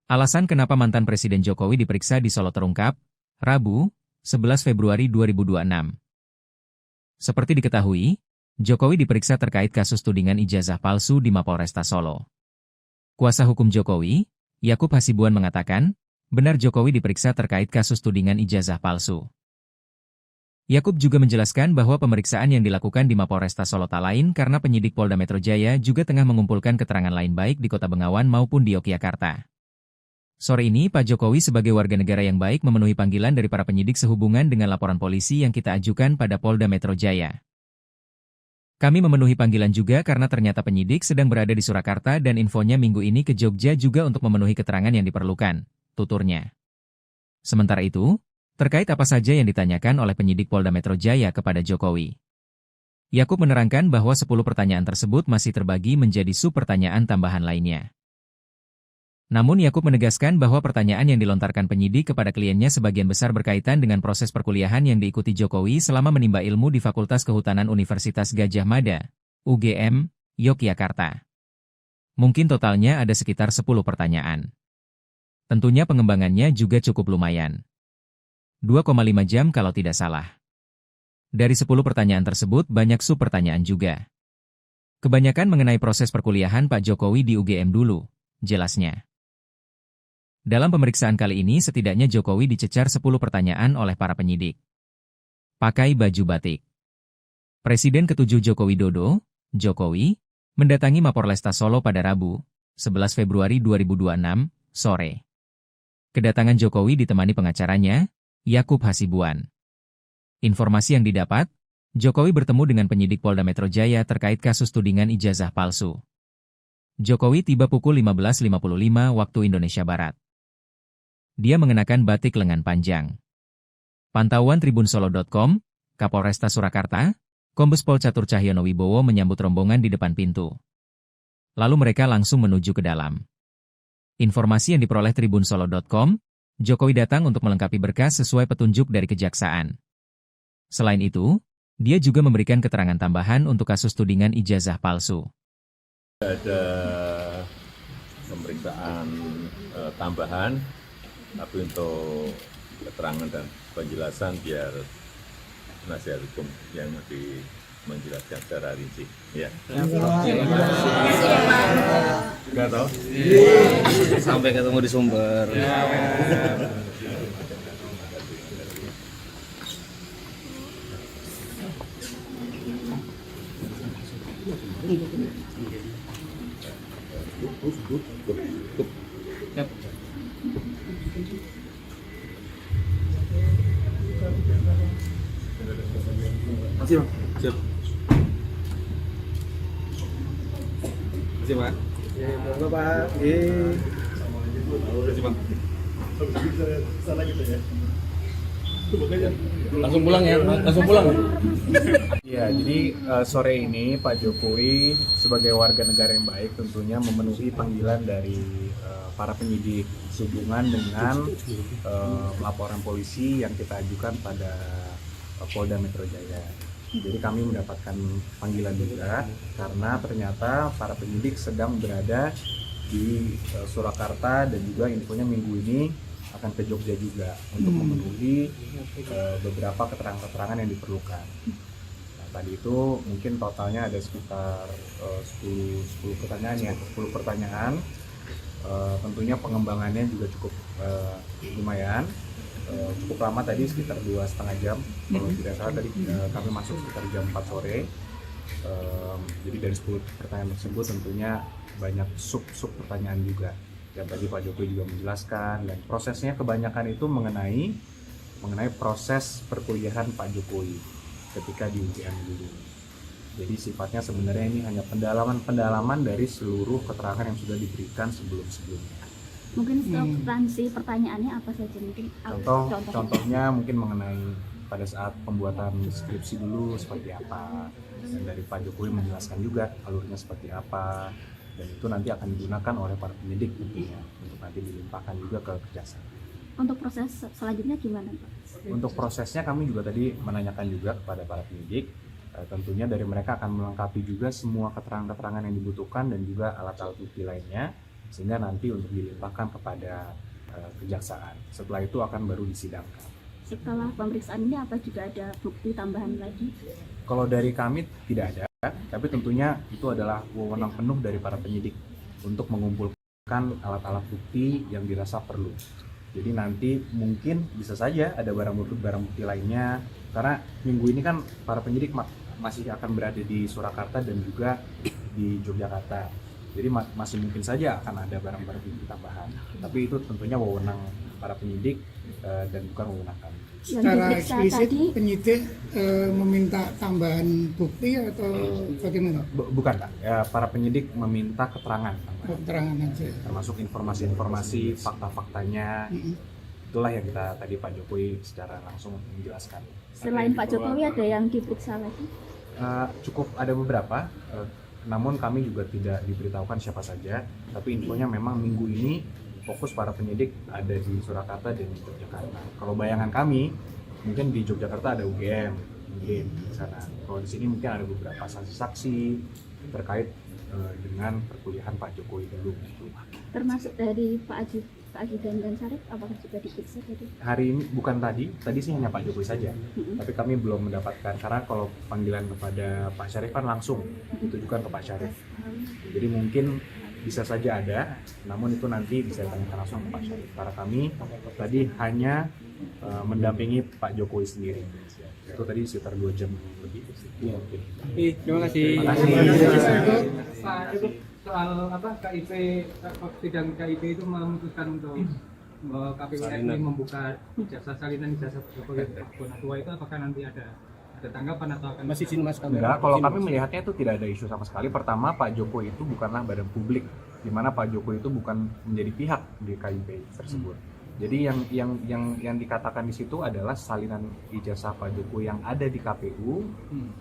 Alasan kenapa mantan Presiden Jokowi diperiksa di Solo terungkap, Rabu, 11 Februari 2026. Seperti diketahui, Jokowi diperiksa terkait kasus tudingan ijazah palsu di Mapolresta Solo. Kuasa hukum Jokowi, Yakub Hasibuan mengatakan, benar Jokowi diperiksa terkait kasus tudingan ijazah palsu. Yakub juga menjelaskan bahwa pemeriksaan yang dilakukan di Mapolresta Solo tak lain karena penyidik Polda Metro Jaya juga tengah mengumpulkan keterangan lain baik di Kota Bengawan maupun di Yogyakarta. Sore ini Pak Jokowi sebagai warga negara yang baik memenuhi panggilan dari para penyidik sehubungan dengan laporan polisi yang kita ajukan pada Polda Metro Jaya. Kami memenuhi panggilan juga karena ternyata penyidik sedang berada di Surakarta dan infonya minggu ini ke Jogja juga untuk memenuhi keterangan yang diperlukan, tuturnya. Sementara itu, terkait apa saja yang ditanyakan oleh penyidik Polda Metro Jaya kepada Jokowi. Yakub menerangkan bahwa 10 pertanyaan tersebut masih terbagi menjadi sub-pertanyaan tambahan lainnya. Namun Yakub menegaskan bahwa pertanyaan yang dilontarkan penyidik kepada kliennya sebagian besar berkaitan dengan proses perkuliahan yang diikuti Jokowi selama menimba ilmu di Fakultas Kehutanan Universitas Gadjah Mada, UGM, Yogyakarta. Mungkin totalnya ada sekitar 10 pertanyaan. Tentunya pengembangannya juga cukup lumayan. 2,5 jam kalau tidak salah. Dari 10 pertanyaan tersebut banyak sub-pertanyaan juga. Kebanyakan mengenai proses perkuliahan Pak Jokowi di UGM dulu, jelasnya. Dalam pemeriksaan kali ini setidaknya Jokowi dicecar 10 pertanyaan oleh para penyidik. Pakai baju batik. Presiden ke-7 Joko Widodo, Jokowi, mendatangi Mapolresta Solo pada Rabu, 11 Februari 2026, sore. Kedatangan Jokowi ditemani pengacaranya, Yakub Hasibuan. Informasi yang didapat, Jokowi bertemu dengan penyidik Polda Metro Jaya terkait kasus tudingan ijazah palsu. Jokowi tiba pukul 15.55 waktu Indonesia Barat. Dia mengenakan batik lengan panjang. Pantauan tribunsolo.com, Kapolresta Surakarta, Kombes Pol Catur Cahyono Wibowo menyambut rombongan di depan pintu. Lalu mereka langsung menuju ke dalam. Informasi yang diperoleh tribunsolo.com, Jokowi datang untuk melengkapi berkas sesuai petunjuk dari kejaksaan. Selain itu, dia juga memberikan keterangan tambahan untuk kasus tudingan ijazah palsu. Ada pemeriksaan tambahan, tapi untuk keterangan dan penjelasan biar penasihat hukum yang lebih menjelaskan secara rinci. Ya. Enggak tahu? Sampai ketemu di sumber. Masih Bang? Siap. Masih Pak? Ya, monggo Pak. Masih Bang. Salah gitu ya. Langsung pulang ya? Langsung pulang ya? Ya, jadi sore ini Pak Jokowi sebagai warga negara yang baik tentunya memenuhi panggilan dari para penyidik sehubungan dengan laporan polisi yang kita ajukan pada Polda Metro Jaya. Jadi kami mendapatkan panggilan juga karena ternyata para penyidik sedang berada di Surakarta dan juga infonya minggu ini akan ke Jogja juga untuk memenuhi beberapa keterangan-keterangan yang diperlukan. Nah, tadi itu mungkin totalnya ada sekitar 10 pertanyaan ya, 10 pertanyaan. Tentunya pengembangannya juga cukup lumayan. Cukup lama tadi sekitar 2,5 jam kalau tidak salah tadi kami masuk sekitar jam 4 sore. Jadi dari 10 pertanyaan tersebut tentunya banyak sub pertanyaan juga yang tadi Pak Jokowi juga menjelaskan, dan prosesnya kebanyakan itu mengenai proses perkuliahan Pak Jokowi ketika di UGM dulu. Jadi sifatnya sebenarnya ini hanya pendalaman dari seluruh keterangan yang sudah diberikan sebelumnya. Mungkin substansi pertanyaannya apa saja mungkin? Contohnya mungkin mengenai pada saat pembuatan skripsi dulu seperti apa, dan dari Pak Jokowi menjelaskan juga alurnya seperti apa, dan itu nanti akan digunakan oleh para penyidik tentunya untuk nanti dilimpahkan juga ke kejaksaan. Untuk proses selanjutnya gimana Pak? Untuk prosesnya kami juga tadi menanyakan juga kepada para penyidik, tentunya dari mereka akan melengkapi juga semua keterangan-keterangan yang dibutuhkan dan juga alat-alat bukti lainnya. sehingga nanti untuk dilimpahkan kepada kejaksaan. Setelah itu akan baru disidangkan. Setelah pemeriksaan ini apa juga ada bukti tambahan lagi? Kalau dari kami tidak ada, tapi tentunya itu adalah wewenang penuh dari para penyidik untuk mengumpulkan alat-alat bukti yang dirasa perlu. Jadi nanti mungkin bisa saja ada barang bukti lainnya, karena minggu ini kan para penyidik masih akan berada di Surakarta dan juga di Yogyakarta. Jadi masih mungkin saja akan ada barang-barang bukti tambahan. Tapi itu tentunya wewenang para penyidik dan bukan wewenang kami. Secara eksplisit penyidik meminta tambahan bukti atau bagaimana? Bukan, Pak. Ya, para penyidik meminta keterangan. Keterangan aja. Termasuk informasi-informasi, fakta-faktanya. Itulah yang kita tadi Pak Jokowi secara langsung menjelaskan. Selain Pak Jokowi ada yang diperiksa lagi? Cukup ada beberapa, namun kami juga tidak diberitahukan siapa saja. Tapi infonya memang minggu ini fokus para penyidik ada di Surakarta dan di Yogyakarta. Kalau bayangan kami, mungkin di Yogyakarta ada UGM, mungkin di sana. Kalau di sini mungkin ada beberapa saksi-saksi terkait dengan perkuliahan Pak Jokowi dulu. Termasuk dari Pak Aji dan Syarif, apakah juga diperiksa tadi? Hari ini bukan tadi sih hanya Pak Jokowi saja. Tapi kami belum mendapatkan, karena kalau panggilan kepada Pak Syarif kan langsung ditujukan ke Pak Syarif. Jadi mungkin bisa saja ada, namun itu nanti bisa ditanyakan langsung ke Pak Syarif. Karena kami tadi hanya mendampingi Pak Jokowi sendiri. Itu tadi sekitar 2 jam lebih. Terima kasih. Terima kasih. Pak, itu soal KIP, sidang KIP itu memutuskan untuk KPU RI membuka jasa salinan jasa Jokowi Bonatua itu, apakah nanti ada tanggapan atau akan Masih sini Mas kamera. Enggak, kalau kami melihatnya itu tidak ada isu sama sekali. Pertama, Pak Jokowi itu bukanlah badan publik, di mana Pak Jokowi itu bukan menjadi pihak di KIP tersebut. Jadi yang dikatakan di situ adalah salinan ijazah Pak Jokowi yang ada di KPU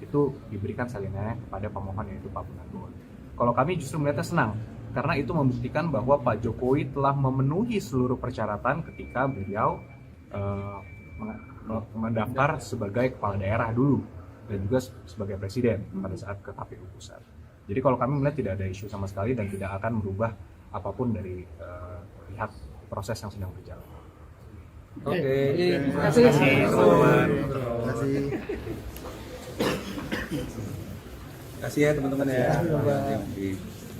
itu diberikan salinannya kepada pemohon, yaitu Pak Bonatua. Kalau kami justru melihatnya senang, karena itu membuktikan bahwa Pak Jokowi telah memenuhi seluruh persyaratan ketika beliau mendaftar sebagai kepala daerah dulu dan juga sebagai presiden pada saat ke KPU pusat. Jadi kalau kami melihat tidak ada isu sama sekali dan tidak akan merubah apapun dari lihat proses yang sedang berjalan. Oke. Terima kasih. Kasih ya teman-teman ya.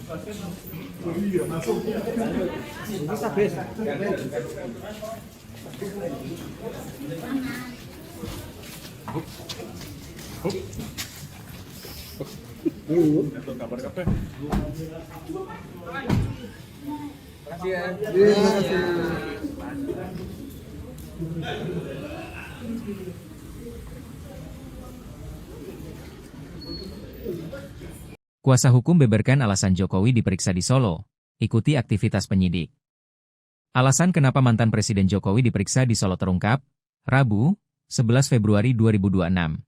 Kasih ya. Kuasa hukum beberkan alasan Jokowi diperiksa di Solo. Ikuti aktivitas penyidik. Alasan kenapa mantan Presiden Jokowi diperiksa di Solo terungkap, Rabu, 11 Februari 2026.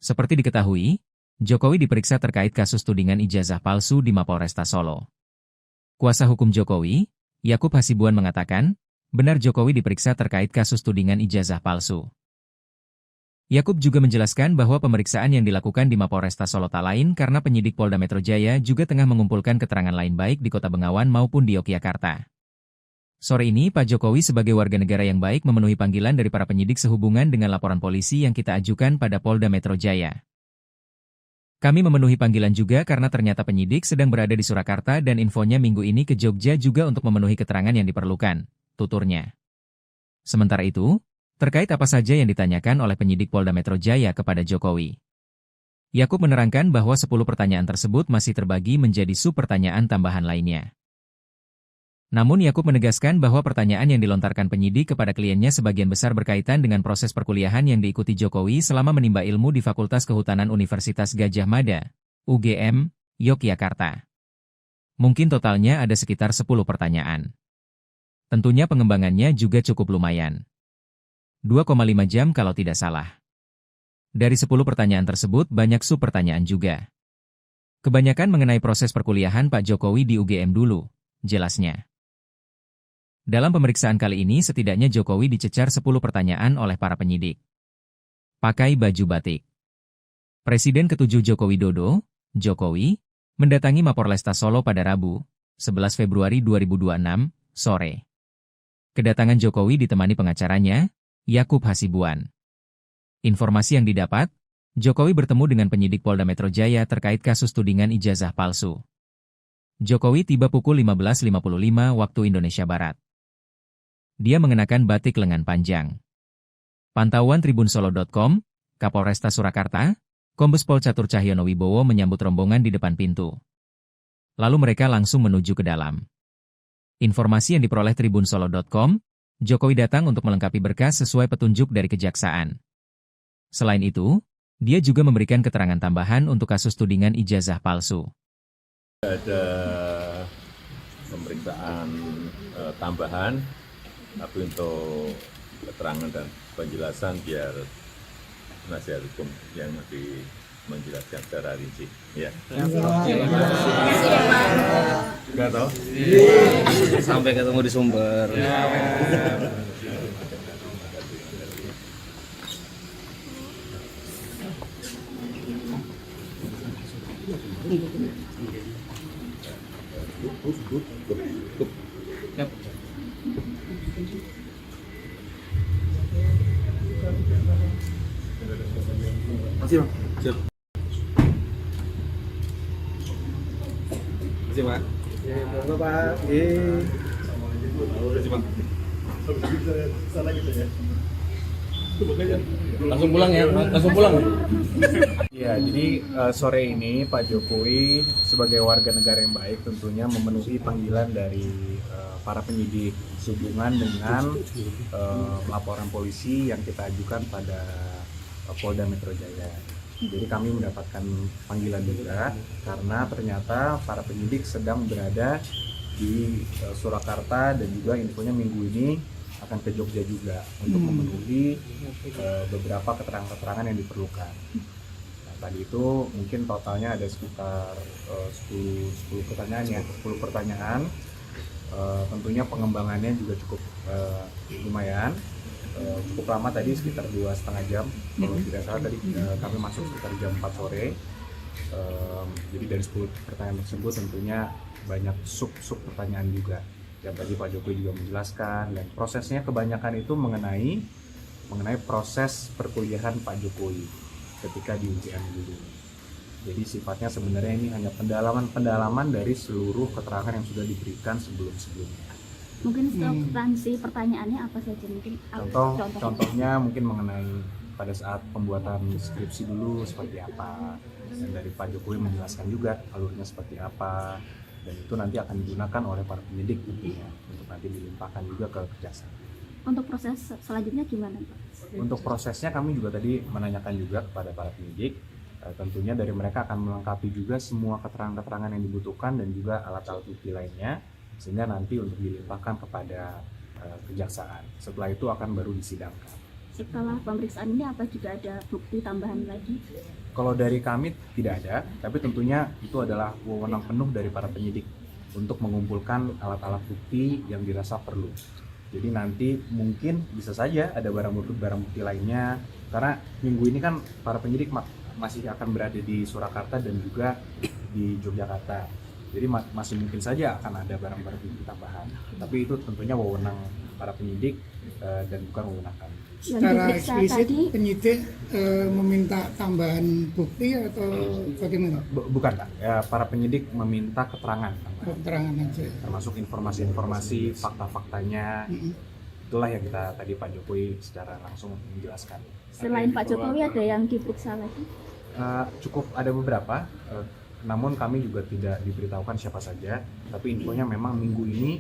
Seperti diketahui, Jokowi diperiksa terkait kasus tudingan ijazah palsu di Mapolresta Solo. Kuasa hukum Jokowi, Yakub Hasibuan mengatakan, benar Jokowi diperiksa terkait kasus tudingan ijazah palsu. Yakub juga menjelaskan bahwa pemeriksaan yang dilakukan di Mapolresta Solo tak lain karena penyidik Polda Metro Jaya juga tengah mengumpulkan keterangan lain baik di Kota Bengawan maupun di Yogyakarta. Sore ini Pak Jokowi sebagai warga negara yang baik memenuhi panggilan dari para penyidik sehubungan dengan laporan polisi yang kita ajukan pada Polda Metro Jaya. Kami memenuhi panggilan juga karena ternyata penyidik sedang berada di Surakarta dan infonya minggu ini ke Jogja juga untuk memenuhi keterangan yang diperlukan, tuturnya. Sementara itu, terkait apa saja yang ditanyakan oleh penyidik Polda Metro Jaya kepada Jokowi, Yakub menerangkan bahwa 10 pertanyaan tersebut masih terbagi menjadi sub-pertanyaan tambahan lainnya. Namun Yakub menegaskan bahwa pertanyaan yang dilontarkan penyidik kepada kliennya sebagian besar berkaitan dengan proses perkuliahan yang diikuti Jokowi selama menimba ilmu di Fakultas Kehutanan Universitas Gadjah Mada, UGM, Yogyakarta. Mungkin totalnya ada sekitar 10 pertanyaan. Tentunya pengembangannya juga cukup lumayan. 2,5 jam kalau tidak salah. Dari 10 pertanyaan tersebut banyak sub-pertanyaan juga. Kebanyakan mengenai proses perkuliahan Pak Jokowi di UGM dulu, jelasnya. Dalam pemeriksaan kali ini setidaknya Jokowi dicecar 10 pertanyaan oleh para penyidik. Pakai baju batik. Presiden ke-7 Joko Widodo, Jokowi, mendatangi Mapolresta Solo pada Rabu, 11 Februari 2026, sore. Kedatangan Jokowi ditemani pengacaranya, Yakub Hasibuan. Informasi yang didapat, Jokowi bertemu dengan penyidik Polda Metro Jaya terkait kasus tudingan ijazah palsu. Jokowi tiba pukul 15.55 waktu Indonesia Barat. Dia mengenakan batik lengan panjang. Pantauan tribunsolo.com, Kapolresta Surakarta, Kombes Pol Catur Cahyono Wibowo menyambut rombongan di depan pintu. Lalu mereka langsung menuju ke dalam. Informasi yang diperoleh tribunsolo.com, Jokowi datang untuk melengkapi berkas sesuai petunjuk dari kejaksaan. Selain itu, dia juga memberikan keterangan tambahan untuk kasus tudingan ijazah palsu. Ada pemeriksaan tambahan, tapi untuk keterangan dan penjelasan biar penasihat hukum yang lebih menjelaskan secara rinci. Ya. Nggak tahu? Sampai ketemu di sumber. Masih bang. Siap. Masih pak. Ya, monggo pak. Masih bang. Sana gitu ya. Langsung pulang ya, langsung pulang. Ya, jadi sore ini Pak Jokowi sebagai warga negara yang baik tentunya memenuhi panggilan dari para penyidik sehubungan dengan laporan polisi yang kita ajukan pada Polda Metro Jaya. Jadi kami mendapatkan panggilan juga karena ternyata para penyidik sedang berada di Surakarta dan juga infonya minggu ini akan ke Jogja juga untuk memenuhi beberapa keterangan-keterangan yang diperlukan. Nah, tadi itu mungkin totalnya ada sekitar 10 pertanyaan ya, 10 pertanyaan. Tentunya pengembangannya juga cukup lumayan, cukup lama tadi sekitar 2,5 jam. Kalau tidak salah tadi kami masuk sekitar jam 4 sore. Jadi dari 10 pertanyaan tersebut tentunya banyak sub pertanyaan juga. Yang tadi Pak Jokowi juga menjelaskan, dan prosesnya kebanyakan itu mengenai proses perkuliahan Pak Jokowi ketika di UGM dulu. Jadi sifatnya sebenarnya ini hanya pendalaman dari seluruh keterangan yang sudah diberikan sebelumnya. Mungkin substansi pertanyaannya apa saja mungkin? Contohnya mungkin mengenai pada saat pembuatan skripsi dulu seperti apa, dan dari Pak Jokowi menjelaskan juga alurnya seperti apa. Dan itu nanti akan digunakan oleh para penyidik tentunya untuk nanti dilimpahkan juga ke kejaksaan. Untuk proses selanjutnya gimana Pak? Untuk prosesnya kami juga tadi menanyakan juga kepada para penyidik, tentunya dari mereka akan melengkapi juga semua keterangan-keterangan yang dibutuhkan dan juga alat-alat bukti lainnya, sehingga nanti untuk dilimpahkan kepada kejaksaan. Setelah itu akan baru disidangkan. Setelah pemeriksaan ini apa juga ada bukti tambahan lagi? Kalau dari kami tidak ada, tapi tentunya itu adalah wewenang penuh dari para penyidik untuk mengumpulkan alat-alat bukti yang dirasa perlu. Jadi nanti mungkin bisa saja ada barang bukti lainnya, karena minggu ini kan para penyidik masih akan berada di Surakarta dan juga di Yogyakarta. Jadi masih mungkin saja akan ada barang-barang bukti tambahan. Tapi itu tentunya wewenang para penyidik dan bukan wewenang kami. Secara eksplisit penyidik meminta tambahan bukti atau bagaimana? Bukan Pak, ya, para penyidik meminta keterangan tambahan. Keterangan aja. Termasuk informasi-informasi, fakta-faktanya. Itulah yang kita tadi Pak Jokowi secara langsung menjelaskan. Selain Pak Jokowi ada yang diperiksa lagi? Cukup ada beberapa, namun kami juga tidak diberitahukan siapa saja. Tapi infonya memang minggu ini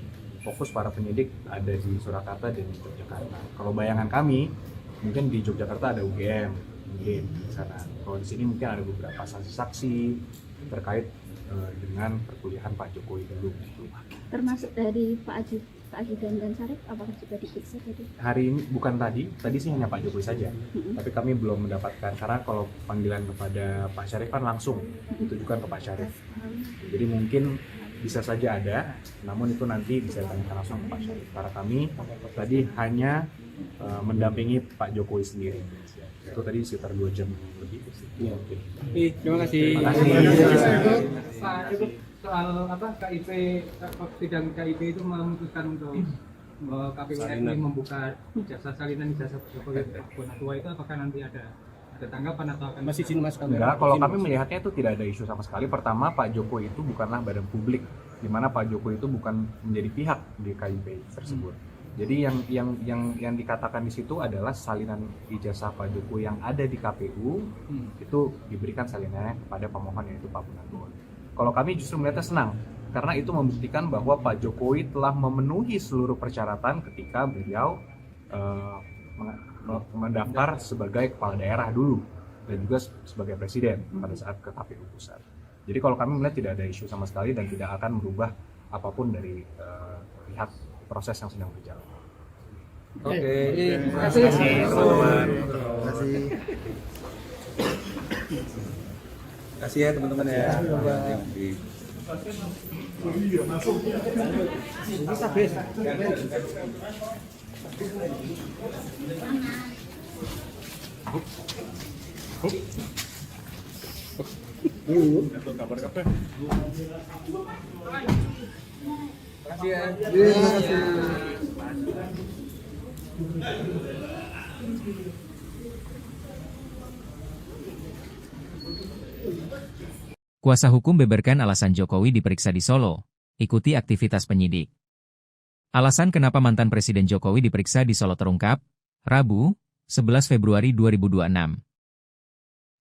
fokus para penyidik ada di Surakarta dan di Yogyakarta. Kalau bayangan kami, mungkin di Yogyakarta ada UGM, mungkin di sana. Kalau di sini mungkin ada beberapa saksi-saksi terkait dengan perkuliahan Pak Jokowi dulu. Termasuk dari Pak Ajudan dan Syarif, apakah juga diperiksa tadi? Hari ini bukan tadi sih hanya Pak Jokowi saja. Tapi kami belum mendapatkan, karena kalau panggilan kepada Pak Syarif kan langsung ditujukan ke Pak Syarif. Jadi mungkin bisa saja ada, namun itu nanti bisa ditanyakan langsung ke Pak Syarif. Karena kami tadi hanya mendampingi Pak Jokowi sendiri. Itu tadi sekitar 2 jam lebih. Terima kasih. Terima kasih. soal KIP, sidang KIP itu memutuskan untuk KPU RI membuka jasa salinan ijazah sebagai penatua itu, apakah nanti ada tanggapan atau akan Masih sini mas kamera. Enggak, kalau kami melihatnya itu tidak ada isu sama sekali. Pertama, Pak Jokowi itu bukanlah badan publik, di mana Pak Jokowi itu bukan menjadi pihak di KIP tersebut. Jadi yang dikatakan di situ adalah salinan ijazah Pak Jokowi yang ada di KPU itu diberikan salinannya kepada pemohon, yaitu Pak Penatua. Kalau kami justru melihatnya senang, karena itu membuktikan bahwa Pak Jokowi telah memenuhi seluruh persyaratan ketika beliau mendaftar sebagai kepala daerah dulu dan juga sebagai presiden pada saat ke KPU pusat. Jadi kalau kami melihat tidak ada isu sama sekali dan tidak akan merubah apapun dari pihak proses yang sedang berjalan. Oke. Terima kasih teman-teman. Terima kasih ya teman-teman ya. Kuasa hukum beberkan alasan Jokowi diperiksa di Solo. Ikuti aktivitas penyidik. Alasan kenapa mantan Presiden Jokowi diperiksa di Solo terungkap, Rabu, 11 Februari 2026.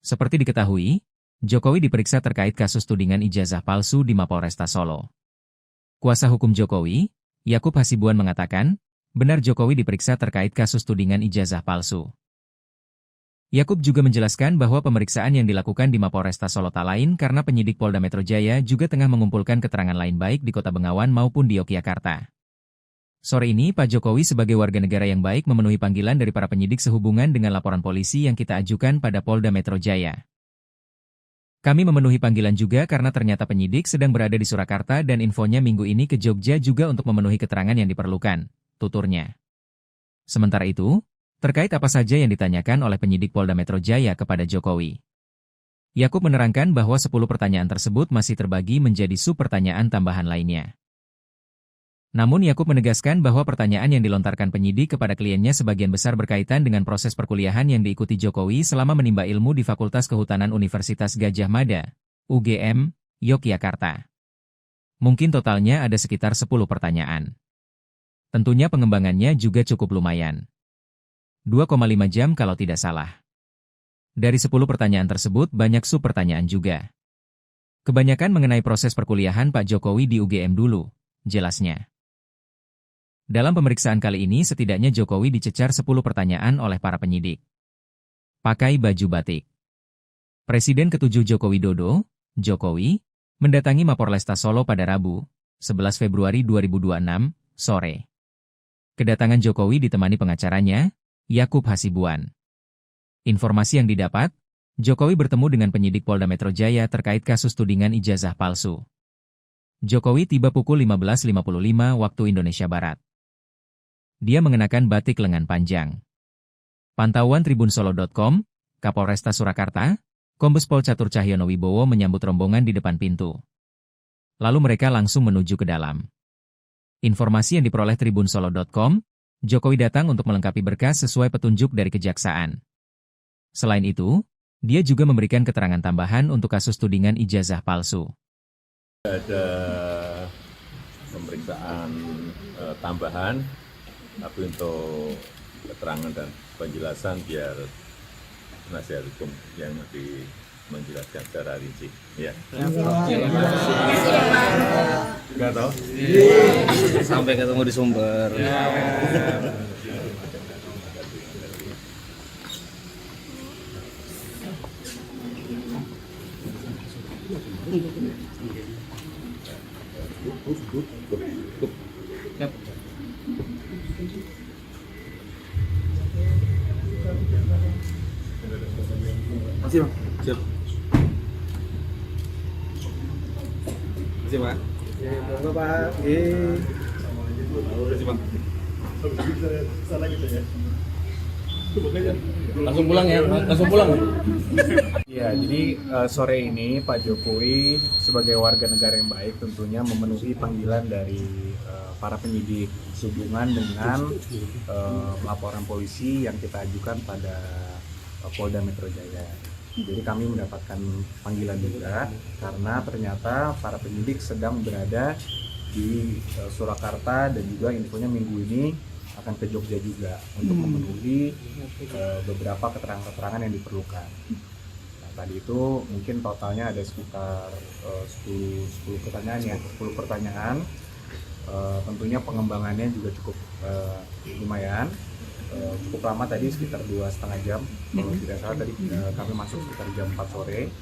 Seperti diketahui, Jokowi diperiksa terkait kasus tudingan ijazah palsu di Mapolresta Solo. Kuasa hukum Jokowi, Yakub Hasibuan mengatakan, benar Jokowi diperiksa terkait kasus tudingan ijazah palsu. Yakub juga menjelaskan bahwa pemeriksaan yang dilakukan di Mapolresta Solo tak lain karena penyidik Polda Metro Jaya juga tengah mengumpulkan keterangan lain baik di Kota Bengawan maupun di Yogyakarta. Sore ini Pak Jokowi sebagai warga negara yang baik memenuhi panggilan dari para penyidik sehubungan dengan laporan polisi yang kita ajukan pada Polda Metro Jaya. Kami memenuhi panggilan juga karena ternyata penyidik sedang berada di Surakarta dan infonya minggu ini ke Jogja juga untuk memenuhi keterangan yang diperlukan, tuturnya. Sementara itu, terkait apa saja yang ditanyakan oleh penyidik Polda Metro Jaya kepada Jokowi, Yakub menerangkan bahwa 10 pertanyaan tersebut masih terbagi menjadi sub-pertanyaan tambahan lainnya. Namun Yakub menegaskan bahwa pertanyaan yang dilontarkan penyidik kepada kliennya sebagian besar berkaitan dengan proses perkuliahan yang diikuti Jokowi selama menimba ilmu di Fakultas Kehutanan Universitas Gadjah Mada, UGM, Yogyakarta. Mungkin totalnya ada sekitar 10 pertanyaan. Tentunya pengembangannya juga cukup lumayan. 2,5 jam kalau tidak salah. Dari 10 pertanyaan tersebut banyak sub-pertanyaan juga. Kebanyakan mengenai proses perkuliahan Pak Jokowi di UGM dulu, jelasnya. Dalam pemeriksaan kali ini setidaknya Jokowi dicecar 10 pertanyaan oleh para penyidik. Pakai baju batik. Presiden ke-7 Joko Widodo, Jokowi, mendatangi Mapolresta Solo pada Rabu, 11 Februari 2026, sore. Kedatangan Jokowi ditemani pengacaranya, Yakub Hasibuan. Informasi yang didapat, Jokowi bertemu dengan penyidik Polda Metro Jaya terkait kasus tudingan ijazah palsu. Jokowi tiba pukul 15.55 waktu Indonesia Barat. Dia mengenakan batik lengan panjang. Pantauan tribunsolo.com, Kapolresta Surakarta, Kombes Pol Catur Cahyono Wibowo menyambut rombongan di depan pintu. Lalu mereka langsung menuju ke dalam. Informasi yang diperoleh tribunsolo.com, Jokowi datang untuk melengkapi berkas sesuai petunjuk dari kejaksaan. Selain itu, dia juga memberikan keterangan tambahan untuk kasus tudingan ijazah palsu. Ada pemeriksaan tambahan, tapi untuk keterangan dan penjelasan biar penasihat hukum yang lebih menjelaskan secara rinci. Ya. Enggak tahu? Sampai ketemu di Sumber. Masih bang. Siap. Masih pak. Monggo Pak. Masih bang. Bisa salah gitu ya. Langsung pulang ya, langsung pulang. Ya, jadi sore ini Pak Jokowi sebagai warga negara yang baik tentunya memenuhi panggilan dari para penyidik sehubungan dengan laporan polisi yang kita ajukan pada Polda Metro Jaya. Jadi kami mendapatkan panggilan juga karena ternyata para penyidik sedang berada di Surakarta dan juga infonya minggu ini akan ke Jogja juga untuk memenuhi beberapa keterangan-keterangan yang diperlukan. Nah, tadi itu mungkin totalnya ada sekitar 10 pertanyaan ya, 10 pertanyaan. Tentunya pengembangannya juga cukup lumayan. Cukup lama tadi sekitar 2,5 jam kalau tidak salah tadi kami masuk sekitar jam 4 sore.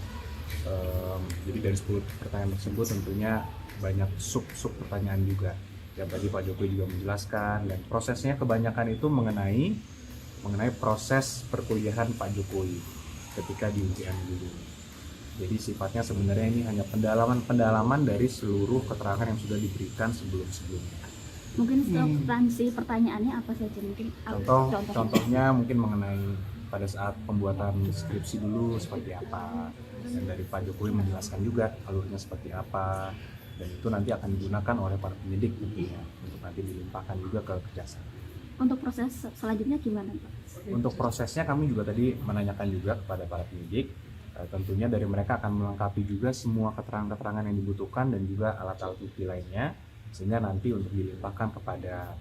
Jadi dari 10 pertanyaan tersebut tentunya banyak sub pertanyaan juga yang tadi Pak Jokowi juga menjelaskan, dan prosesnya kebanyakan itu mengenai proses perkuliahan Pak Jokowi ketika di UGM dulu. Jadi sifatnya sebenarnya ini hanya pendalaman dari seluruh keterangan yang sudah diberikan sebelumnya. Mungkin substansi pertanyaannya apa saja mungkin? Contohnya mungkin mengenai pada saat pembuatan skripsi dulu seperti apa, dan dari Pak Jokowi menjelaskan juga alurnya seperti apa, dan itu nanti akan digunakan oleh para penyidik tentunya untuk nanti dilimpahkan juga ke kejaksaan. Untuk proses selanjutnya gimana Pak? Untuk prosesnya kami juga tadi menanyakan juga kepada para penyidik, tentunya dari mereka akan melengkapi juga semua keterangan-keterangan yang dibutuhkan dan juga alat-alat bukti lainnya, sehingga nanti untuk dilimpahkan kepada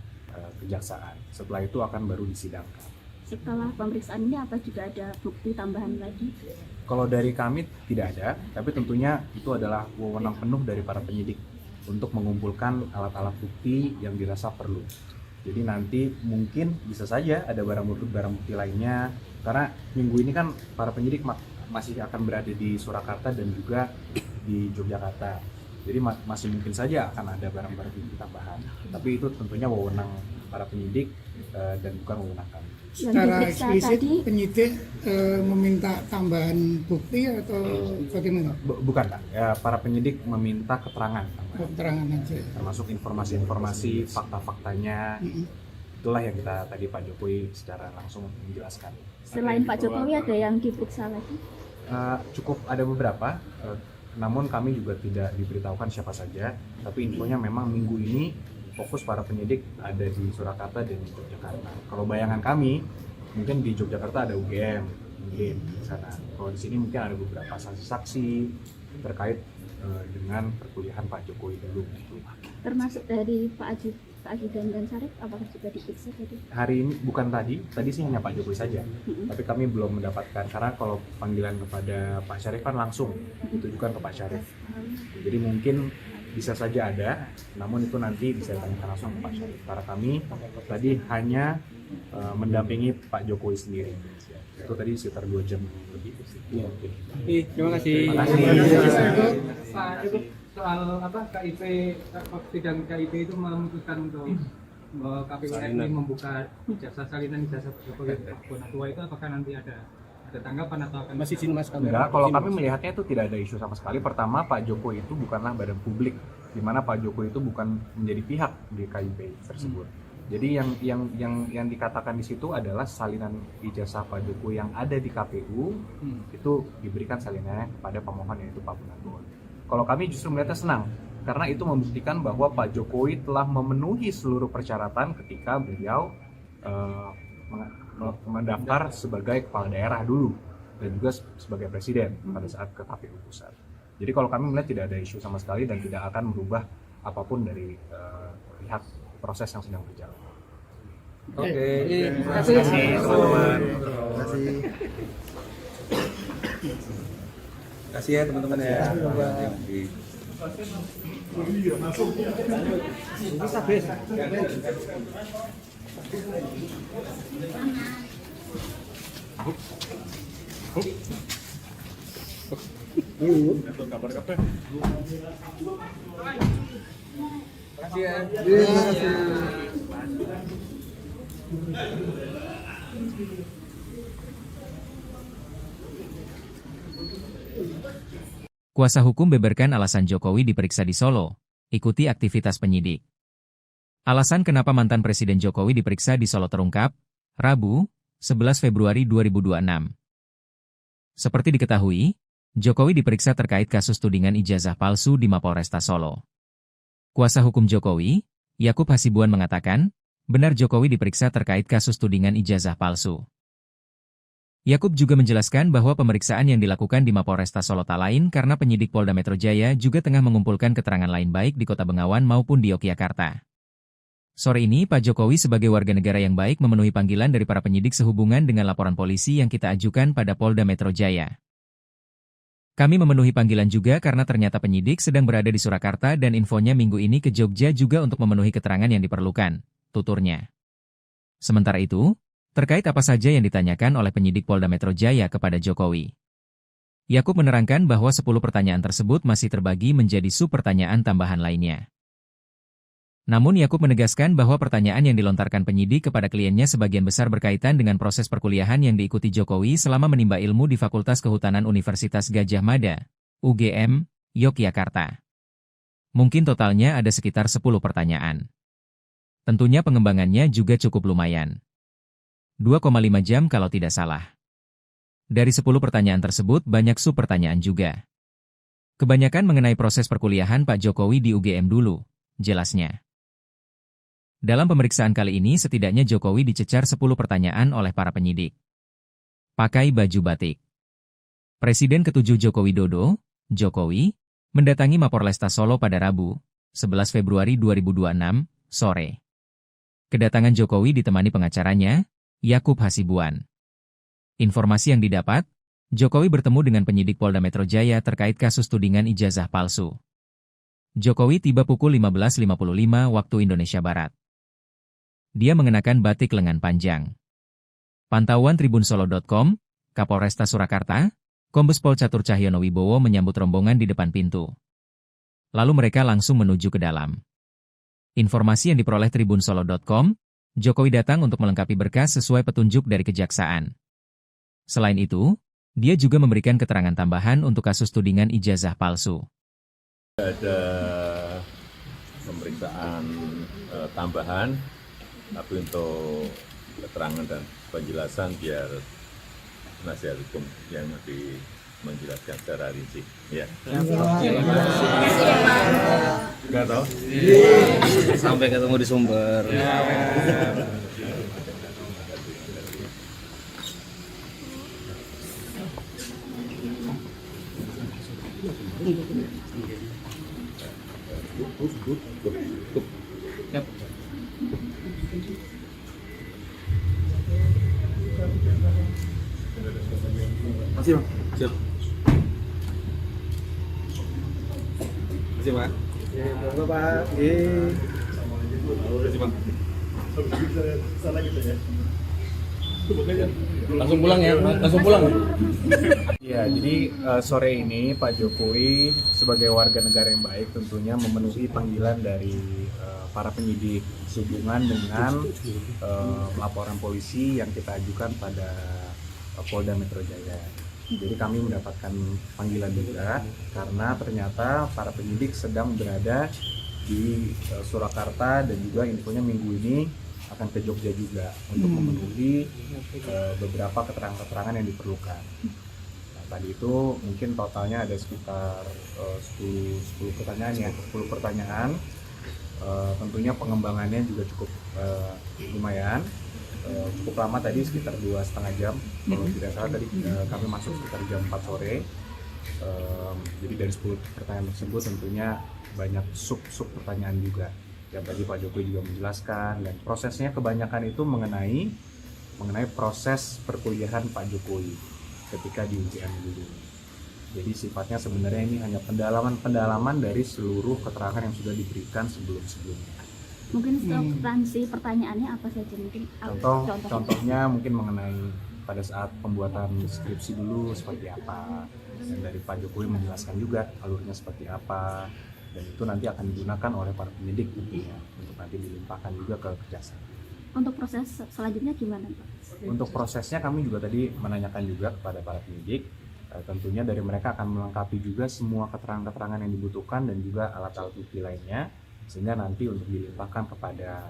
kejaksaan. Setelah itu akan baru disidangkan. Setelah pemeriksaan ini apa juga ada bukti tambahan lagi? Kalau dari kami tidak ada, tapi tentunya itu adalah wewenang penuh dari para penyidik untuk mengumpulkan alat-alat bukti yang dirasa perlu. Jadi nanti mungkin bisa saja ada barang bukti lainnya, karena minggu ini kan para penyidik masih akan berada di Surakarta dan juga di Yogyakarta. Jadi masih mungkin saja akan ada barang-barang bukti tambahan. Tapi itu tentunya wewenang para penyidik dan bukan wewenang kami. Secara eksplisit penyidik meminta tambahan bukti atau bagaimana? Bukan Pak, ya, para penyidik meminta keterangan tambahan. Keterangan aja. Termasuk informasi-informasi, fakta-faktanya. Itulah yang kita tadi Pak Jokowi secara langsung menjelaskan. Selain Pak Jokowi ada yang diperiksa lagi? Cukup ada beberapa, namun kami juga tidak diberitahukan siapa saja. Tapi infonya memang minggu ini fokus para penyidik ada di Surakarta dan di Yogyakarta. Kalau bayangan kami, mungkin di Yogyakarta ada UGM, mungkin di sana. Kalau di sini mungkin ada beberapa saksi-saksi terkait dengan perkuliahan Pak Jokowi dulu. Termasuk dari Pak Aji dan Sarip, apakah juga diperiksa tadi? Hari ini bukan tadi sih hanya Pak Jokowi saja. Tapi kami belum mendapatkan, karena kalau panggilan kepada Pak Syarif kan langsung ditujukan ke Pak Syarif. Jadi mungkin bisa saja ada, namun itu nanti bisa ditanyakan langsung ke Pak Syarif. Karena kami tadi hanya mendampingi Pak Jokowi sendiri. Itu tadi sekitar 2 jam lebih. Terima kasih. Terima kasih. Pak, itu soal KIP, sidang KIP itu memutuskan untuk KPU RI membuka jasa salinan ijazah Jokowi Tua itu, apakah nanti ada tanggapan atau akan Masih sini Mas kamera. Enggak, kalau kami melihatnya itu tidak ada isu sama sekali. Pertama, Pak Jokowi itu bukanlah badan publik, di mana Pak Jokowi itu bukan menjadi pihak di KIP tersebut. Jadi yang dikatakan di situ adalah salinan ijazah Pak Jokowi yang ada di KPU itu diberikan salinannya kepada pemohon, yaitu Pak Munarman. Kalau kami justru melihatnya senang, karena itu membuktikan bahwa Pak Jokowi telah memenuhi seluruh persyaratan ketika beliau mendaftar sebagai kepala daerah dulu dan juga sebagai presiden pada saat ke KPU pusat. Jadi kalau kami melihat tidak ada isu sama sekali dan tidak akan merubah apapun dari lihat proses yang sedang berjalan. Oke. Terima kasih teman-teman. Terima kasih ya teman-teman ya. Bisa bisa. Terima kasih ya. Terima kasih. Kuasa hukum beberkan alasan Jokowi diperiksa di Solo. Ikuti aktivitas penyidik. Alasan kenapa mantan Presiden Jokowi diperiksa di Solo terungkap, Rabu, 11 Februari 2026. Seperti diketahui, Jokowi diperiksa terkait kasus tudingan ijazah palsu di Mapolresta Solo. Kuasa hukum Jokowi, Yakub Hasibuan mengatakan, benar Jokowi diperiksa terkait kasus tudingan ijazah palsu. Yakub juga menjelaskan bahwa pemeriksaan yang dilakukan di Mapolresta Solo tak lain karena penyidik Polda Metro Jaya juga tengah mengumpulkan keterangan lain baik di Kota Bengawan maupun di Yogyakarta. Sore ini, Pak Jokowi sebagai warga negara yang baik memenuhi panggilan dari para penyidik sehubungan dengan laporan polisi yang kita ajukan pada Polda Metro Jaya. Kami memenuhi panggilan juga karena ternyata penyidik sedang berada di Surakarta dan infonya minggu ini ke Jogja juga untuk memenuhi keterangan yang diperlukan, tuturnya. Sementara itu, terkait apa saja yang ditanyakan oleh penyidik Polda Metro Jaya kepada Jokowi. Yakub menerangkan bahwa 10 pertanyaan tersebut masih terbagi menjadi sub-pertanyaan tambahan lainnya. Namun Yakub menegaskan bahwa pertanyaan yang dilontarkan penyidik kepada kliennya sebagian besar berkaitan dengan proses perkuliahan yang diikuti Jokowi selama menimba ilmu di Fakultas Kehutanan Universitas Gadjah Mada, UGM, Yogyakarta. Mungkin totalnya ada sekitar 10 pertanyaan. Tentunya pengembangannya juga cukup lumayan. 2,5 jam kalau tidak salah. Dari 10 pertanyaan tersebut banyak sub-pertanyaan juga. Kebanyakan mengenai proses perkuliahan Pak Jokowi di UGM dulu, jelasnya. Dalam pemeriksaan kali ini setidaknya Jokowi dicecar 10 pertanyaan oleh para penyidik. Pakai baju batik. Presiden ke-7 Joko Widodo, Jokowi, mendatangi Mapolresta Solo pada Rabu, 11 Februari 2026, sore. Kedatangan Jokowi ditemani pengacaranya, Yakub Hasibuan. Informasi yang didapat, Jokowi bertemu dengan penyidik Polda Metro Jaya terkait kasus tudingan ijazah palsu. Jokowi tiba pukul 15.55 waktu Indonesia Barat. Dia mengenakan batik lengan panjang. Pantauan tribunsolo.com, Kapolresta Surakarta, Kombes Pol Catur Cahyono Wibowo menyambut rombongan di depan pintu. Lalu mereka langsung menuju ke dalam. Informasi yang diperoleh tribunsolo.com, Jokowi datang untuk melengkapi berkas sesuai petunjuk dari kejaksaan. Selain itu, dia juga memberikan keterangan tambahan untuk kasus tudingan ijazah palsu. Ada pemeriksaan tambahan, tapi untuk keterangan dan penjelasan biar penasihat hukum yang nanti menjelaskan secara rinci. Ya. Enggak tahu? Sampai ketemu di sumber. Masih bang? Siap. Masih bang? Monggo pak. Masih bang. Langsung pulang ya? Langsung pulang. Ya, jadi sore ini Pak Jokowi sebagai warga negara yang baik tentunya memenuhi panggilan dari para penyidik sehubungan dengan laporan polisi yang kita ajukan pada Polda Metro Jaya. Jadi kami mendapatkan panggilan juga karena ternyata para penyidik sedang berada di Surakarta dan juga infonya minggu ini akan ke Jogja juga untuk memenuhi beberapa keterangan-keterangan yang diperlukan. Nah, tadi itu mungkin totalnya ada sekitar 10 pertanyaan ya, 10 pertanyaan. Tentunya pengembangannya juga cukup lumayan, cukup lama tadi sekitar 2,5 jam. Kalau tidak salah tadi kami masuk sekitar jam 4 sore. Jadi dari 10 pertanyaan tersebut tentunya banyak sub pertanyaan juga. Yang tadi Pak Jokowi juga menjelaskan, dan prosesnya kebanyakan itu mengenai proses perkuliahan Pak Jokowi ketika di UGM dulu. Jadi sifatnya sebenarnya ini hanya pendalaman dari seluruh keterangan yang sudah diberikan sebelum-sebelumnya. Mungkin substansi pertanyaannya apa saja mungkin? Contohnya mungkin mengenai pada saat pembuatan skripsi dulu seperti apa, dan dari Pak Jokowi menjelaskan juga alurnya seperti apa. Dan itu nanti akan digunakan oleh para penyidik tentunya untuk nanti dilimpahkan juga ke kejaksaan. Untuk proses selanjutnya gimana Pak? Untuk prosesnya kami juga tadi menanyakan juga kepada para penyidik, tentunya dari mereka akan melengkapi juga semua keterangan-keterangan yang dibutuhkan dan juga alat-alat bukti lainnya, sehingga nanti untuk dilimpahkan kepada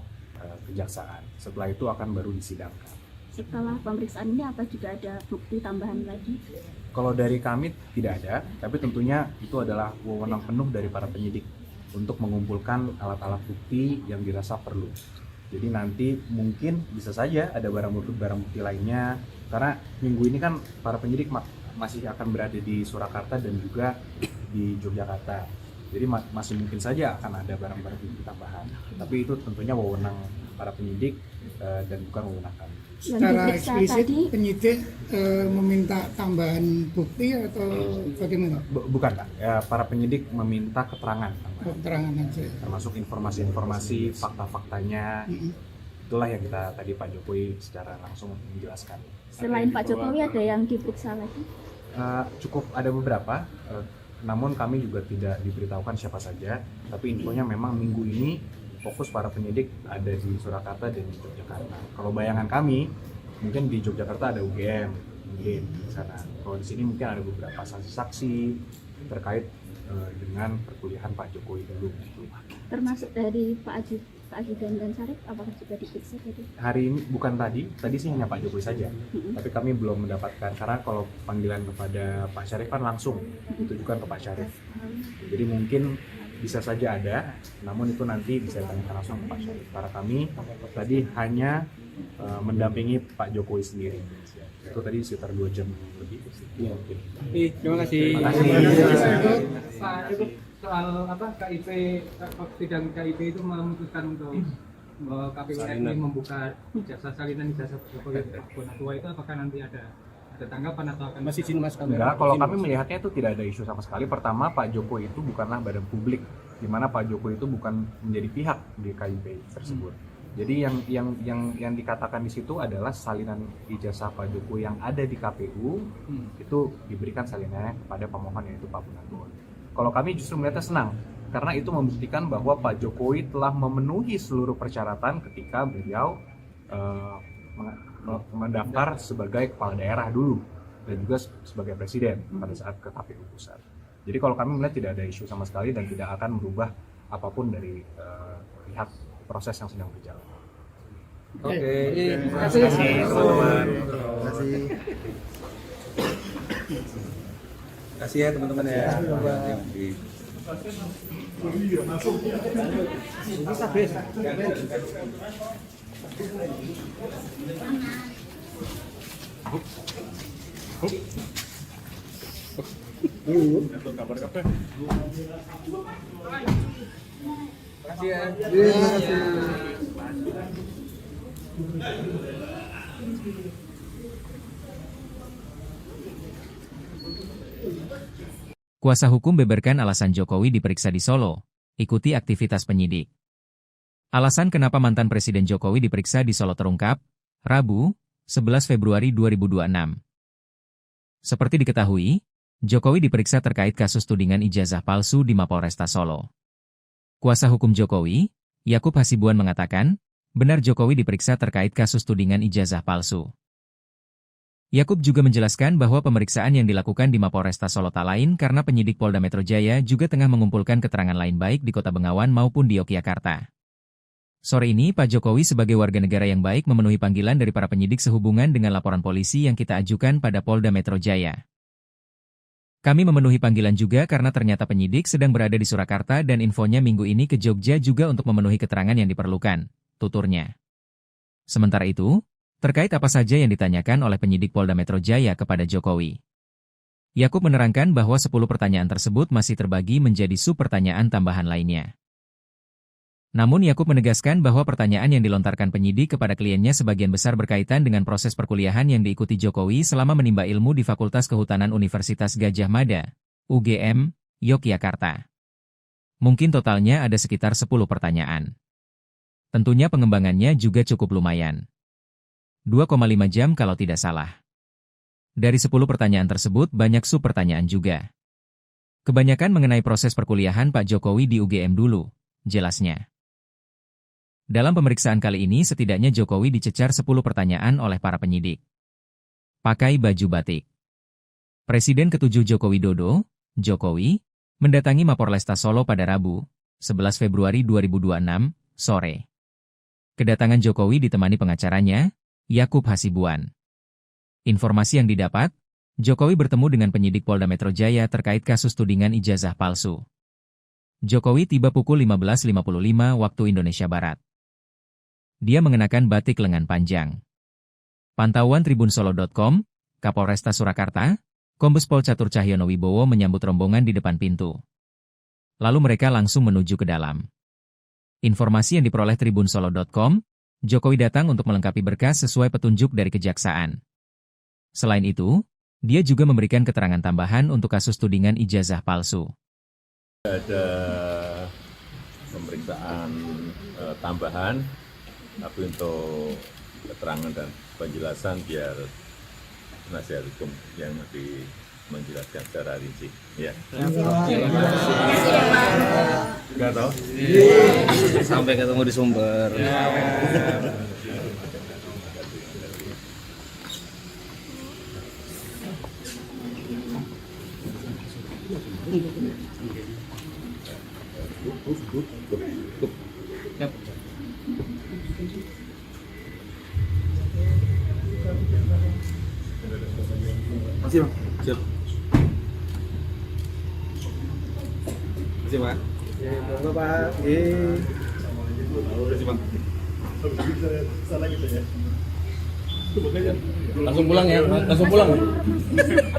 kejaksaan. Setelah itu akan baru disidangkan. setelah pemeriksaan ini apa juga ada bukti tambahan lagi? Kalau dari kami tidak ada, tapi tentunya itu adalah wewenang penuh dari para penyidik untuk mengumpulkan alat-alat bukti yang dirasa perlu. Jadi nanti mungkin bisa saja ada barang bukti lainnya, karena minggu ini kan para penyidik masih akan berada di Surakarta dan juga di Yogyakarta. Jadi masih mungkin saja akan ada barang-barang bukti tambahan. Tapi itu tentunya wewenang para penyidik dan bukan wewenang kami. Secara diperiksa eksplisit tadi- penyidik meminta tambahan bukti atau bagaimana? Bukan Pak, ya, para penyidik meminta keterangan, Keterangan aja. termasuk informasi-informasi, fakta-faktanya. Itulah yang kita tadi Pak Jokowi secara langsung menjelaskan. Selain Pak Jokowi ada yang diperiksa lagi? Cukup ada beberapa, namun kami juga tidak diberitahukan siapa saja. Tapi infonya memang minggu ini fokus para penyidik ada di Surakarta dan di Yogyakarta. Kalau bayangan kami, mungkin di Yogyakarta ada UGM, mungkin di sana. Kalau di sini mungkin ada beberapa saksi-saksi terkait dengan perkuliahan Pak Jokowi dulu. Termasuk dari Pak Ajudan dan Sarip, apakah juga diperiksa tadi? Hari ini bukan tadi sih hanya Pak Jokowi saja. Tapi kami belum mendapatkan, karena kalau panggilan kepada Pak Syarif kan langsung ditujukan ke Pak Syarif. Jadi mungkin bisa saja ada, namun itu nanti bisa ditanyakan langsung ke Pak Syarif. Karena kami tadi hanya mendampingi Pak Jokowi sendiri. Itu tadi sekitar 2 jam lebih. Iya, mungkin. Terima kasih. Soal KIP, sidang KIP itu memutuskan untuk KPU RI membuka jasa salinan ijazah Jokowi Bonatua itu, apakah nanti ada tanggapan atau akan Masih sini Mas kamera. Enggak, kalau kami melihatnya itu tidak ada isu sama sekali. Pertama, Pak Jokowi itu bukanlah badan publik, di mana Pak Jokowi itu bukan menjadi pihak di KIP tersebut. Jadi yang dikatakan di situ adalah salinan ijazah Pak Jokowi yang ada di KPU itu diberikan salinannya kepada pemohon, yaitu Pak Bonatua. Kalau kami justru melihatnya senang, karena itu membuktikan bahwa Pak Jokowi telah memenuhi seluruh persyaratan ketika beliau mendaftar sebagai kepala daerah dulu dan juga sebagai presiden pada saat ke KPU pusat. Jadi kalau kami melihat tidak ada isu sama sekali dan tidak akan merubah apapun dari lihat proses yang sedang berjalan. Oke. Terima kasih teman-teman. Terima kasih. Kasih ya teman-teman ya. Kasih ya. Kuasa hukum beberkan alasan Jokowi diperiksa di Solo. Ikuti aktivitas penyidik. Alasan kenapa mantan Presiden Jokowi diperiksa di Solo terungkap, Rabu, 11 Februari 2026. Seperti diketahui, Jokowi diperiksa terkait kasus tudingan ijazah palsu di Mapolresta Solo. Kuasa hukum Jokowi, Yakub Hasibuan mengatakan, benar Jokowi diperiksa terkait kasus tudingan ijazah palsu. Yakub juga menjelaskan bahwa pemeriksaan yang dilakukan di Mapolresta Solo tak lain karena penyidik Polda Metro Jaya juga tengah mengumpulkan keterangan lain baik di Kota Bengawan maupun di Yogyakarta. Sore ini Pak Jokowi sebagai warga negara yang baik memenuhi panggilan dari para penyidik sehubungan dengan laporan polisi yang kita ajukan pada Polda Metro Jaya. Kami memenuhi panggilan juga karena ternyata penyidik sedang berada di Surakarta dan infonya minggu ini ke Jogja juga untuk memenuhi keterangan yang diperlukan, tuturnya. Sementara itu, terkait apa saja yang ditanyakan oleh penyidik Polda Metro Jaya kepada Jokowi, Yakub menerangkan bahwa 10 pertanyaan tersebut masih terbagi menjadi sub-pertanyaan tambahan lainnya. Namun Yakub menegaskan bahwa pertanyaan yang dilontarkan penyidik kepada kliennya sebagian besar berkaitan dengan proses perkuliahan yang diikuti Jokowi selama menimba ilmu di Fakultas Kehutanan Universitas Gadjah Mada, UGM, Yogyakarta. Mungkin totalnya ada sekitar 10 pertanyaan. Tentunya pengembangannya juga cukup lumayan. 2,5 jam kalau tidak salah. Dari 10 pertanyaan tersebut banyak sub-pertanyaan juga. Kebanyakan mengenai proses perkuliahan Pak Jokowi di UGM dulu, jelasnya. Dalam pemeriksaan kali ini setidaknya Jokowi dicecar 10 pertanyaan oleh para penyidik. Pakai baju batik. Presiden ke-7 Joko Widodo, Jokowi, mendatangi Mapolresta Solo pada Rabu, 11 Februari 2026, sore. Kedatangan Jokowi ditemani pengacaranya, Yakub Hasibuan. Informasi yang didapat, Jokowi bertemu dengan penyidik Polda Metro Jaya terkait kasus tudingan ijazah palsu. Jokowi tiba pukul 15.55 waktu Indonesia Barat. Dia mengenakan batik lengan panjang. Pantauan tribunsolo.com, Kapolresta Surakarta, Kombes Pol Catur Cahyono Wibowo menyambut rombongan di depan pintu. Lalu mereka langsung menuju ke dalam. Informasi yang diperoleh tribunsolo.com, Jokowi datang untuk melengkapi berkas sesuai petunjuk dari Kejaksaan. Selain itu, dia juga memberikan keterangan tambahan untuk kasus tudingan ijazah palsu. Ada pemeriksaan tambahan, tapi untuk keterangan dan penjelasan biar penasihat hukum yang lebih menjelaskan secara rinci. Ya. Nggak tahu? Sampai ketemu di sumber. Masih Bang. Siap. Masih Pak. Ya, monggo Pak. Masih Bang. Langsung pulang ya, langsung pulang.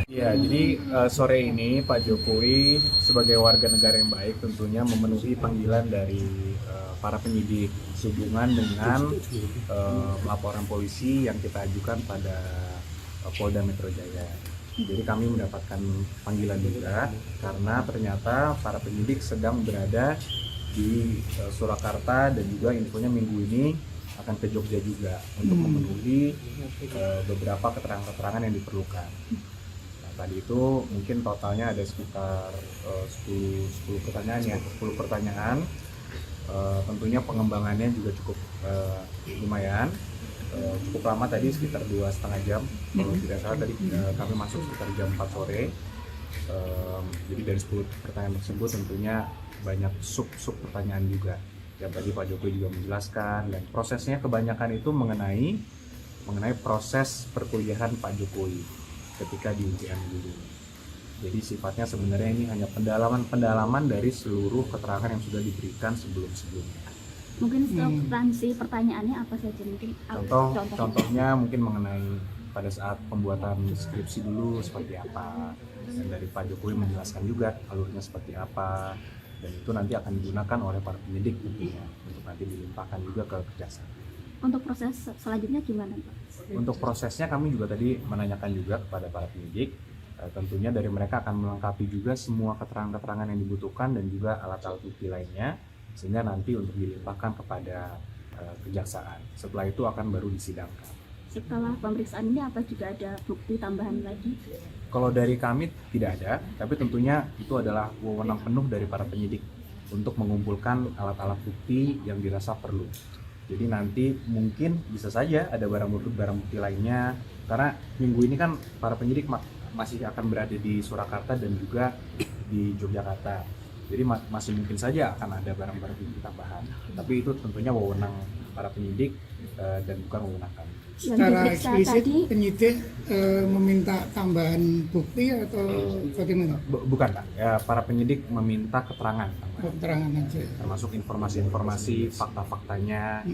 Iya, jadi sore ini Pak Jokowi sebagai warga negara yang baik tentunya memenuhi panggilan dari para penyidik sehubungan dengan laporan polisi yang kita ajukan pada Polda Metro Jaya. Jadi kami mendapatkan panggilan juga karena ternyata para penyidik sedang berada di Surakarta dan juga infonya minggu ini akan ke Jogja juga untuk memenuhi beberapa keterangan-keterangan yang diperlukan. Nah, tadi itu mungkin totalnya ada sekitar 10 pertanyaan ya, 10 pertanyaan. Tentunya pengembangannya juga cukup lumayan, cukup lama tadi sekitar 2,5 jam. Kalau tidak salah tadi kami masuk sekitar jam 4 sore. Jadi dari 10 pertanyaan tersebut tentunya banyak sub pertanyaan juga. Yang tadi Pak Jokowi juga menjelaskan, dan prosesnya kebanyakan itu mengenai proses perkuliahan Pak Jokowi ketika di UGM dulu. Jadi sifatnya sebenarnya ini hanya pendalaman dari seluruh keterangan yang sudah diberikan sebelumnya. Mungkin substansi pertanyaannya apa saja mungkin? Contohnya mungkin mengenai pada saat pembuatan skripsi dulu seperti apa, dan dari Pak Jokowi menjelaskan juga alurnya seperti apa. Dan itu nanti akan digunakan oleh para penyidik tentunya untuk nanti dilimpahkan juga ke Kejaksaan. Untuk proses selanjutnya gimana Pak? Untuk prosesnya kami juga tadi menanyakan juga kepada para penyidik, tentunya dari mereka akan melengkapi juga semua keterangan-keterangan yang dibutuhkan dan juga alat-alat bukti lainnya, sehingga nanti untuk dilimpahkan kepada Kejaksaan. Setelah itu akan baru disidangkan. Setelah pemeriksaan ini apa juga ada bukti tambahan lagi? Kalau dari kami tidak ada, tapi tentunya itu adalah wewenang penuh dari para penyidik untuk mengumpulkan alat-alat bukti yang dirasa perlu. Jadi nanti mungkin bisa saja ada barang bukti lainnya, karena minggu ini kan para penyidik masih akan berada di Surakarta dan juga di Yogyakarta. Jadi masih mungkin saja akan ada barang-barang bukti tambahan. Tapi itu tentunya wewenang para penyidik dan bukan wewenang kami. Secara eksplisit penyidik meminta tambahan bukti atau bagaimana? Bukan Pak, ya, para penyidik meminta keterangan tambahan. Keterangan aja. Termasuk informasi-informasi, fakta-faktanya.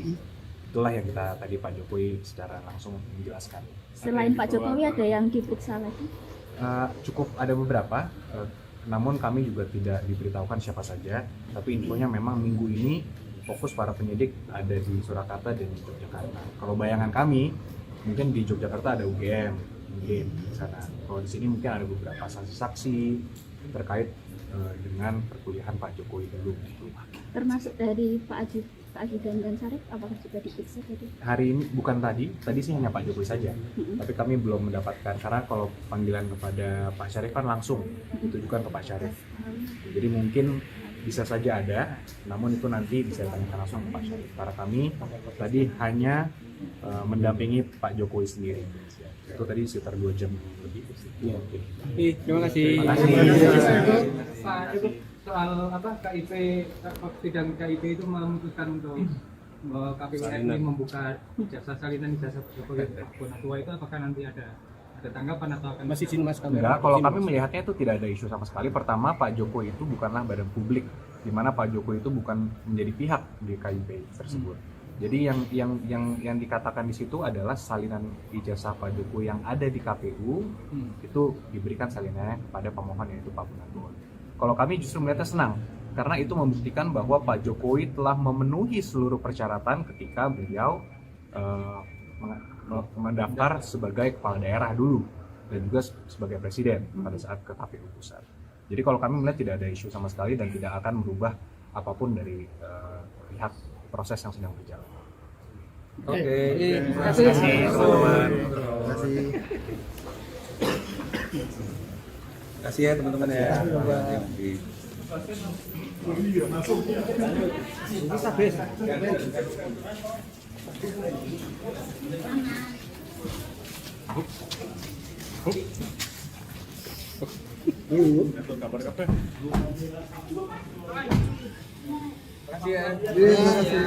Itulah yang kita tadi Pak Jokowi secara langsung menjelaskan. Selain Pak Jokowi ada yang diperiksa lagi? Cukup ada beberapa, namun kami juga tidak diberitahukan siapa saja. Tapi infonya memang minggu ini fokus para penyidik ada di Surakarta dan di Yogyakarta. Kalau bayangan kami, mungkin di Yogyakarta ada UGM, mungkin di sana. Kalau di sini mungkin ada beberapa saksi-saksi terkait dengan perkuliahan Pak Jokowi dulu. Termasuk dari Pak Aji dan Sarif, apakah juga diperiksa tadi? Hari ini bukan tadi sih hanya Pak Jokowi saja. Tapi kami belum mendapatkan, karena kalau panggilan kepada Pak Syarif kan langsung ditujukan ke Pak Syarif. Jadi mungkin bisa saja ada, namun itu nanti bisa ditanyakan langsung ke Pak Syarif. Karena kami tadi hanya mendampingi Pak Jokowi sendiri. Itu tadi sekitar 2 jam lebih. Iya. Terima kasih. Terima kasih. Pak, itu soal apa KIP, sidang KIP itu memutuskan untuk KPU RI membuka jasa salinan ijazah sebagai Bonatua itu apakah nanti ada tanggapan atau akan Masih izin mas kamera. Enggak, kalau kami melihatnya itu tidak ada isu sama sekali. Pertama, Pak Jokowi itu bukanlah badan publik, di mana Pak Jokowi itu bukan menjadi pihak di KIP tersebut. Jadi yang dikatakan di situ adalah salinan ijazah Pak Jokowi yang ada di KPU itu diberikan salinannya kepada pemohon yaitu Pak Bonatua. Kalau kami justru melihatnya senang karena itu membuktikan bahwa Pak Jokowi telah memenuhi seluruh persyaratan ketika beliau mendaftar sebagai kepala daerah dulu dan juga sebagai presiden pada saat ke KPU pusat. Jadi kalau kami melihat tidak ada isu sama sekali dan tidak akan merubah apapun dari pihak proses yang sedang berjalan. Oke. Terima kasih teman-teman. Kasih ya teman-teman ya. Kasih ya. Terima kasih.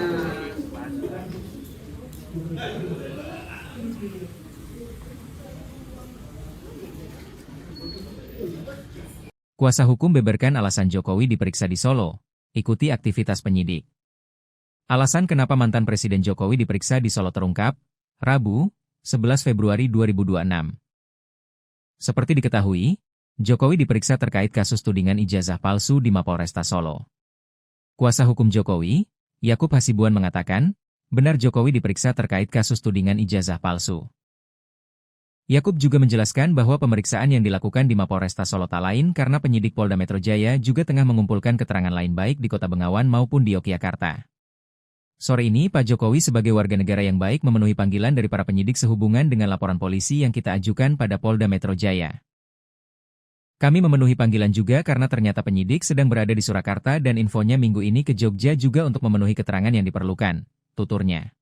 Kuasa hukum beberkan alasan Jokowi diperiksa di Solo. Ikuti aktivitas penyidik. Alasan kenapa mantan Presiden Jokowi diperiksa di Solo terungkap, Rabu, 11 Februari 2026. Seperti diketahui, Jokowi diperiksa terkait kasus tudingan ijazah palsu di Mapolresta Solo. Kuasa hukum Jokowi, Yakub Hasibuan mengatakan, benar Jokowi diperiksa terkait kasus tudingan ijazah palsu. Yakub juga menjelaskan bahwa pemeriksaan yang dilakukan di Mapolresta Solo tak lain karena penyidik Polda Metro Jaya juga tengah mengumpulkan keterangan lain baik di Kota Bengawan maupun di Yogyakarta. Sore ini, Pak Jokowi sebagai warga negara yang baik memenuhi panggilan dari para penyidik sehubungan dengan laporan polisi yang kita ajukan pada Polda Metro Jaya. Kami memenuhi panggilan juga karena ternyata penyidik sedang berada di Surakarta dan infonya minggu ini ke Jogja juga untuk memenuhi keterangan yang diperlukan, tuturnya.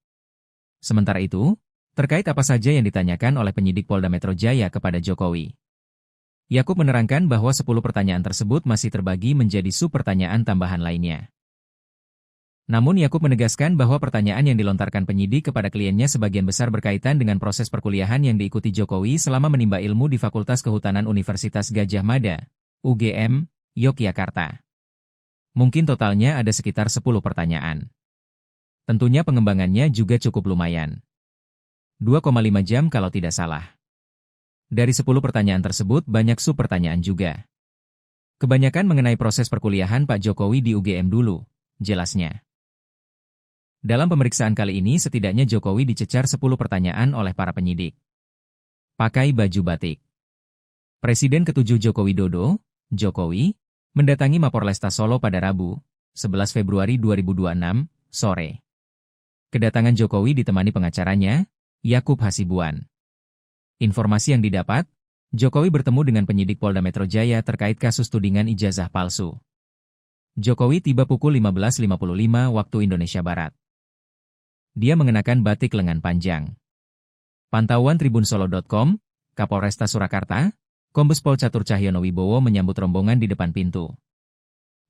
Sementara itu, terkait apa saja yang ditanyakan oleh penyidik Polda Metro Jaya kepada Jokowi, Yakub menerangkan bahwa 10 pertanyaan tersebut masih terbagi menjadi sub-pertanyaan tambahan lainnya. Namun Yakub menegaskan bahwa pertanyaan yang dilontarkan penyidik kepada kliennya sebagian besar berkaitan dengan proses perkuliahan yang diikuti Jokowi selama menimba ilmu di Fakultas Kehutanan Universitas Gadjah Mada, UGM, Yogyakarta. Mungkin totalnya ada sekitar 10 pertanyaan. Tentunya pengembangannya juga cukup lumayan. 2,5 jam kalau tidak salah. Dari 10 pertanyaan tersebut banyak sub-pertanyaan juga. Kebanyakan mengenai proses perkuliahan Pak Jokowi di UGM dulu, jelasnya. Dalam pemeriksaan kali ini setidaknya Jokowi dicecar 10 pertanyaan oleh para penyidik. Pakai baju batik. Presiden ke-7 Joko Widodo, Jokowi, mendatangi Mapolresta Solo pada Rabu, 11 Februari 2026, sore. Kedatangan Jokowi ditemani pengacaranya, Yakub Hasibuan. Informasi yang didapat, Jokowi bertemu dengan penyidik Polda Metro Jaya terkait kasus tudingan ijazah palsu. Jokowi tiba pukul 15.55 waktu Indonesia Barat. Dia mengenakan batik lengan panjang. Pantauan tribunsolo.com, Kapolresta Surakarta, Kombes Pol Catur Cahyono Wibowo menyambut rombongan di depan pintu.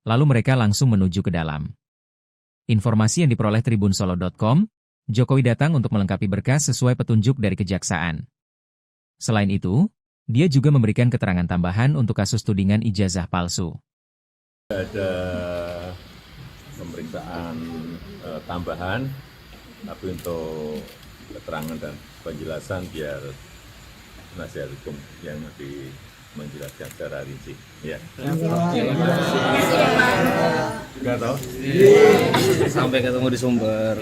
Lalu mereka langsung menuju ke dalam. Informasi yang diperoleh tribunsolo.com, Jokowi datang untuk melengkapi berkas sesuai petunjuk dari kejaksaan. Selain itu, dia juga memberikan keterangan tambahan untuk kasus tudingan ijazah palsu. Ada pemeriksaan tambahan, tapi untuk keterangan dan penjelasan biar penasihat hukum yang lebih menjelaskan secara rinci. Ya. Enggak tahu. Sampai ketemu di sumber.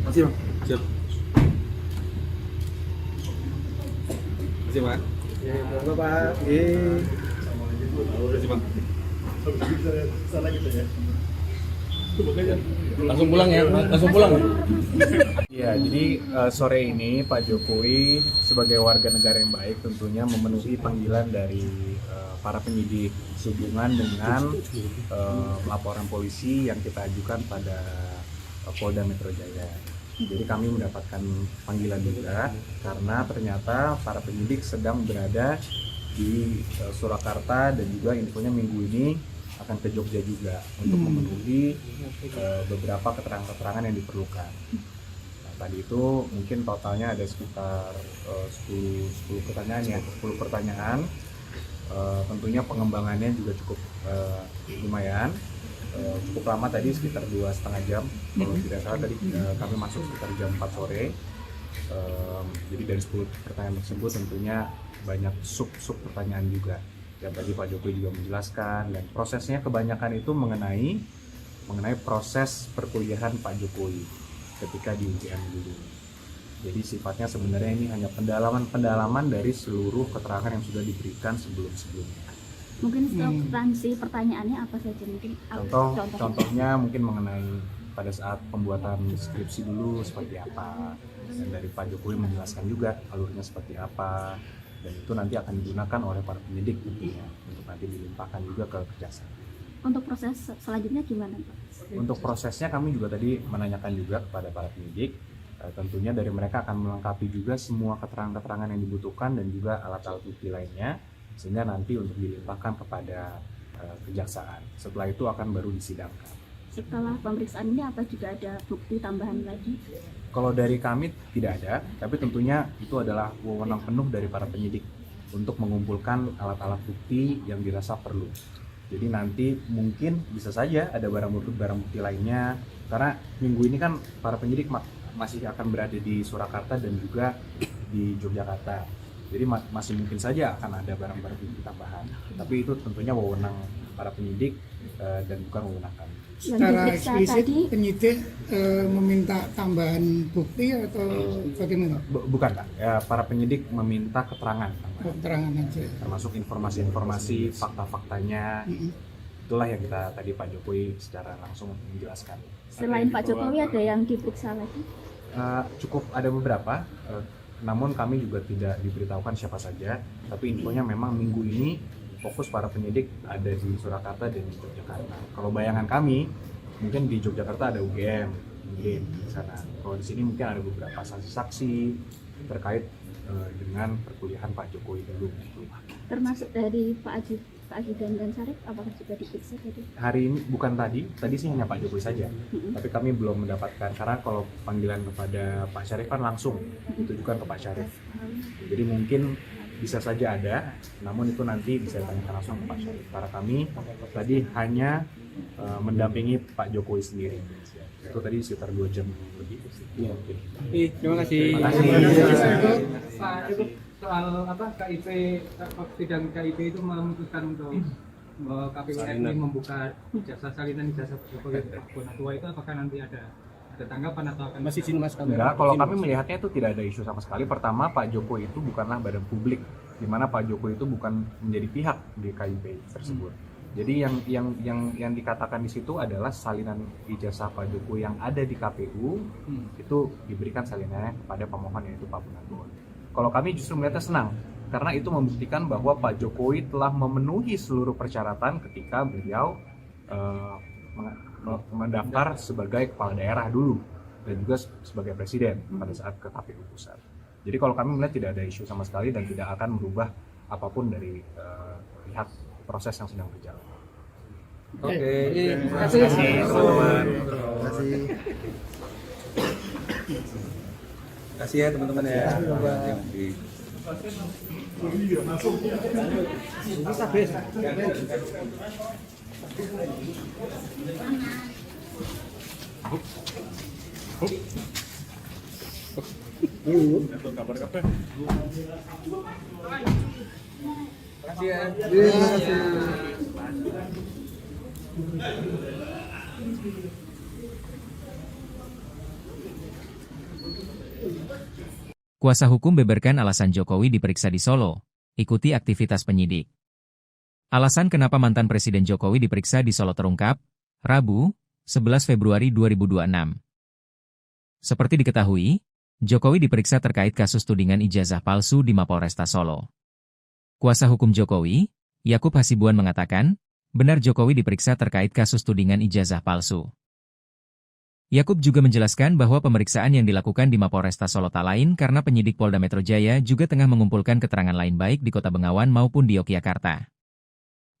Masih bang. Siap. Masih bang. Monggo Pak. Masih bang. Langsung pulang ya, langsung pulang. Ya, jadi sore ini Pak Jokowi sebagai warga negara yang baik tentunya memenuhi panggilan dari para penyidik sehubungan dengan laporan polisi yang kita ajukan pada Polda Metro Jaya. Jadi kami mendapatkan panggilan juga karena ternyata para penyidik sedang berada di Surakarta dan juga infonya minggu ini akan ke Jogja juga untuk memenuhi beberapa keterangan-keterangan yang diperlukan. Tadi itu mungkin totalnya ada sekitar 10 pertanyaan ya, 10 pertanyaan. Tentunya pengembangannya juga cukup lumayan, cukup lama tadi sekitar 2,5 jam. Kalau tidak salah tadi kami masuk sekitar jam 4 sore. Jadi dari 10 pertanyaan tersebut tentunya banyak sub pertanyaan juga. Dan tadi Pak Jokowi juga menjelaskan dan prosesnya kebanyakan itu mengenai proses perkuliahan Pak Jokowi ketika di UGM dulu. Jadi sifatnya sebenarnya ini hanya pendalaman dari seluruh keterangan yang sudah diberikan sebelumnya. Mungkin substansi pertanyaannya apa saja mungkin? Contohnya mungkin mengenai pada saat pembuatan skripsi dulu seperti apa, dan dari Pak Jokowi menjelaskan juga alurnya seperti apa, dan itu nanti akan digunakan oleh para penyidik tentunya untuk nanti dilimpahkan juga ke kejaksaan. Untuk proses selanjutnya gimana, Pak? Untuk prosesnya kami juga tadi menanyakan juga kepada para penyidik, tentunya dari mereka akan melengkapi juga semua keterangan-keterangan yang dibutuhkan dan juga alat-alat bukti lainnya, sehingga nanti untuk dilimpahkan kepada kejaksaan. Setelah itu akan baru disidangkan. Setelah pemeriksaan ini apa juga ada bukti tambahan lagi? Kalau dari kami tidak ada, tapi tentunya itu adalah wewenang penuh dari para penyidik untuk mengumpulkan alat-alat bukti yang dirasa perlu. Jadi nanti mungkin bisa saja ada barang bukti lainnya, karena minggu ini kan para penyidik masih akan berada di Surakarta dan juga di Yogyakarta. Jadi masih mungkin saja akan ada barang-barang bukti tambahan. Tapi itu tentunya wewenang para penyidik dan bukan wewenang kami. Secara eksplisit penyidik meminta tambahan bukti atau bagaimana? Bukan Pak, ya, para penyidik meminta keterangan. Keterangan aja. Termasuk informasi-informasi, fakta-faktanya. Itulah yang kita tadi Pak Jokowi secara langsung menjelaskan. Selain Pak Jokowi ada yang diperiksa lagi? Cukup ada beberapa, namun kami juga tidak diberitahukan siapa saja. Tapi infonya memang minggu ini fokus para penyidik ada di Surakarta dan di Yogyakarta. Kalau bayangan kami, mungkin di Yogyakarta ada UGM, mungkin di sana. Kalau di sini mungkin ada beberapa saksi-saksi terkait dengan perkuliahan Pak Jokowi dulu. Termasuk dari Pak Ajudan dan Syarif, apakah juga diperiksa tadi? Hari ini bukan tadi sih hanya Pak Jokowi saja. Tapi kami belum mendapatkan, karena kalau panggilan kepada Pak Syarif kan langsung ditujukan ke Pak Syarif. Jadi mungkin bisa saja ada, namun itu nanti bisa ditanyakan langsung ke Pak Syarif. Karena kami tadi hanya mendampingi Pak Jokowi sendiri. Itu tadi sekitar 2 jam lebih. Terima kasih. Pak, itu soal KIP, sidang KIP itu memutuskan untuk KPU RI membuka jasa salinan ijazah Jokowi itu, apakah nanti ada tanggapan atau akan Masih sini Mas kamera. Enggak, kalau kami melihatnya itu tidak ada isu sama sekali. Pertama, Pak Jokowi itu bukanlah badan publik, di mana Pak Jokowi itu bukan menjadi pihak di KIP tersebut. Jadi yang dikatakan di situ adalah salinan ijazah Pak Jokowi yang ada di KPU itu diberikan salinannya kepada pemohon, yaitu Pak Munarman. Kalau kami justru melihatnya senang, karena itu membuktikan bahwa Pak Jokowi telah memenuhi seluruh persyaratan ketika beliau mendaftar sebagai kepala daerah dulu dan juga sebagai presiden pada saat ke KPU pusat. Jadi kalau kami melihat tidak ada isu sama sekali dan tidak akan merubah apapun dari lihat proses yang sedang berjalan. Oke. Terima kasih teman-teman. Terima kasih ya teman-teman ya. Terima kasih ya. Kuasa hukum beberkan alasan Jokowi diperiksa di Solo. Ikuti aktivitas penyidik. Alasan kenapa mantan Presiden Jokowi diperiksa di Solo terungkap, Rabu, 11 Februari 2026. Seperti diketahui, Jokowi diperiksa terkait kasus tudingan ijazah palsu di Mapolresta Solo. Kuasa hukum Jokowi, Yakub Hasibuan mengatakan, benar Jokowi diperiksa terkait kasus tudingan ijazah palsu. Yakub juga menjelaskan bahwa pemeriksaan yang dilakukan di Mapolresta Solo tak lain karena penyidik Polda Metro Jaya juga tengah mengumpulkan keterangan lain baik di Kota Bengawan maupun di Yogyakarta.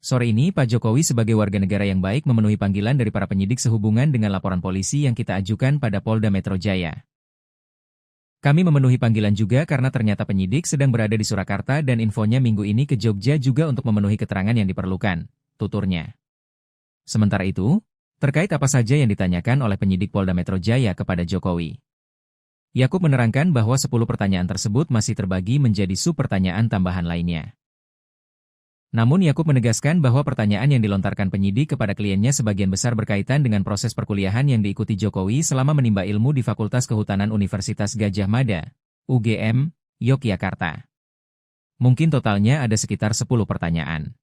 Sore ini, Pak Jokowi sebagai warga negara yang baik memenuhi panggilan dari para penyidik sehubungan dengan laporan polisi yang kita ajukan pada Polda Metro Jaya. Kami memenuhi panggilan juga karena ternyata penyidik sedang berada di Surakarta dan infonya minggu ini ke Jogja juga untuk memenuhi keterangan yang diperlukan, tuturnya. Sementara itu, terkait apa saja yang ditanyakan oleh penyidik Polda Metro Jaya kepada Jokowi, Yakub menerangkan bahwa 10 pertanyaan tersebut masih terbagi menjadi sub-pertanyaan tambahan lainnya. Namun Yakub menegaskan bahwa pertanyaan yang dilontarkan penyidik kepada kliennya sebagian besar berkaitan dengan proses perkuliahan yang diikuti Jokowi selama menimba ilmu di Fakultas Kehutanan Universitas Gadjah Mada, UGM, Yogyakarta. Mungkin totalnya ada sekitar 10 pertanyaan.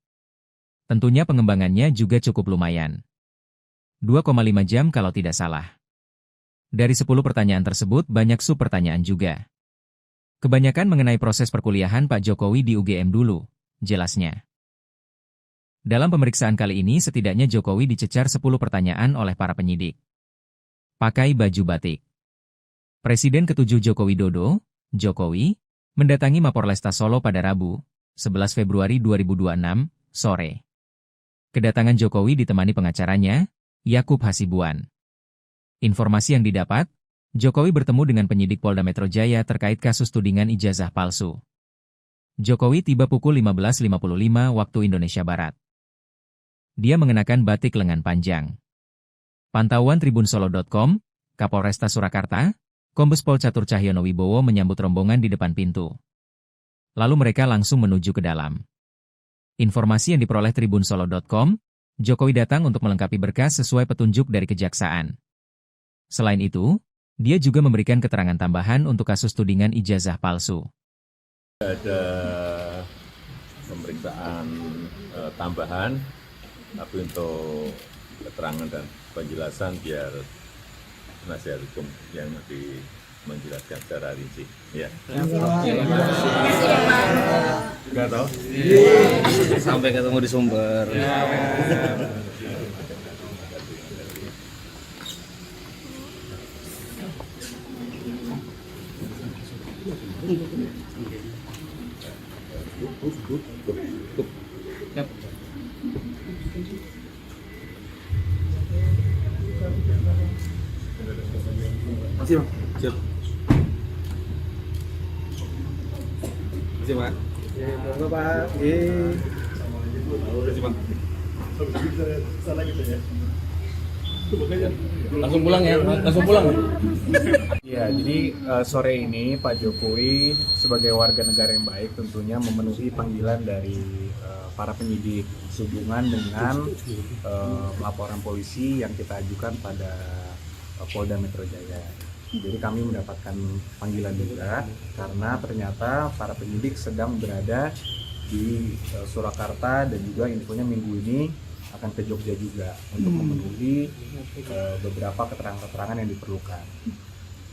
Tentunya pengembangannya juga cukup lumayan. 2,5 jam kalau tidak salah. Dari 10 pertanyaan tersebut banyak sub-pertanyaan juga. Kebanyakan mengenai proses perkuliahan Pak Jokowi di UGM dulu, jelasnya. Dalam pemeriksaan kali ini setidaknya Jokowi dicecar 10 pertanyaan oleh para penyidik. Pakai baju batik. Presiden ke-7 Joko Widodo, Jokowi, mendatangi Mapolresta Solo pada Rabu, 11 Februari 2026, sore. Kedatangan Jokowi ditemani pengacaranya, Yakub Hasibuan. Informasi yang didapat, Jokowi bertemu dengan penyidik Polda Metro Jaya terkait kasus tudingan ijazah palsu. Jokowi tiba pukul 15.55 waktu Indonesia Barat. Dia mengenakan batik lengan panjang. Pantauan tribunsolo.com, Kapolresta Surakarta, Kombes Pol Catur Cahyono Wibowo menyambut rombongan di depan pintu. Lalu mereka langsung menuju ke dalam. Informasi yang diperoleh tribunsolo.com, Jokowi datang untuk melengkapi berkas sesuai petunjuk dari kejaksaan. Selain itu, dia juga memberikan keterangan tambahan untuk kasus tudingan ijazah palsu. Ada pemeriksaan tambahan, tapi untuk keterangan dan penjelasan biar penasihat hukum yang nanti menjelaskan secara rinci. Ya. Nggak tahu? Sampai ketemu di sumber. Masih bang. Siap. Masih bang. Monggo Pak. Masih bang. Langsung pulang ya, langsung pulang. Ya, jadi sore ini Pak Jokowi sebagai warga negara yang baik tentunya memenuhi panggilan dari para penyidik sehubungan dengan laporan polisi yang kita ajukan pada Polda Metro Jaya. Jadi kami mendapatkan panggilan juga karena ternyata para penyidik sedang berada di Surakarta dan juga infonya minggu ini akan ke Jogja juga untuk memenuhi beberapa keterangan-keterangan yang diperlukan.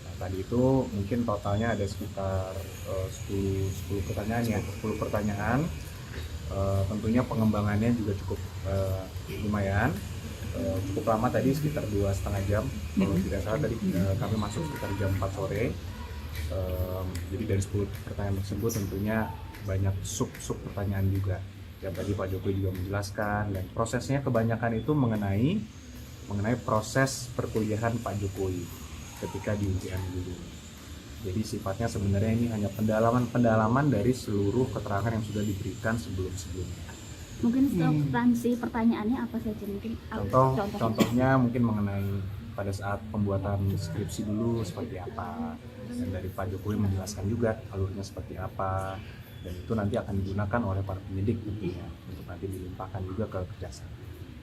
Nah, tadi itu mungkin totalnya ada sekitar 10 pertanyaan ya, 10 pertanyaan. Tentunya pengembangannya juga cukup lumayan, cukup lama tadi sekitar 2,5 jam. Kalau tidak salah tadi kami masuk sekitar jam 4 sore. Jadi dari 10 pertanyaan tersebut tentunya banyak sub pertanyaan juga yang tadi Pak Jokowi juga menjelaskan, dan prosesnya kebanyakan itu mengenai proses perkuliahan Pak Jokowi ketika di UGM dulu. Jadi sifatnya sebenarnya ini hanya pendalaman dari seluruh keterangan yang sudah diberikan sebelumnya. Mungkin substansi pertanyaannya apa saja mungkin? Contohnya mungkin mengenai pada saat pembuatan skripsi dulu seperti apa, dan dari Pak Jokowi menjelaskan juga alurnya seperti apa, dan itu nanti akan digunakan oleh para penyidik tentunya untuk nanti dilimpahkan juga ke kejaksaan.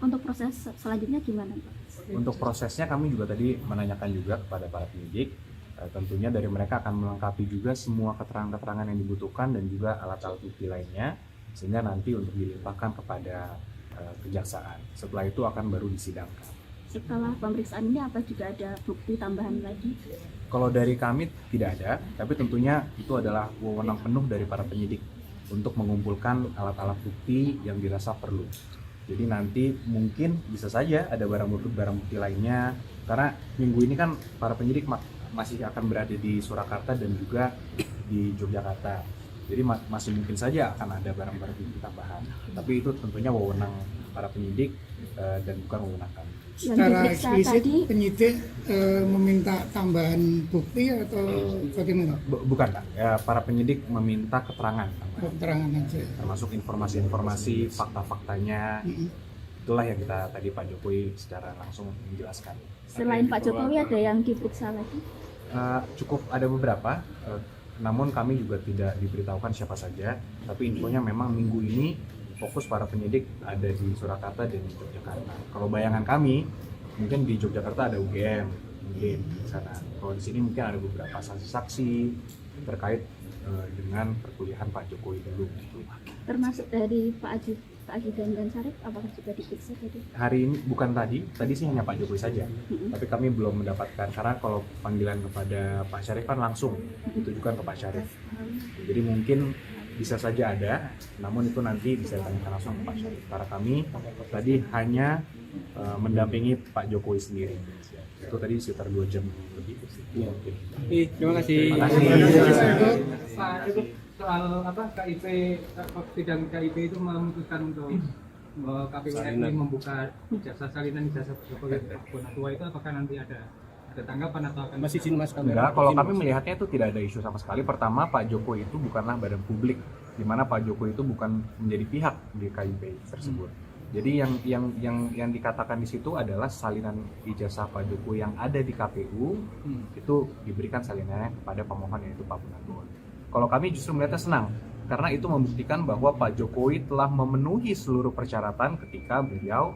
Untuk proses selanjutnya gimana Pak? Untuk prosesnya kami juga tadi menanyakan juga kepada para penyidik, tentunya dari mereka akan melengkapi juga semua keterangan-keterangan yang dibutuhkan dan juga alat-alat bukti lainnya, sehingga nanti untuk dilimpahkan kepada kejaksaan. Setelah itu akan baru disidangkan. setelah pemeriksaan ini apa juga ada bukti tambahan lagi? Kalau dari kami tidak ada, tapi tentunya itu adalah wewenang penuh dari para penyidik untuk mengumpulkan alat-alat bukti yang dirasa perlu. Jadi nanti mungkin bisa saja ada barang bukti lainnya, karena minggu ini kan para penyidik masih akan berada di Surakarta dan juga di Yogyakarta. Jadi masih mungkin saja akan ada barang-barang bukti tambahan. Tapi itu tentunya wewenang para penyidik dan bukan wewenang kami. Secara eksplisit penyidik meminta tambahan bukti atau bagaimana? Bukan, Pak. Ya, para penyidik meminta keterangan tambahan. Keterangan aja. Termasuk informasi-informasi, fakta-faktanya. Itulah yang kita tadi Pak Jokowi secara langsung menjelaskan. Selain Pak Jokowi ada yang diperiksa lagi? Cukup ada beberapa, namun kami juga tidak diberitahukan siapa saja. Tapi infonya memang minggu ini fokus para penyidik ada di Surakarta dan di Yogyakarta. Kalau bayangan kami, mungkin di Yogyakarta ada UGM, mungkin di sana. Kalau di sini mungkin ada beberapa saksi-saksi terkait dengan perkuliahan Pak Jokowi dulu. Termasuk dari Pak Ajudan dan Sarip, apakah juga diperiksa tadi? Hari ini bukan tadi sih hanya Pak Jokowi saja. Tapi kami belum mendapatkan, karena kalau panggilan kepada Pak Syarif kan langsung ditujukan ke Pak Syarif. Jadi mungkin bisa saja ada, namun itu nanti bisa ditanyakan langsung ke Pak Syarif. Karena kami tadi hanya mendampingi Pak Jokowi sendiri. Itu tadi sekitar 2 jam lebih. Terima kasih. Terima kasih. Pak, itu soal KIP, sidang KIP itu memutuskan untuk KPU RI membuka jasa salinan ijazah Jokowi Tua itu, apakah nanti ada tanggapan atau akan Masih sini Mas kamera. Enggak, kalau kami melihatnya itu tidak ada isu sama sekali. Pertama, Pak Jokowi itu bukanlah badan publik, di mana Pak Jokowi itu bukan menjadi pihak di KIP tersebut. Jadi yang dikatakan di situ adalah salinan ijazah Pak Jokowi yang ada di KPU itu diberikan salinannya kepada pemohon, yaitu Pak Munarman. Kalau kami justru melihatnya senang, karena itu membuktikan bahwa Pak Jokowi telah memenuhi seluruh persyaratan ketika beliau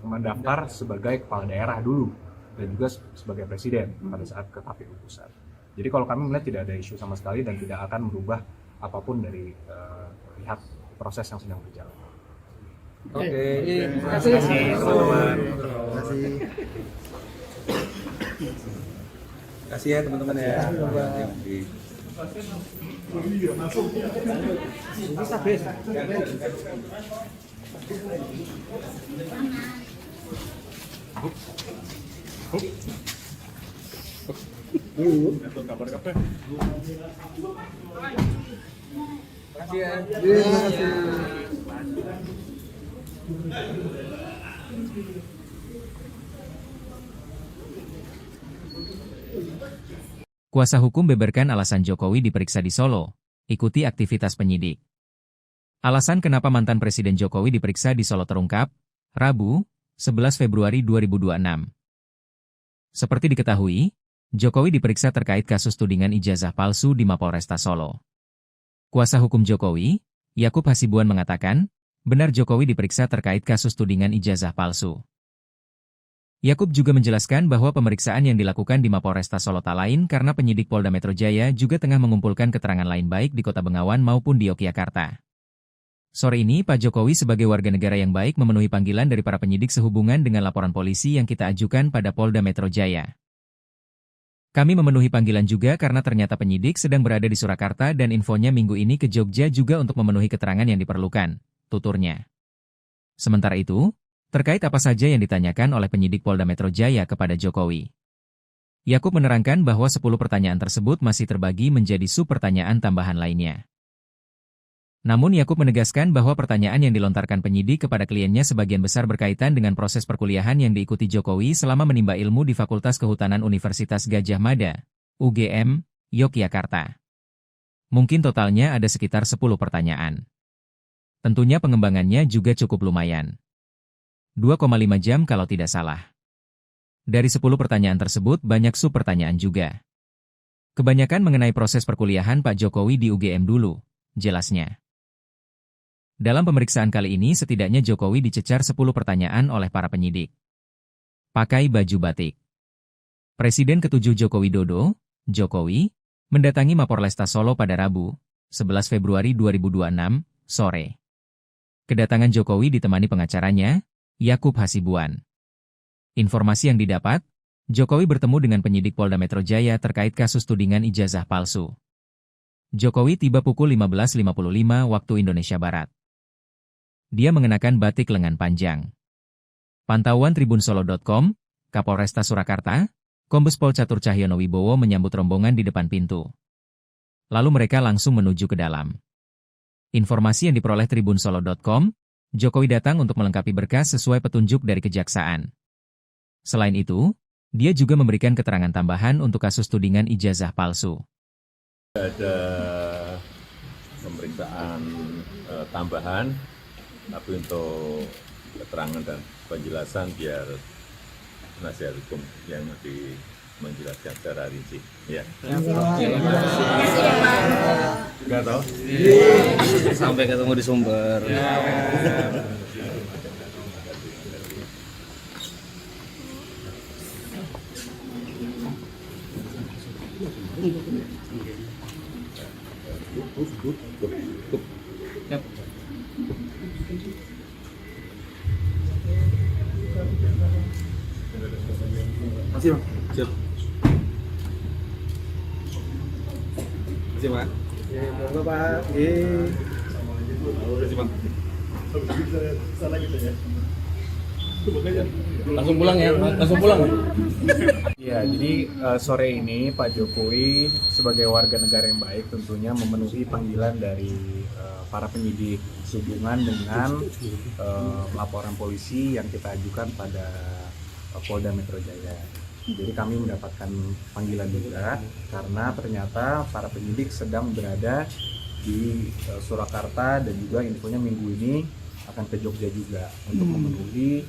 mendaftar sebagai kepala daerah dulu dan juga sebagai presiden pada saat ke KPU pusat. Jadi kalau kami melihat tidak ada isu sama sekali dan tidak akan merubah apapun dari lihat proses yang sedang berjalan. Oke. Terima kasih teman-teman. Terima kasih. Kasih ya teman-teman ya. Kasih ya. Kuasa hukum beberkan alasan Jokowi diperiksa di Solo. Ikuti aktivitas penyidik. Alasan kenapa mantan Presiden Jokowi diperiksa di Solo terungkap, Rabu, 11 Februari 2026. Seperti diketahui, Jokowi diperiksa terkait kasus tudingan ijazah palsu di Mapolresta Solo. Kuasa hukum Jokowi, Yakub Hasibuan mengatakan, benar Jokowi diperiksa terkait kasus tudingan ijazah palsu. Yakub juga menjelaskan bahwa pemeriksaan yang dilakukan di Mapolresta Solo tak lain karena penyidik Polda Metro Jaya juga tengah mengumpulkan keterangan lain baik di Kota Bengawan maupun di Yogyakarta. Sore ini, Pak Jokowi sebagai warga negara yang baik memenuhi panggilan dari para penyidik sehubungan dengan laporan polisi yang kita ajukan pada Polda Metro Jaya. Kami memenuhi panggilan juga karena ternyata penyidik sedang berada di Surakarta dan infonya minggu ini ke Jogja juga untuk memenuhi keterangan yang diperlukan, tuturnya. Sementara itu, terkait apa saja yang ditanyakan oleh penyidik Polda Metro Jaya kepada Jokowi, Yakub menerangkan bahwa 10 pertanyaan tersebut masih terbagi menjadi sub-pertanyaan tambahan lainnya. Namun Yakub menegaskan bahwa pertanyaan yang dilontarkan penyidik kepada kliennya sebagian besar berkaitan dengan proses perkuliahan yang diikuti Jokowi selama menimba ilmu di Fakultas Kehutanan Universitas Gadjah Mada, UGM, Yogyakarta. Mungkin totalnya ada sekitar 10 pertanyaan. Tentunya pengembangannya juga cukup lumayan. 2,5 jam kalau tidak salah. Dari 10 pertanyaan tersebut banyak sub-pertanyaan juga. Kebanyakan mengenai proses perkuliahan Pak Jokowi di UGM dulu, jelasnya. Dalam pemeriksaan kali ini setidaknya Jokowi dicecar 10 pertanyaan oleh para penyidik. Pakai baju batik. Presiden ke-7 Joko Widodo, Jokowi, mendatangi Mapolresta Solo pada Rabu, 11 Februari 2026, sore. Kedatangan Jokowi ditemani pengacaranya, Yakub Hasibuan. Informasi yang didapat, Jokowi bertemu dengan penyidik Polda Metro Jaya terkait kasus tudingan ijazah palsu. Jokowi tiba pukul 15.55 waktu Indonesia Barat. Dia mengenakan batik lengan panjang. Pantauan tribunsolo.com, Kapolresta Surakarta, Kombes Pol Catur Cahyono Wibowo menyambut rombongan di depan pintu. Lalu mereka langsung menuju ke dalam. Informasi yang diperoleh tribunsolo.com, Jokowi datang untuk melengkapi berkas sesuai petunjuk dari Kejaksaan. Selain itu, dia juga memberikan keterangan tambahan untuk kasus tudingan ijazah palsu. Ada pemeriksaan tambahan, tapi untuk keterangan dan penjelasan biar penasihat hukum yang lebih menjelaskan secara rinci. Ya. Enggak tahu? Sampai ketemu di sumber. Masih Bang? Siap. Masih Pak? Ya, monggo Pak. Masih Bang. Langsung pulang ya? Langsung pulang. Ya, jadi sore ini Pak Jokowi sebagai warga negara yang baik tentunya memenuhi panggilan dari para penyidik sehubungan dengan laporan polisi yang kita ajukan pada Polda Metro Jaya. Jadi kami mendapatkan panggilan juga karena ternyata para penyidik sedang berada di Surakarta dan juga infonya minggu ini akan ke Jogja juga untuk memenuhi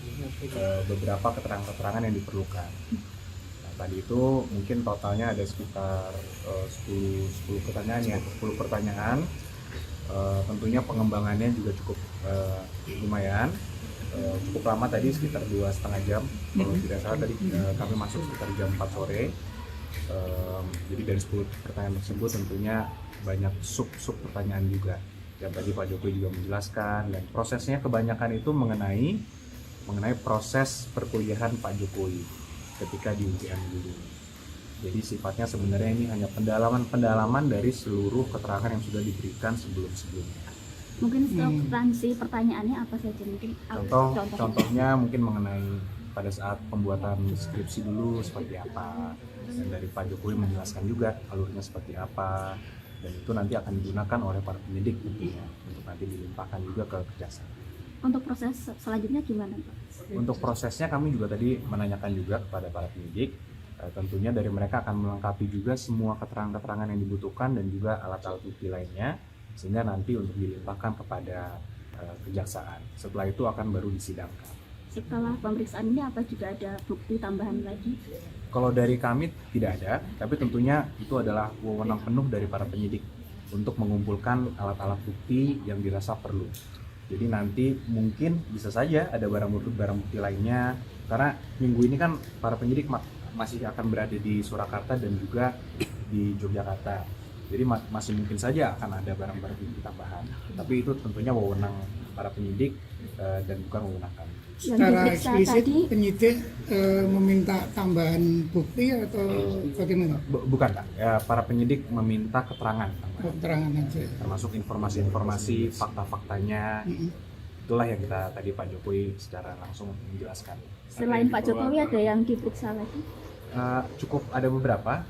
beberapa keterangan-keterangan yang diperlukan. Nah, tadi itu mungkin totalnya ada sekitar 10 pertanyaan ya, 10 pertanyaan. Tentunya pengembangannya juga cukup lumayan. Cukup lama tadi sekitar 2,5 jam. Kalau tidak salah tadi kami masuk sekitar jam 4 sore. Jadi dari 10 pertanyaan tersebut tentunya banyak sub pertanyaan juga. Yang tadi Pak Jokowi juga menjelaskan, dan prosesnya kebanyakan itu mengenai proses perkuliahan Pak Jokowi ketika di UGM dulu. Jadi sifatnya sebenarnya ini hanya pendalaman dari seluruh keterangan yang sudah diberikan sebelumnya. Mungkin substansi pertanyaannya apa saja mungkin? Contohnya mungkin mengenai pada saat pembuatan skripsi dulu seperti apa, dan dari Pak Jokowi menjelaskan juga alurnya seperti apa, dan itu nanti akan digunakan oleh para penyidik tentunya untuk nanti dilimpahkan juga ke Kejaksaan. Untuk proses selanjutnya gimana Pak? Untuk prosesnya kami juga tadi menanyakan juga kepada para penyidik, tentunya dari mereka akan melengkapi juga semua keterangan-keterangan yang dibutuhkan dan juga alat-alat bukti lainnya, sehingga nanti untuk dilimpahkan kepada Kejaksaan. Setelah itu akan baru disidangkan. Setelah pemeriksaan ini apa juga ada bukti tambahan lagi? Kalau dari kami tidak ada, tapi tentunya itu adalah wewenang penuh dari para penyidik untuk mengumpulkan alat-alat bukti yang dirasa perlu. Jadi nanti mungkin bisa saja ada barang bukti lainnya, karena minggu ini kan para penyidik masih akan berada di Surakarta dan juga di Yogyakarta. Jadi masih mungkin saja akan ada barang-barang bukti tambahan. Tapi itu tentunya wewenang para penyidik dan bukan wewenang kami. Secara eksplisit penyidik meminta tambahan bukti atau bagaimana? Bukan Pak, ya, para penyidik meminta keterangan. Keterangan aja. Termasuk informasi-informasi, fakta-faktanya. Itulah yang kita tadi Pak Jokowi secara langsung menjelaskan. Selain Pak Jokowi ada yang diperiksa lagi? Cukup ada beberapa,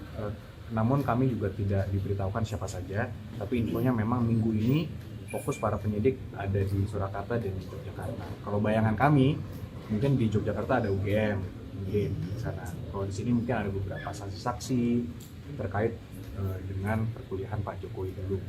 namun kami juga tidak diberitahukan siapa saja. Tapi infonya memang minggu ini fokus para penyidik ada di Surakarta dan di Yogyakarta. Kalau bayangan kami, mungkin di Yogyakarta ada UGM, mungkin di sana. Kalau di sini mungkin ada beberapa saksi-saksi terkait dengan perkuliahan Pak Jokowi dulu.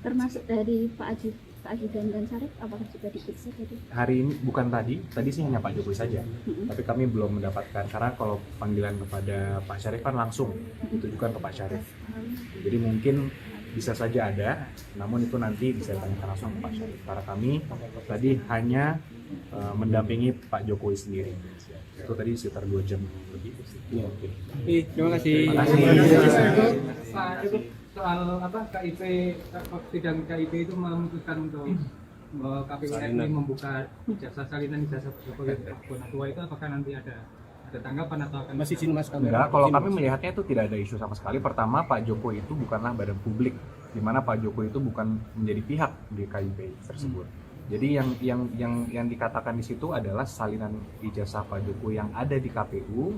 Termasuk dari Pak Ajudan dan Syarif, apakah juga diperiksa tadi? Hari ini bukan tadi sih hanya Pak Jokowi saja. Tapi kami belum mendapatkan, karena kalau panggilan kepada Pak Syarif kan langsung ditujukan ke Pak Syarif. Jadi mungkin bisa saja ada, namun itu nanti bisa ditanyakan langsung ke Pak Syarif. Karena kami tadi hanya mendampingi Pak Jokowi sendiri. Itu tadi sekitar 2 jam lebih. Ya. Terima kasih. Terima kasih. Pak, itu soal apa KIP, sidang KIP itu memutuskan untuk KPU RI membuka jasa salinan ijazah sebagai Bonatua itu apakah nanti ada tanggapan atau akan Masih izin mas kamera. Enggak, kalau kami melihatnya itu tidak ada isu sama sekali. Pertama, Pak Jokowi itu bukanlah badan publik, di mana Pak Jokowi itu bukan menjadi pihak di KIP tersebut. Jadi yang dikatakan di situ adalah salinan ijazah Pak Jokowi yang ada di KPU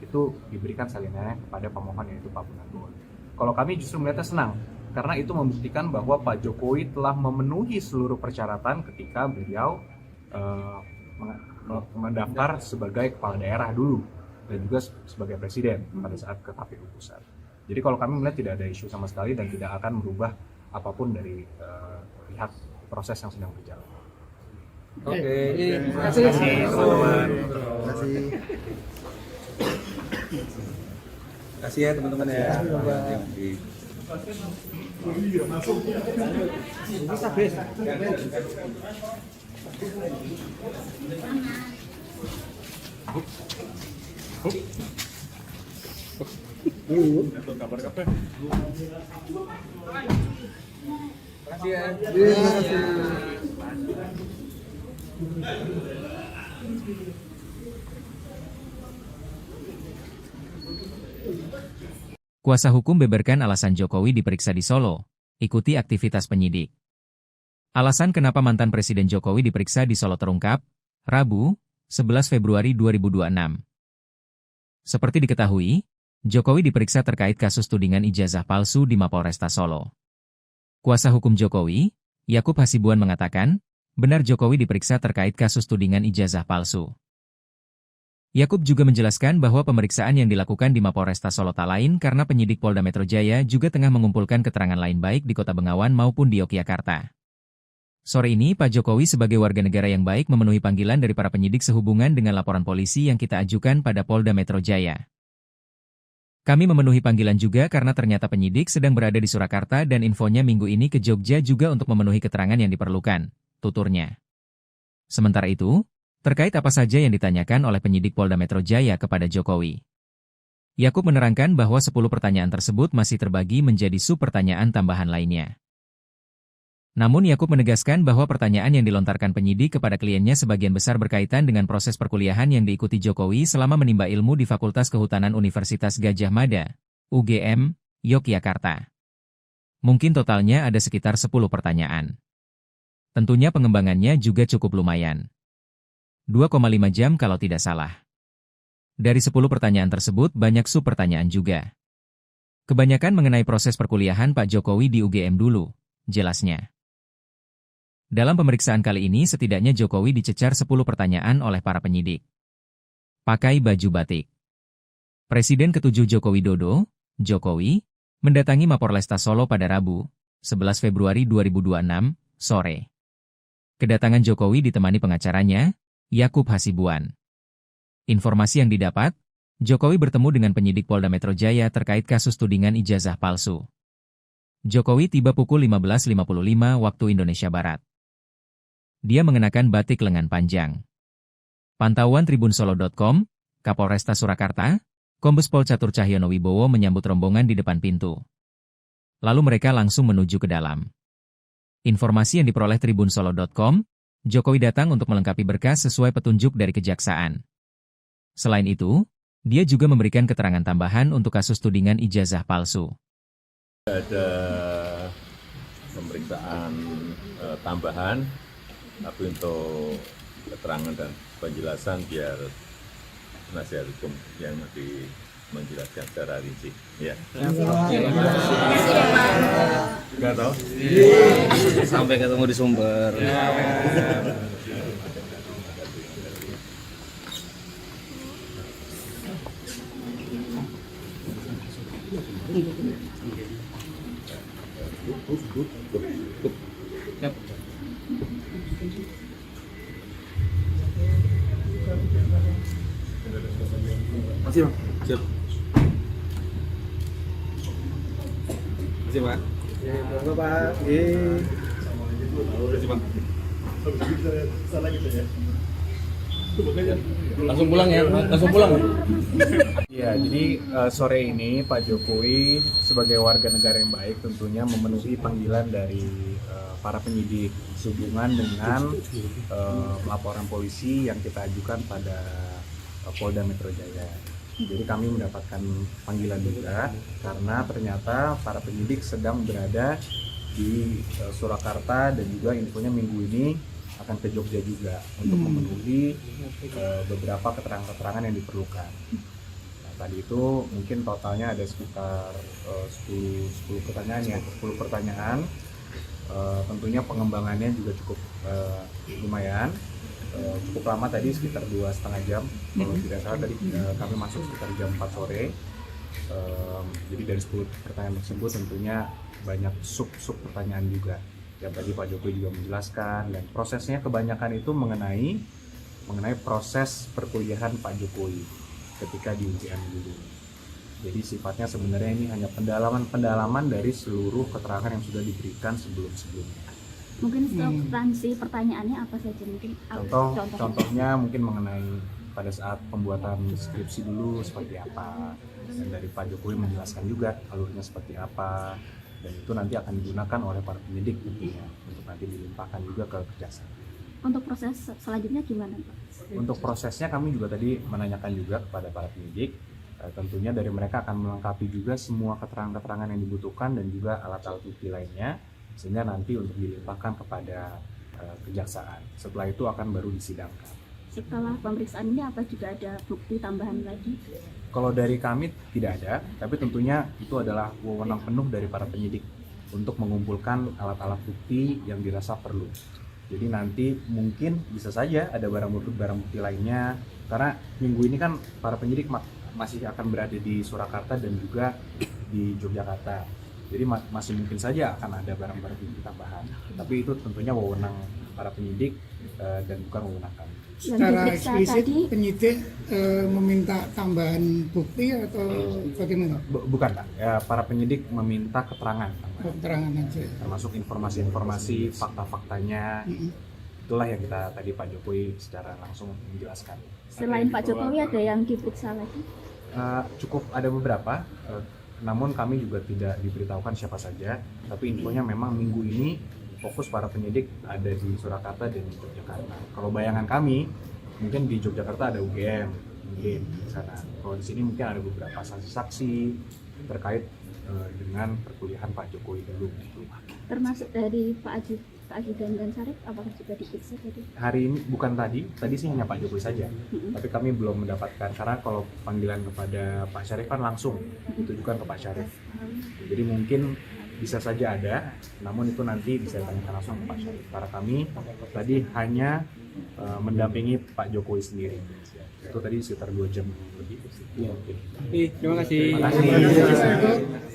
itu diberikan salinannya kepada pemohon yaitu Pak Bonatua. Kalau kami justru melihatnya senang karena itu membuktikan bahwa Pak Jokowi telah memenuhi seluruh persyaratan ketika beliau mendaftar sebagai kepala daerah dulu dan juga sebagai presiden pada saat ke KPU pusat. Jadi kalau kami melihat tidak ada isu sama sekali dan tidak akan merubah apapun dari pihak proses yang sedang berjalan. Oke. Terima kasih teman-teman. Kasih ya teman-teman ya. Kasih ya. Kuasa hukum beberkan alasan Jokowi diperiksa di Solo. Ikuti aktivitas penyidik. Alasan kenapa mantan Presiden Jokowi diperiksa di Solo terungkap, Rabu, 11 Februari 2026. Seperti diketahui, Jokowi diperiksa terkait kasus tudingan ijazah palsu di Mapolresta Solo. Kuasa hukum Jokowi, Yakub Hasibuan mengatakan, benar Jokowi diperiksa terkait kasus tudingan ijazah palsu. Yakub juga menjelaskan bahwa pemeriksaan yang dilakukan di Mapolresta Solo tak lain karena penyidik Polda Metro Jaya juga tengah mengumpulkan keterangan lain baik di Kota Bengawan maupun di Yogyakarta. Sore ini Pak Jokowi sebagai warga negara yang baik memenuhi panggilan dari para penyidik sehubungan dengan laporan polisi yang kita ajukan pada Polda Metro Jaya. Kami memenuhi panggilan juga karena ternyata penyidik sedang berada di Surakarta dan infonya minggu ini ke Jogja juga untuk memenuhi keterangan yang diperlukan, tuturnya. Sementara itu, terkait apa saja yang ditanyakan oleh penyidik Polda Metro Jaya kepada Jokowi, Yakub menerangkan bahwa 10 pertanyaan tersebut masih terbagi menjadi sub-pertanyaan tambahan lainnya. Namun Yakub menegaskan bahwa pertanyaan yang dilontarkan penyidik kepada kliennya sebagian besar berkaitan dengan proses perkuliahan yang diikuti Jokowi selama menimba ilmu di Fakultas Kehutanan Universitas Gadjah Mada, UGM, Yogyakarta. Mungkin totalnya ada sekitar 10 pertanyaan. Tentunya pengembangannya juga cukup lumayan. 2,5 jam kalau tidak salah. Dari 10 pertanyaan tersebut banyak sub-pertanyaan juga. Kebanyakan mengenai proses perkuliahan Pak Jokowi di UGM dulu, jelasnya. Dalam pemeriksaan kali ini setidaknya Jokowi dicecar 10 pertanyaan oleh para penyidik. Pakai baju batik. Presiden ke-7 Joko Widodo, Jokowi, mendatangi Mapolresta Solo pada Rabu, 11 Februari 2026, sore. Kedatangan Jokowi ditemani pengacaranya, Yakub Hasibuan. Informasi yang didapat, Jokowi bertemu dengan penyidik Polda Metro Jaya terkait kasus tudingan ijazah palsu. Jokowi tiba pukul 15.55 waktu Indonesia Barat. Dia mengenakan batik lengan panjang. Pantauan tribunsolo.com, Kapolresta Surakarta, Kombes Pol Catur Cahyono Wibowo menyambut rombongan di depan pintu. Lalu mereka langsung menuju ke dalam. Informasi yang diperoleh tribunsolo.com, Jokowi datang untuk melengkapi berkas sesuai petunjuk dari kejaksaan. Selain itu, dia juga memberikan keterangan tambahan untuk kasus tudingan ijazah palsu. Ada pemeriksaan tambahan, tapi untuk keterangan dan penjelasan biar penasihat hukum yang nanti menjelaskan secara rinci. Ya. Nggak tahu? Sampai ketemu di sumber. Masih bang. Siap. Masih bang. Monggo pak. Masih bang. Langsung pulang ya, langsung pulang. Ya, jadi sore ini Pak Jokowi sebagai warga negara yang baik tentunya memenuhi panggilan dari para penyidik sehubungan dengan laporan polisi yang kita ajukan pada Polda Metro Jaya. Jadi kami mendapatkan panggilan juga karena ternyata para penyidik sedang berada di Surakarta dan juga infonya minggu ini akan ke Jogja juga untuk memenuhi beberapa keterangan-keterangan yang diperlukan. Nah, tadi itu mungkin totalnya ada sekitar 10 pertanyaan ya, 10 pertanyaan. Tentunya pengembangannya juga cukup lumayan, cukup lama tadi sekitar 2,5 jam kalau tidak salah tadi kami masuk sekitar jam 4 sore. Jadi dari 10 pertanyaan tersebut tentunya banyak sub pertanyaan juga yang tadi Pak Jokowi juga menjelaskan, dan prosesnya kebanyakan itu mengenai proses perkuliahan Pak Jokowi ketika di UGM dulu. Jadi sifatnya sebenarnya ini hanya pendalaman dari seluruh keterangan yang sudah diberikan sebelumnya. Mungkin substansi pertanyaannya apa saja mungkin? Contohnya mungkin mengenai pada saat pembuatan skripsi dulu seperti apa, dan dari Pak Jokowi menjelaskan juga alurnya seperti apa, dan itu nanti akan digunakan oleh para penyidik tentunya untuk nanti dilimpahkan juga ke kejaksaan. Untuk proses selanjutnya gimana, Pak? Untuk prosesnya kami juga tadi menanyakan juga kepada para penyidik, tentunya dari mereka akan melengkapi juga semua keterangan-keterangan yang dibutuhkan dan juga alat-alat bukti lainnya, sehingga nanti untuk dilimpahkan kepada kejaksaan. Setelah itu akan baru disidangkan. Setelah pemeriksaan ini apa juga ada bukti tambahan lagi? Kalau dari kami tidak ada, tapi tentunya itu adalah wewenang penuh dari para penyidik untuk mengumpulkan alat-alat bukti yang dirasa perlu. Jadi nanti mungkin bisa saja ada barang bukti lainnya, karena minggu ini kan para penyidik masih akan berada di Surakarta dan juga di Yogyakarta. Jadi masih mungkin saja akan ada barang-barang bukti tambahan. Tapi itu tentunya wewenang para penyidik dan bukan wewenang kami. Secara eksplisit penyidik meminta tambahan bukti atau bagaimana? Bukan Pak, ya, para penyidik meminta keterangan, Keterangan aja. termasuk informasi-informasi, fakta-faktanya. Itulah yang kita tadi Pak Jokowi secara langsung menjelaskan. Selain Pak Jokowi ada yang diperiksa lagi? Cukup ada beberapa, namun kami juga tidak diberitahukan siapa saja. Tapi infonya memang minggu ini fokus para penyidik ada di Surakarta dan di Yogyakarta. Kalau bayangan kami, mungkin di Yogyakarta ada UGM, mungkin di sana. Kalau di sini mungkin ada beberapa saksi-saksi terkait dengan perkuliahan Pak Jokowi dulu. Termasuk dari Pak Ajudan dan Sarif, apakah juga diperiksa tadi? Hari ini bukan tadi sih hanya Pak Jokowi saja. Tapi kami belum mendapatkan, karena kalau panggilan kepada Pak Syarif kan langsung ditujukan ke Pak Syarif. Jadi mungkin bisa saja ada, namun itu nanti bisa ditanyakan langsung ke Pak Syarif. Karena kami tadi hanya mendampingi Pak Jokowi sendiri. Itu tadi sekitar 2 jam lebih. Terima kasih.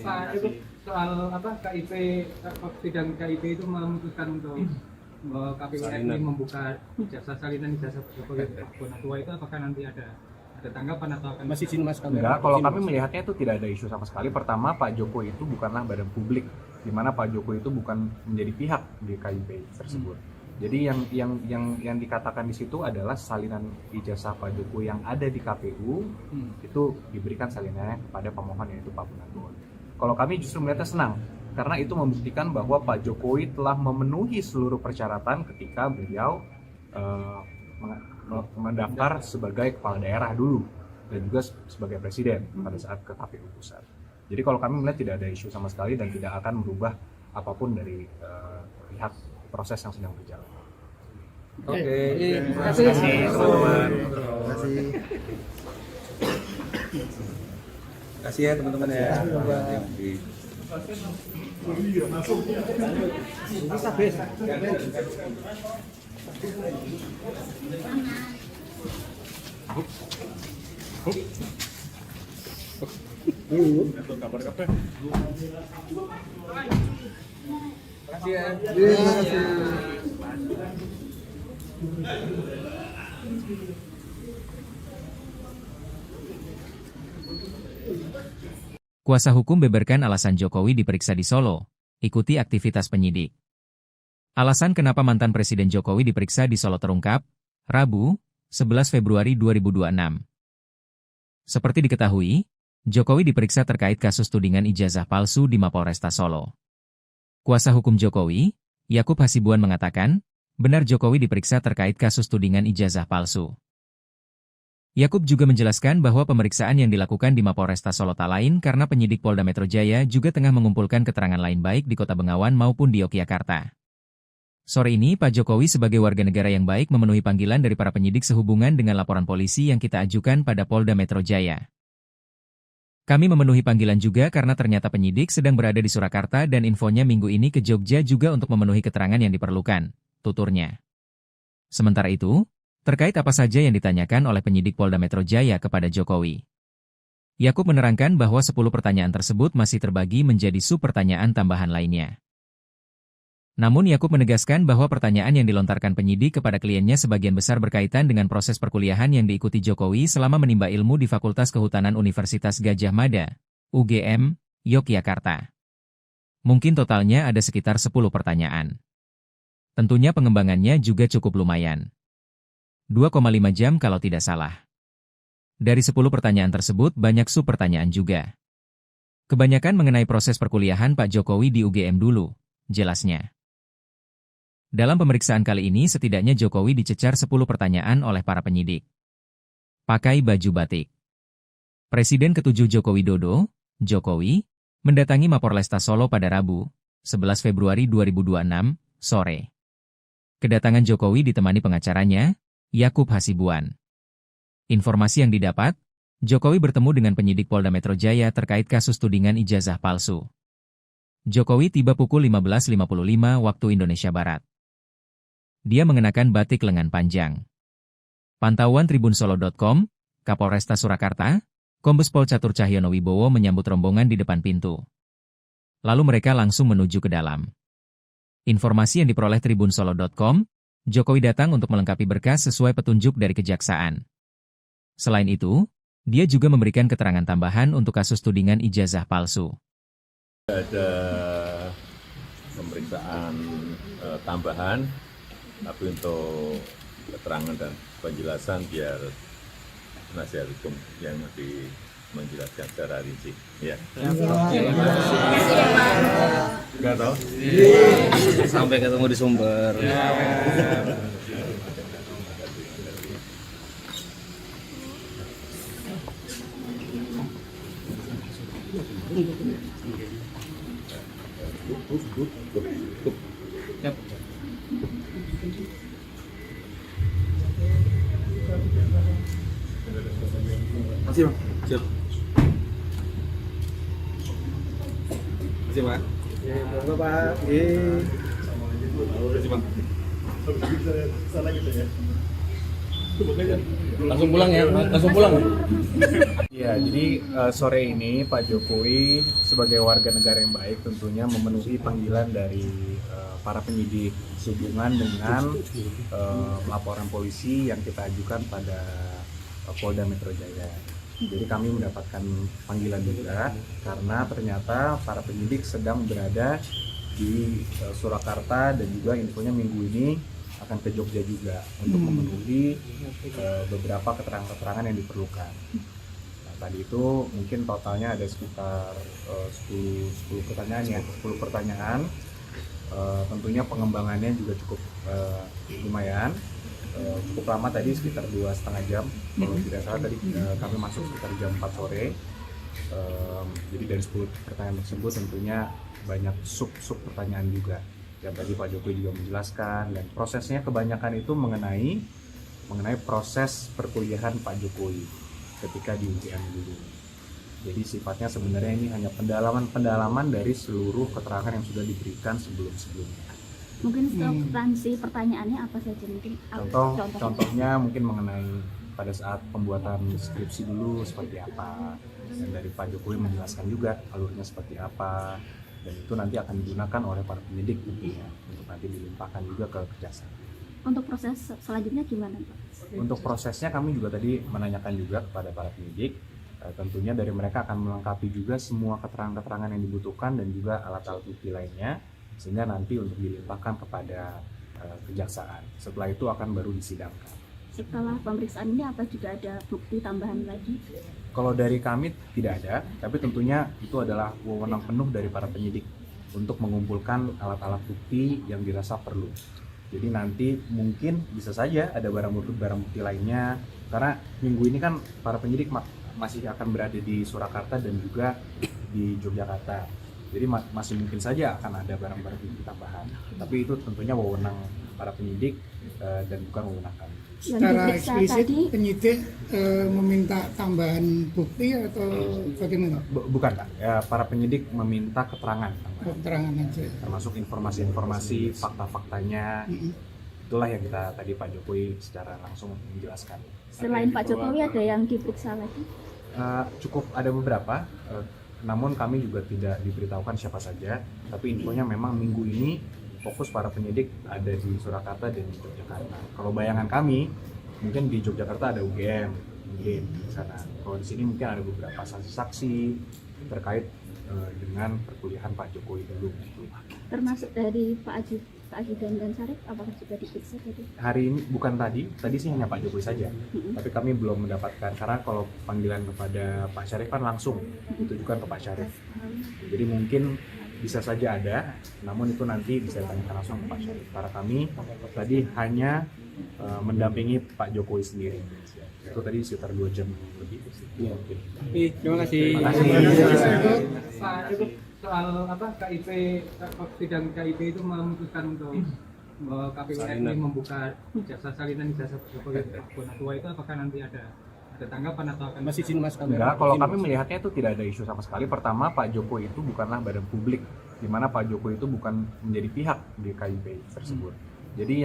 Pak, soal KIP, sidang KIP itu memutuskan untuk KPU RI membuka jasa salinan ijazah Tua itu, apakah nanti ada tanggapan atau akan Masih sini Mas kamera. Enggak, kalau kami melihatnya itu tidak ada isu sama sekali. Pertama, Pak Jokowi itu bukanlah badan publik, di mana Pak Jokowi itu bukan menjadi pihak di KIP tersebut. Jadi yang dikatakan di situ adalah salinan ijazah Pak Jokowi yang ada di KPU itu diberikan salinannya kepada pemohon, yaitu Pak Munarman. Kalau kami justru melihatnya senang, karena itu membuktikan bahwa Pak Jokowi telah memenuhi seluruh persyaratan ketika beliau mendaftar sebagai kepala daerah dulu dan juga sebagai presiden pada saat ke KPU pusat. Jadi kalau kami melihat tidak ada isu sama sekali dan tidak akan merubah apapun dari lihat proses yang sedang berjalan. Oke. Terima kasih teman-teman. Terima kasih ya teman-teman ya. kasih ya. Kuasa hukum beberkan alasan Jokowi diperiksa di Solo. Ikuti aktivitas penyidik. Alasan kenapa mantan Presiden Jokowi diperiksa di Solo terungkap, Rabu, 11 Februari 2026. Seperti diketahui, Jokowi diperiksa terkait kasus tudingan ijazah palsu di Mapolresta Solo. Kuasa hukum Jokowi, Yakub Hasibuan mengatakan, benar Jokowi diperiksa terkait kasus tudingan ijazah palsu. Yakub juga menjelaskan bahwa pemeriksaan yang dilakukan di Mapolresta Solo tak lain karena penyidik Polda Metro Jaya juga tengah mengumpulkan keterangan lain baik di Kota Bengawan maupun di Yogyakarta. Sore ini Pak Jokowi sebagai warga negara yang baik memenuhi panggilan dari para penyidik sehubungan dengan laporan polisi yang kita ajukan pada Polda Metro Jaya. Kami memenuhi panggilan juga karena ternyata penyidik sedang berada di Surakarta dan infonya minggu ini ke Jogja juga untuk memenuhi keterangan yang diperlukan, tuturnya. Sementara itu, terkait apa saja yang ditanyakan oleh penyidik Polda Metro Jaya kepada Jokowi, Yakub menerangkan bahwa 10 pertanyaan tersebut masih terbagi menjadi sub-pertanyaan tambahan lainnya. Namun Yakub menegaskan bahwa pertanyaan yang dilontarkan penyidik kepada kliennya sebagian besar berkaitan dengan proses perkuliahan yang diikuti Jokowi selama menimba ilmu di Fakultas Kehutanan Universitas Gadjah Mada, UGM, Yogyakarta. Mungkin totalnya ada sekitar 10 pertanyaan. Tentunya pengembangannya juga cukup lumayan. 2,5 jam kalau tidak salah. Dari 10 pertanyaan tersebut banyak sub-pertanyaan juga. Kebanyakan mengenai proses perkuliahan Pak Jokowi di UGM dulu, jelasnya. Dalam pemeriksaan kali ini setidaknya Jokowi dicecar 10 pertanyaan oleh para penyidik. Pakai baju batik. Presiden ke-7 Joko Widodo, Jokowi, mendatangi Mapolresta Solo pada Rabu, 11 Februari 2026, sore. Kedatangan Jokowi ditemani pengacaranya, Yakub Hasibuan. Informasi yang didapat, Jokowi bertemu dengan penyidik Polda Metro Jaya terkait kasus tudingan ijazah palsu. Jokowi tiba pukul 15.55 waktu Indonesia Barat. Dia mengenakan batik lengan panjang. Pantauan tribunsolo.com, Kapolresta Surakarta, Kombes Pol Catur Cahyono Wibowo menyambut rombongan di depan pintu. Lalu mereka langsung menuju ke dalam. Informasi yang diperoleh tribunsolo.com, Jokowi datang untuk melengkapi berkas sesuai petunjuk dari kejaksaan. Selain itu, dia juga memberikan keterangan tambahan untuk kasus tudingan ijazah palsu. Ada pemeriksaan tambahan, tapi untuk keterangan dan penjelasan biar penasihat hukum yang lebih menjelaskan secara rinci. Ya. Enggak tahu? Sampai ketemu di sumber. Masih, Bang. Siap. Masih, Pak. Ya, monggo, Pak. Masih, Bang. Langsung pulang ya, langsung pulang. Ya, jadi sore ini Pak Jokowi sebagai warga negara yang baik tentunya memenuhi panggilan dari para penyidik sehubungan dengan laporan polisi yang kita ajukan pada Polda Metro Jaya. Jadi kami mendapatkan panggilan juga karena ternyata para penyidik sedang berada di Surakarta dan juga infonya minggu ini akan ke Jogja juga untuk memenuhi beberapa keterangan-keterangan yang diperlukan. Nah, tadi itu mungkin totalnya ada sekitar 10 pertanyaan ya, 10 pertanyaan. Tentunya pengembangannya juga cukup lumayan. Cukup lama tadi sekitar 2,5 jam kalau tidak salah tadi kami masuk sekitar jam 4 sore. Jadi dari 10 pertanyaan tersebut tentunya banyak sub pertanyaan juga yang tadi Pak Jokowi juga menjelaskan, dan prosesnya kebanyakan itu mengenai proses perkuliahan Pak Jokowi ketika di UGM dulu. Jadi sifatnya sebenarnya ini hanya pendalaman dari seluruh keterangan yang sudah diberikan sebelumnya. Mungkin substansi pertanyaannya apa saja mungkin? Contohnya mungkin mengenai pada saat pembuatan skripsi dulu seperti apa, dan dari Pak Jokowi menjelaskan juga alurnya seperti apa, dan itu nanti akan digunakan oleh para penyidik tentunya untuk nanti dilimpahkan juga ke kejaksaan. Untuk proses selanjutnya gimana, Pak? Untuk prosesnya kami juga tadi menanyakan juga kepada para penyidik, tentunya dari mereka akan melengkapi juga semua keterangan-keterangan yang dibutuhkan dan juga alat-alat bukti lainnya, sehingga nanti untuk dilimpahkan kepada kejaksaan. Setelah itu akan baru disidangkan. setelah pemeriksaan ini apa juga ada bukti tambahan lagi? Kalau dari kami tidak ada, tapi tentunya itu adalah wewenang penuh dari para penyidik untuk mengumpulkan alat-alat bukti yang dirasa perlu. Jadi nanti mungkin bisa saja ada barang bukti lainnya, karena minggu ini kan para penyidik masih akan berada di Surakarta dan juga di Yogyakarta. Jadi masih mungkin saja akan ada barang-barang bukti tambahan. Tapi itu tentunya wewenang para penyidik dan bukan wewenang kami. Secara eksplisit penyidik meminta tambahan bukti atau bagaimana? Bukan, Pak. Ya, para penyidik meminta keterangan, Keterangan aja. termasuk informasi-informasi, fakta-faktanya. Itulah yang kita tadi Pak Jokowi secara langsung menjelaskan. Selain Pak Jokowi ada yang diperiksa lagi? Cukup ada beberapa, namun kami juga tidak diberitahukan siapa saja. Tapi infonya memang minggu ini fokus para penyidik ada di Surakarta dan di Yogyakarta. Kalau bayangan kami, mungkin di Yogyakarta ada UGM, mungkin di sana. Kalau di sini mungkin ada beberapa saksi-saksi terkait dengan perkuliahan Pak Jokowi dulu. Termasuk dari Pak Ajudan dan Sarip, apakah juga diperiksa tadi? Hari ini bukan tadi sih hanya Pak Jokowi saja. Tapi kami belum mendapatkan, karena kalau panggilan kepada Pak Syarif kan langsung ditujukan ke Pak Syarif. Jadi mungkin bisa saja ada, namun itu nanti bisa ditanyakan langsung ke Pak Syarif. Karena kami tadi hanya mendampingi Pak Jokowi sendiri. Itu tadi sekitar 2 jam lebih. Iya, mungkin. Terima kasih. Soal KIP, sidang KIP itu memutuskan untuk KPU RI membuka jasa salinan ijazah Jokowi Tua itu, apakah nanti ada tanggapan atau akan Masih sini Mas kamera. Enggak, kalau kami melihatnya itu tidak ada isu sama sekali. Pertama, Pak Jokowi itu bukanlah badan publik, di mana Pak Jokowi itu bukan menjadi pihak di KIP tersebut. Jadi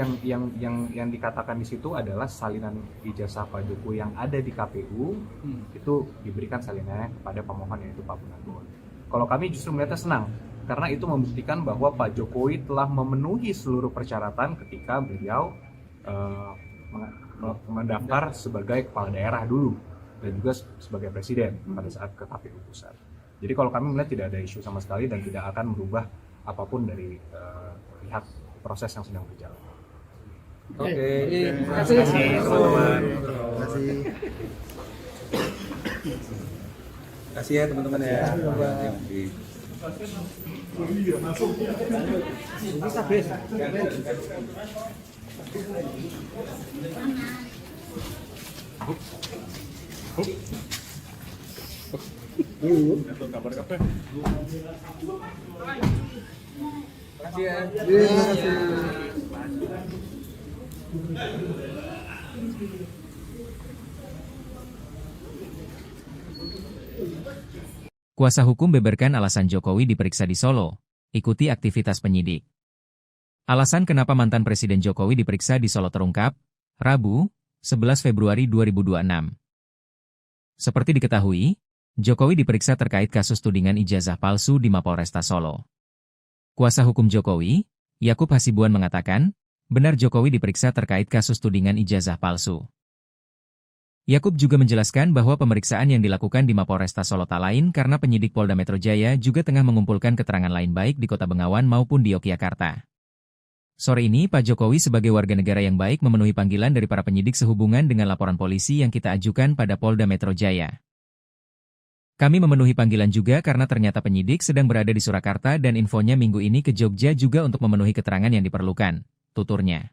yang dikatakan di situ adalah salinan ijazah Pak Jokowi yang ada di KPU itu diberikan salinannya kepada pemohon, yaitu Pak Munarman. Kalau kami justru melihatnya senang, karena itu membuktikan bahwa Pak Jokowi telah memenuhi seluruh persyaratan ketika beliau mendaftar sebagai kepala daerah dulu dan juga sebagai presiden pada saat ke KPU pusat. Jadi kalau kami melihat tidak ada isu sama sekali dan tidak akan merubah apapun dari pihak proses yang sedang berjalan. Oke. Terima kasih teman-teman. Terima kasih ya teman-teman ya. Kuasa hukum beberkan alasan Jokowi diperiksa di Solo. Ikuti aktivitas penyidik. Alasan kenapa mantan Presiden Jokowi diperiksa di Solo terungkap, Rabu, 11 Februari 2026. Seperti diketahui, Jokowi diperiksa terkait kasus tudingan ijazah palsu di Mapolresta Solo. Kuasa hukum Jokowi, Yakub Hasibuan mengatakan, benar Jokowi diperiksa terkait kasus tudingan ijazah palsu. Yakub juga menjelaskan bahwa pemeriksaan yang dilakukan di Mapolresta Solo tak lain karena penyidik Polda Metro Jaya juga tengah mengumpulkan keterangan lain baik di Kota Bengawan maupun di Yogyakarta. Sore ini Pak Jokowi sebagai warga negara yang baik memenuhi panggilan dari para penyidik sehubungan dengan laporan polisi yang kita ajukan pada Polda Metro Jaya. Kami memenuhi panggilan juga karena ternyata penyidik sedang berada di Surakarta dan infonya minggu ini ke Jogja juga untuk memenuhi keterangan yang diperlukan, tuturnya.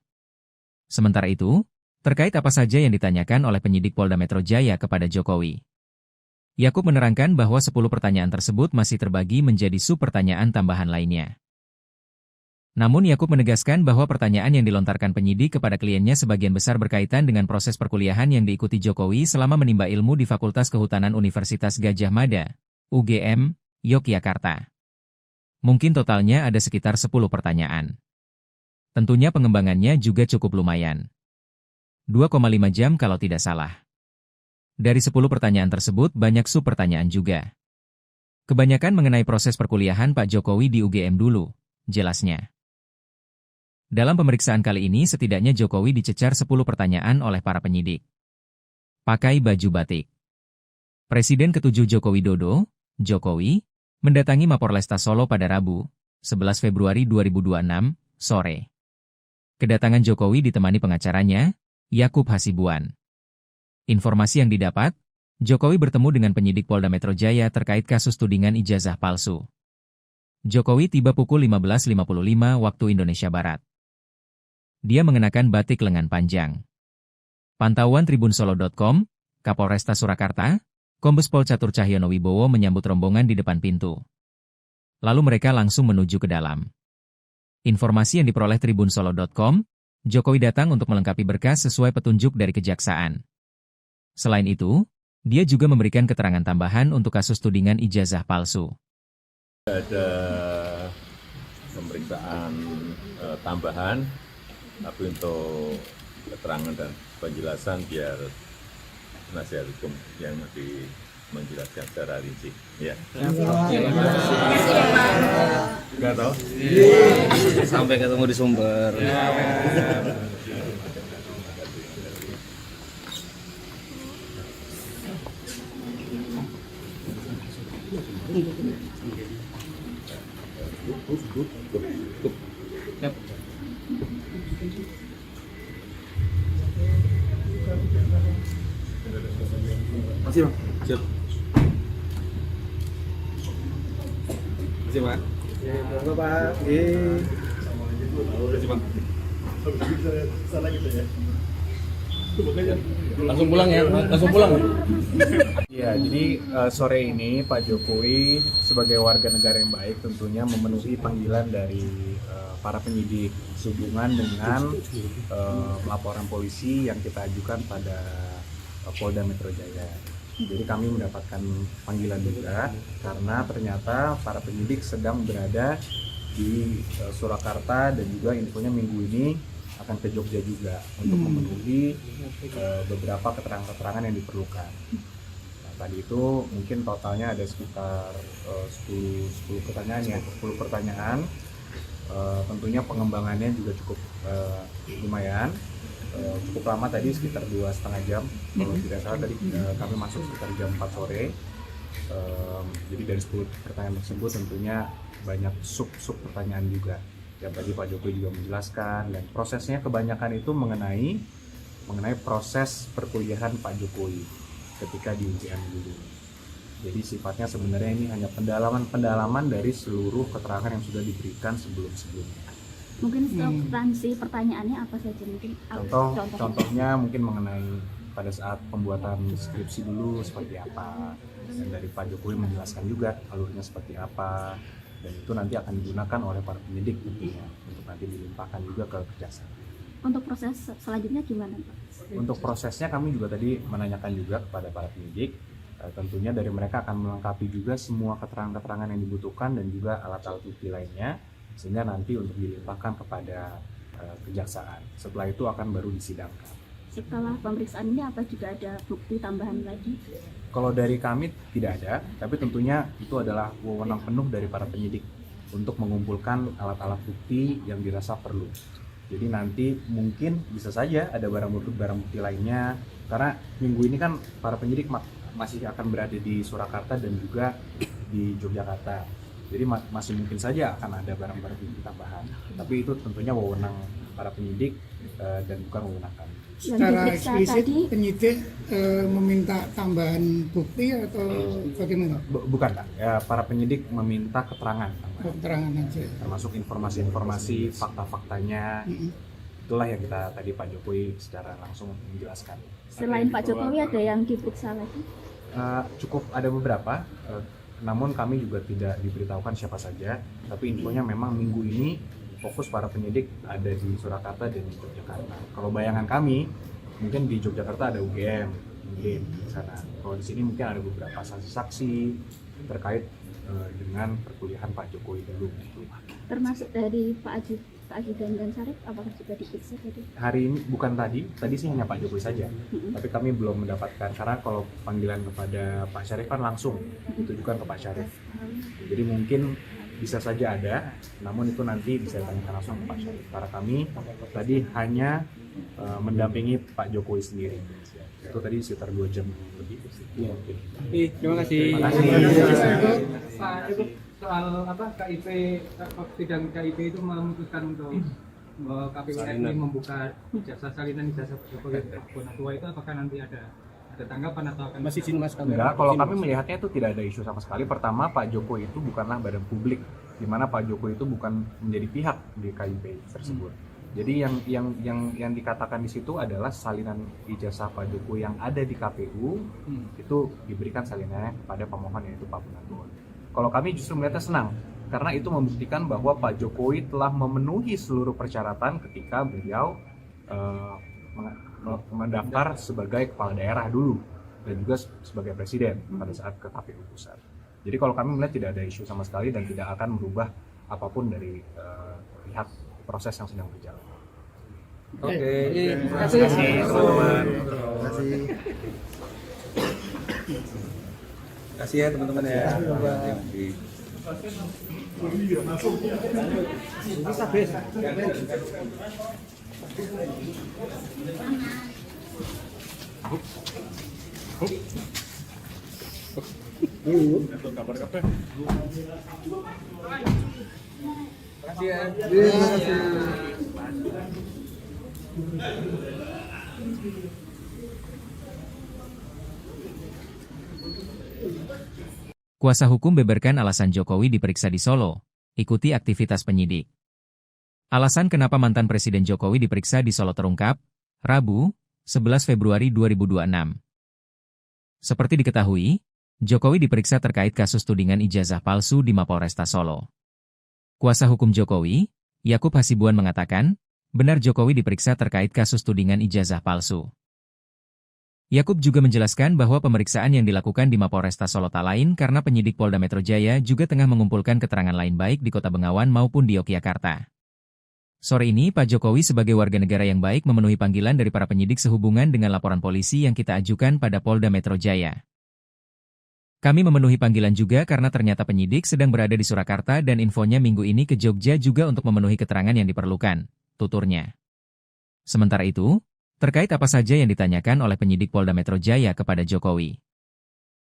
Sementara itu, terkait apa saja yang ditanyakan oleh penyidik Polda Metro Jaya kepada Jokowi, Yakub menerangkan bahwa 10 pertanyaan tersebut masih terbagi menjadi sub-pertanyaan tambahan lainnya. Namun Yakub menegaskan bahwa pertanyaan yang dilontarkan penyidik kepada kliennya sebagian besar berkaitan dengan proses perkuliahan yang diikuti Jokowi selama menimba ilmu di Fakultas Kehutanan Universitas Gadjah Mada, UGM, Yogyakarta. Mungkin totalnya ada sekitar 10 pertanyaan. Tentunya pengembangannya juga cukup lumayan. 2,5 jam kalau tidak salah. Dari 10 pertanyaan tersebut banyak sub-pertanyaan juga. Kebanyakan mengenai proses perkuliahan Pak Jokowi di UGM dulu, jelasnya. Dalam pemeriksaan kali ini setidaknya Jokowi dicecar 10 pertanyaan oleh para penyidik. Pakai baju batik. Presiden ke-7 Joko Widodo, Jokowi, mendatangi Mapolresta Solo pada Rabu, 11 Februari 2026, sore. Kedatangan Jokowi ditemani pengacaranya, Yakub Hasibuan. Informasi yang didapat, Jokowi bertemu dengan penyidik Polda Metro Jaya terkait kasus tudingan ijazah palsu. Jokowi tiba pukul 15.55 waktu Indonesia Barat. Dia mengenakan batik lengan panjang. Pantauan tribunsolo.com, Kapolresta Surakarta, Kombes Pol Catur Cahyono Wibowo menyambut rombongan di depan pintu. Lalu mereka langsung menuju ke dalam. Informasi yang diperoleh tribunsolo.com, Jokowi datang untuk melengkapi berkas sesuai petunjuk dari Kejaksaan. Selain itu, dia juga memberikan keterangan tambahan untuk kasus tudingan ijazah palsu. Ada pemeriksaan tambahan, tapi untuk keterangan dan penjelasan biar penasihat hukum yang lebih menjelaskan secara rinci. Ya. Enggak tahu? Sampai ketemu di sumber. Masih bang? Siap. Masih bang? Ya, monggo pak. Masih bang. Langsung pulang ya? Langsung pulang. Ya, jadi sore ini Pak Jokowi sebagai warga negara yang baik tentunya memenuhi panggilan dari para penyidik sehubungan dengan laporan polisi yang kita ajukan pada Polda Metro Jaya. Jadi kami mendapatkan panggilan juga karena ternyata para penyidik sedang berada di Surakarta dan juga infonya minggu ini akan ke Jogja juga untuk memenuhi beberapa keterangan-keterangan yang diperlukan. Nah, tadi itu mungkin totalnya ada sekitar 10 pertanyaan ya, 10 pertanyaan. Tentunya pengembangannya juga cukup lumayan, cukup lama tadi sekitar 2,5 jam. Kalau tidak salah tadi kami masuk sekitar jam 4 sore. Jadi dari 10 pertanyaan tersebut tentunya banyak sub pertanyaan juga. Yang tadi Pak Jokowi juga menjelaskan, dan prosesnya kebanyakan itu mengenai proses perkuliahan Pak Jokowi ketika di UGM dulu. Jadi sifatnya sebenarnya ini hanya pendalaman dari seluruh keterangan yang sudah diberikan sebelumnya. Mungkin substansi pertanyaannya apa saja mungkin? Contohnya mungkin mengenai pada saat pembuatan skripsi dulu seperti apa, dan dari Pak Jokowi menjelaskan juga alurnya seperti apa, dan itu nanti akan digunakan oleh para penyidik tentunya untuk nanti dilimpahkan juga ke kejaksaan. Untuk proses selanjutnya gimana Pak? Untuk prosesnya kami juga tadi menanyakan juga kepada para penyidik, tentunya dari mereka akan melengkapi juga semua keterangan-keterangan yang dibutuhkan dan juga alat-alat bukti lainnya, sehingga nanti untuk dilimpahkan kepada kejaksaan. Setelah itu akan baru disidangkan. Setelah pemeriksaan ini apa juga ada bukti tambahan lagi? Kalau dari kami tidak ada, tapi tentunya itu adalah wewenang penuh dari para penyidik untuk mengumpulkan alat-alat bukti yang dirasa perlu. Jadi nanti mungkin bisa saja ada barang bukti lainnya, karena minggu ini kan para penyidik masih akan berada di Surakarta dan juga di Yogyakarta. Jadi masih mungkin saja akan ada barang-barang bukti tambahan. Tapi itu tentunya wewenang para penyidik dan bukan wewenang kami. Secara eksplisit penyidik meminta tambahan bukti atau bagaimana? Bukan Pak, ya, para penyidik meminta keterangan tambahan. Keterangan aja. Termasuk informasi-informasi, fakta-faktanya. Itulah yang kita tadi Pak Jokowi secara langsung menjelaskan. Selain Pak Jokowi ada yang diperiksa lagi? Cukup ada beberapa, namun kami juga tidak diberitahukan siapa saja. Tapi infonya memang minggu ini fokus para penyidik ada di Surakarta dan di Yogyakarta. Kalau bayangan kami, mungkin di Yogyakarta ada UGM, mungkin di sana. Kalau di sini mungkin ada beberapa saksi-saksi terkait dengan perkuliahan Pak Jokowi dulu. Termasuk dari Pak Aji dan Syarif, apakah juga diperiksa tadi? Hari ini bukan tadi sih hanya Pak Jokowi saja. Tapi kami belum mendapatkan, karena kalau panggilan kepada Pak Syarif kan langsung ditujukan ke Pak Syarif. Jadi mungkin bisa saja ada, namun itu nanti bisa ditanyakan langsung ke Pak Syarif. Karena kami tadi hanya mendampingi Pak Jokowi sendiri. Itu tadi sekitar 2 jam lebih. Iya. Terima kasih. Terima kasih. Pak, itu soal KIP, sidang KIP itu memutuskan untuk KPU RI membuka jasa salinan ijazah Jokowi Bonatua itu apakah nanti ada tanggapan atau akan Masih izin mas kamera. Enggak, kalau kami melihatnya itu tidak ada isu sama sekali. Pertama, Pak Jokowi itu bukanlah badan publik, di mana Pak Jokowi itu bukan menjadi pihak di KIP tersebut. Jadi yang dikatakan di situ adalah salinan ijazah Pak Jokowi yang ada di KPU itu diberikan salinannya kepada pemohon yaitu Pak Bonatua. Kalau kami justru melihatnya senang karena itu membuktikan bahwa Pak Jokowi telah memenuhi seluruh persyaratan ketika beliau mendaftar sebagai kepala daerah dulu dan juga sebagai presiden pada saat ke KPU pusat. Jadi kalau kami melihat tidak ada isu sama sekali dan tidak akan merubah apapun dari pihak proses yang sedang berjalan. Oke. Terima kasih teman-teman. Kasih ya teman-teman ya. Kasih ya. Kuasa hukum beberkan alasan Jokowi diperiksa di Solo. Ikuti aktivitas penyidik. Alasan kenapa mantan Presiden Jokowi diperiksa di Solo terungkap, Rabu, 11 Februari 2026. Seperti diketahui, Jokowi diperiksa terkait kasus tudingan ijazah palsu di Mapolresta Solo. Kuasa hukum Jokowi, Yakub Hasibuan mengatakan, benar Jokowi diperiksa terkait kasus tudingan ijazah palsu. Yakub juga menjelaskan bahwa pemeriksaan yang dilakukan di Mapolresta Solo tak lain karena penyidik Polda Metro Jaya juga tengah mengumpulkan keterangan lain baik di Kota Bengawan maupun di Yogyakarta. Sore ini Pak Jokowi sebagai warga negara yang baik memenuhi panggilan dari para penyidik sehubungan dengan laporan polisi yang kita ajukan pada Polda Metro Jaya. Kami memenuhi panggilan juga karena ternyata penyidik sedang berada di Surakarta dan infonya minggu ini ke Jogja juga untuk memenuhi keterangan yang diperlukan, tuturnya. Sementara itu, terkait apa saja yang ditanyakan oleh penyidik Polda Metro Jaya kepada Jokowi,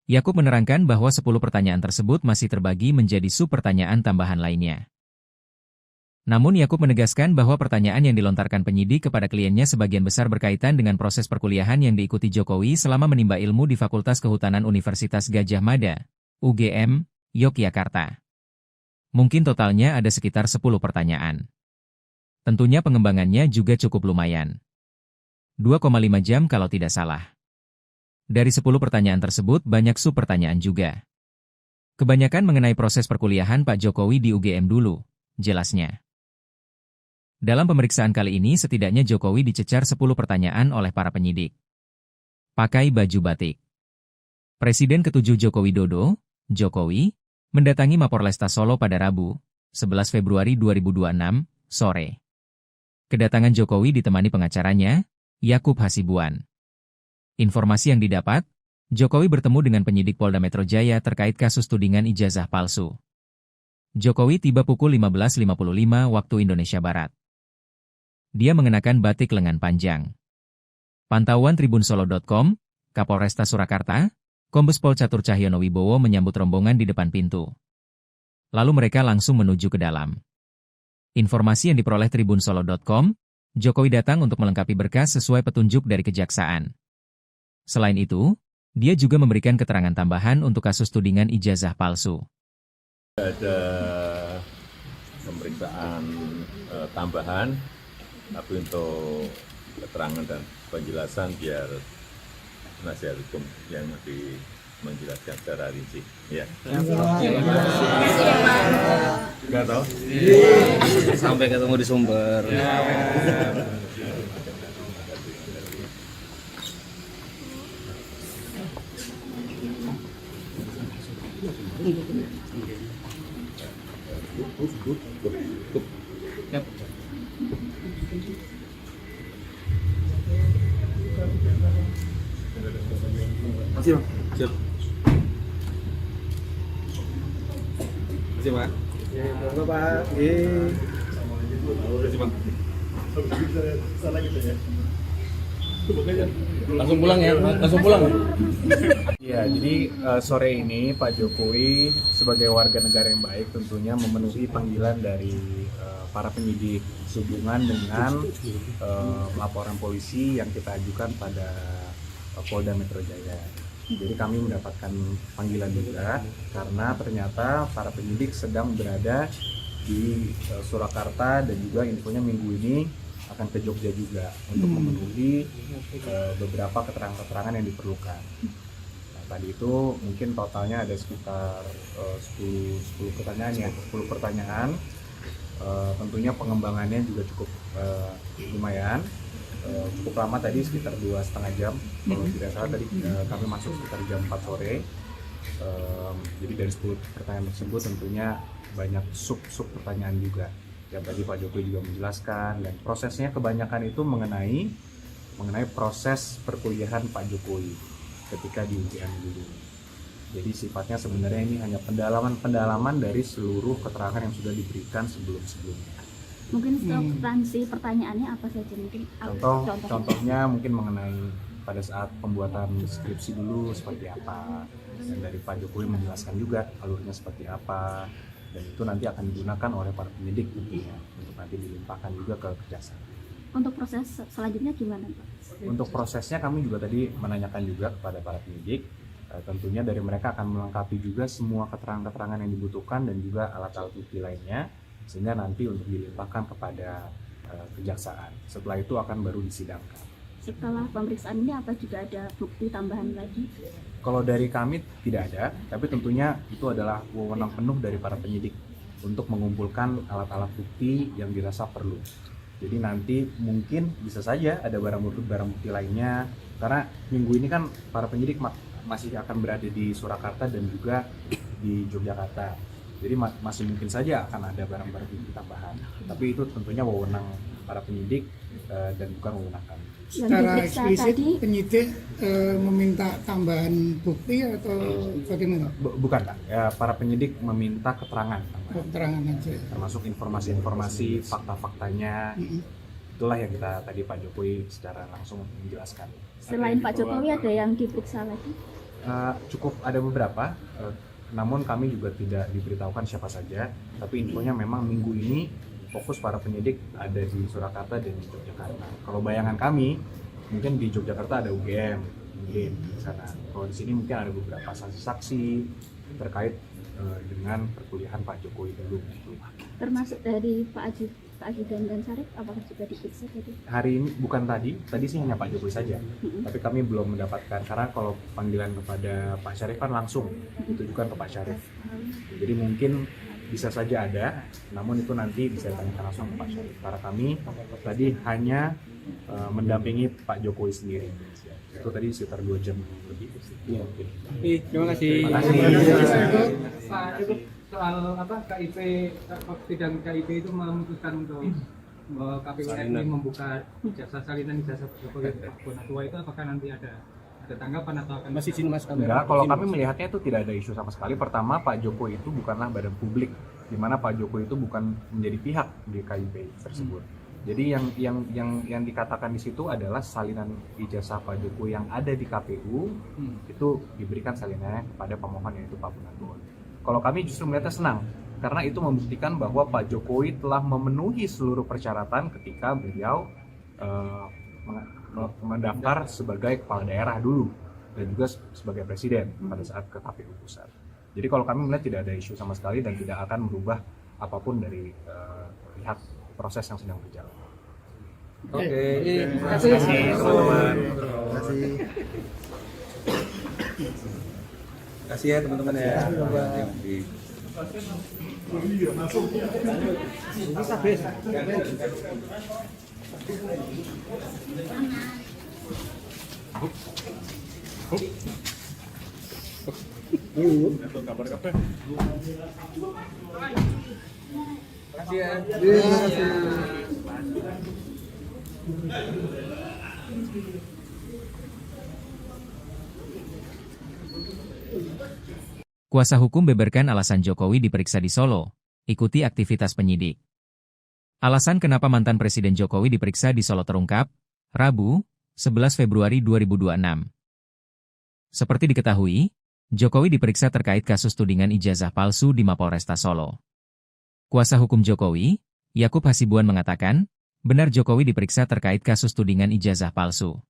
Yakub menerangkan bahwa 10 pertanyaan tersebut masih terbagi menjadi sub-pertanyaan tambahan lainnya. Namun Yakub menegaskan bahwa pertanyaan yang dilontarkan penyidik kepada kliennya sebagian besar berkaitan dengan proses perkuliahan yang diikuti Jokowi selama menimba ilmu di Fakultas Kehutanan Universitas Gadjah Mada, UGM, Yogyakarta. Mungkin totalnya ada sekitar 10 pertanyaan. Tentunya pengembangannya juga cukup lumayan. 2,5 jam kalau tidak salah. Dari 10 pertanyaan tersebut banyak sub-pertanyaan juga. Kebanyakan mengenai proses perkuliahan Pak Jokowi di UGM dulu, jelasnya. Dalam pemeriksaan kali ini setidaknya Jokowi dicecar 10 pertanyaan oleh para penyidik. Pakai baju batik. Presiden ke-7 Joko Widodo, Jokowi, mendatangi Mapolresta Solo pada Rabu, 11 Februari 2026, sore. Kedatangan Jokowi ditemani pengacaranya, Yakub Hasibuan. Informasi yang didapat, Jokowi bertemu dengan penyidik Polda Metro Jaya terkait kasus tudingan ijazah palsu. Jokowi tiba pukul 15.55 waktu Indonesia Barat. Dia mengenakan batik lengan panjang. Pantauan tribunsolo.com, Kapolresta Surakarta, Kombes Pol Catur Cahyono Wibowo menyambut rombongan di depan pintu. Lalu mereka langsung menuju ke dalam. Informasi yang diperoleh tribunsolo.com, Jokowi datang untuk melengkapi berkas sesuai petunjuk dari kejaksaan. Selain itu, dia juga memberikan keterangan tambahan untuk kasus tudingan ijazah palsu. Ada pemeriksaan tambahan, tapi untuk keterangan dan penjelasan biar penasihat hukum yang lebih menjelaskan secara rinci. Ya. Enggak tahu. Sampai ketemu di sumber. Masih bang. Siap. Masih pak. Monggo pak. Masih bang. Langsung pulang ya, langsung pulang. Ya, jadi sore ini Pak Jokowi sebagai warga negara yang baik tentunya memenuhi panggilan dari para penyidik sehubungan dengan laporan polisi yang kita ajukan pada Polda Metro Jaya. Jadi kami mendapatkan panggilan juga karena ternyata para penyidik sedang berada di Surakarta dan juga infonya minggu ini akan ke Jogja juga untuk memenuhi beberapa keterangan-keterangan yang diperlukan. Nah, tadi itu mungkin totalnya ada sekitar 10 pertanyaan ya, 10 pertanyaan. Tentunya pengembangannya juga cukup lumayan, cukup lama tadi sekitar 2,5 jam. Kalau tidak salah tadi kami masuk sekitar jam 4 sore. Jadi dari 10 pertanyaan tersebut tentunya banyak sub pertanyaan juga yang tadi Pak Jokowi juga menjelaskan, dan prosesnya kebanyakan itu mengenai proses perkuliahan Pak Jokowi ketika di UGM dulu. Jadi sifatnya sebenarnya ini hanya pendalaman dari seluruh keterangan yang sudah diberikan sebelumnya. Mungkin substansi pertanyaannya apa saja mungkin? Contohnya mungkin mengenai pada saat pembuatan skripsi dulu seperti apa, dan dari Pak Jokowi menjelaskan juga alurnya seperti apa, dan itu nanti akan digunakan oleh para penyidik tentunya untuk nanti dilimpahkan juga ke kejaksaan. Untuk proses selanjutnya gimana, Pak? Untuk prosesnya kami juga tadi menanyakan juga kepada para penyidik, tentunya dari mereka akan melengkapi juga semua keterangan-keterangan yang dibutuhkan dan juga alat-alat bukti lainnya, sehingga nanti untuk dilimpahkan kepada kejaksaan. Setelah itu akan baru disidangkan. Setelah pemeriksaan ini apa juga ada bukti tambahan lagi? Kalau dari kami tidak ada, tapi tentunya itu adalah wewenang penuh dari para penyidik untuk mengumpulkan alat-alat bukti yang dirasa perlu. Jadi nanti mungkin bisa saja ada barang bukti lainnya, karena minggu ini kan para penyidik masih akan berada di Surakarta dan juga di Yogyakarta. Jadi masih mungkin saja akan ada barang-barang bukti tambahan. Tapi itu tentunya wewenang para penyidik dan bukan wewenang kami. Secara eksplisit penyidik meminta tambahan bukti atau bagaimana? Bukan, Pak. Ya, para penyidik meminta keterangan, Keterangan aja. termasuk informasi-informasi, fakta-faktanya. Itulah yang kita tadi Pak Jokowi secara langsung menjelaskan. Selain Pak Jokowi ada yang diperiksa lagi? Cukup ada beberapa, namun kami juga tidak diberitahukan siapa saja. Tapi infonya memang minggu ini fokus para penyidik ada di Surakarta dan di Yogyakarta. Kalau bayangan kami, mungkin di Yogyakarta ada UGM, mungkin di sana. Kalau di sini mungkin ada beberapa saksi-saksi terkait dengan perkuliahan Pak Jokowi dulu. Termasuk dari Pak Ajudan dan Sarif, apakah juga diperiksa tadi? Hari ini bukan tadi sih hanya Pak Jokowi saja. Tapi kami belum mendapatkan, karena kalau panggilan kepada Pak Syarif kan langsung ditujukan ke Pak Syarif. Jadi mungkin bisa saja ada, namun itu nanti bisa ditanyakan langsung ke Pak Syarif. Karena kami tadi hanya mendampingi Pak Jokowi sendiri. Itu tadi sekitar 2 jam lebih. Terima kasih. Pak, soal KIP, sidang KIP itu memutuskan untuk KPU RI membuka jasa salinan ijazah Bonatua itu, apakah nanti ada tanggapan atau akan Masih sini Mas. Enggak, kalau kami melihatnya itu tidak ada isu sama sekali. Pertama, Pak Jokowi itu bukanlah badan publik, di mana Pak Jokowi itu bukan menjadi pihak di KIP tersebut. Jadi yang dikatakan di situ adalah salinan ijazah Pak Jokowi yang ada di KPU itu diberikan salinannya kepada pemohon, yaitu Pak Bonatua. Kalau kami justru melihatnya senang, karena itu membuktikan bahwa Pak Jokowi telah memenuhi seluruh persyaratan ketika beliau mendaftar sebagai kepala daerah dulu dan juga sebagai presiden pada saat ke KPU pusat. Jadi kalau kami melihat tidak ada isu sama sekali dan tidak akan merubah apapun dari lihat proses yang sedang berjalan. Oke, terima kasih teman-teman. Terima kasih ya teman-teman ya. Kasih ya. Kuasa hukum beberkan alasan Jokowi diperiksa di Solo. Ikuti aktivitas penyidik. Alasan kenapa mantan Presiden Jokowi diperiksa di Solo terungkap, Rabu, 11 Februari 2026. Seperti diketahui, Jokowi diperiksa terkait kasus tudingan ijazah palsu di Mapolresta Solo. Kuasa hukum Jokowi, Yakub Hasibuan mengatakan, benar Jokowi diperiksa terkait kasus tudingan ijazah palsu.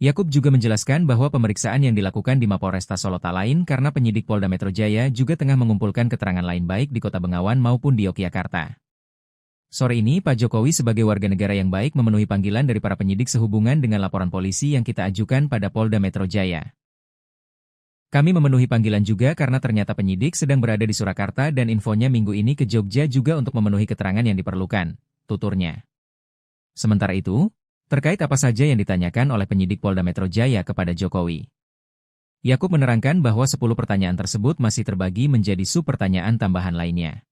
Yakub juga menjelaskan bahwa pemeriksaan yang dilakukan di Mapolresta Solo tak lain karena penyidik Polda Metro Jaya juga tengah mengumpulkan keterangan lain baik di Kota Bengawan maupun di Yogyakarta. Sore ini, Pak Jokowi sebagai warga negara yang baik memenuhi panggilan dari para penyidik sehubungan dengan laporan polisi yang kita ajukan pada Polda Metro Jaya. Kami memenuhi panggilan juga karena ternyata penyidik sedang berada di Surakarta dan infonya minggu ini ke Jogja juga untuk memenuhi keterangan yang diperlukan, tuturnya. Sementara itu, terkait apa saja yang ditanyakan oleh penyidik Polda Metro Jaya kepada Jokowi, Yakub menerangkan bahwa 10 pertanyaan tersebut masih terbagi menjadi sub-pertanyaan tambahan lainnya.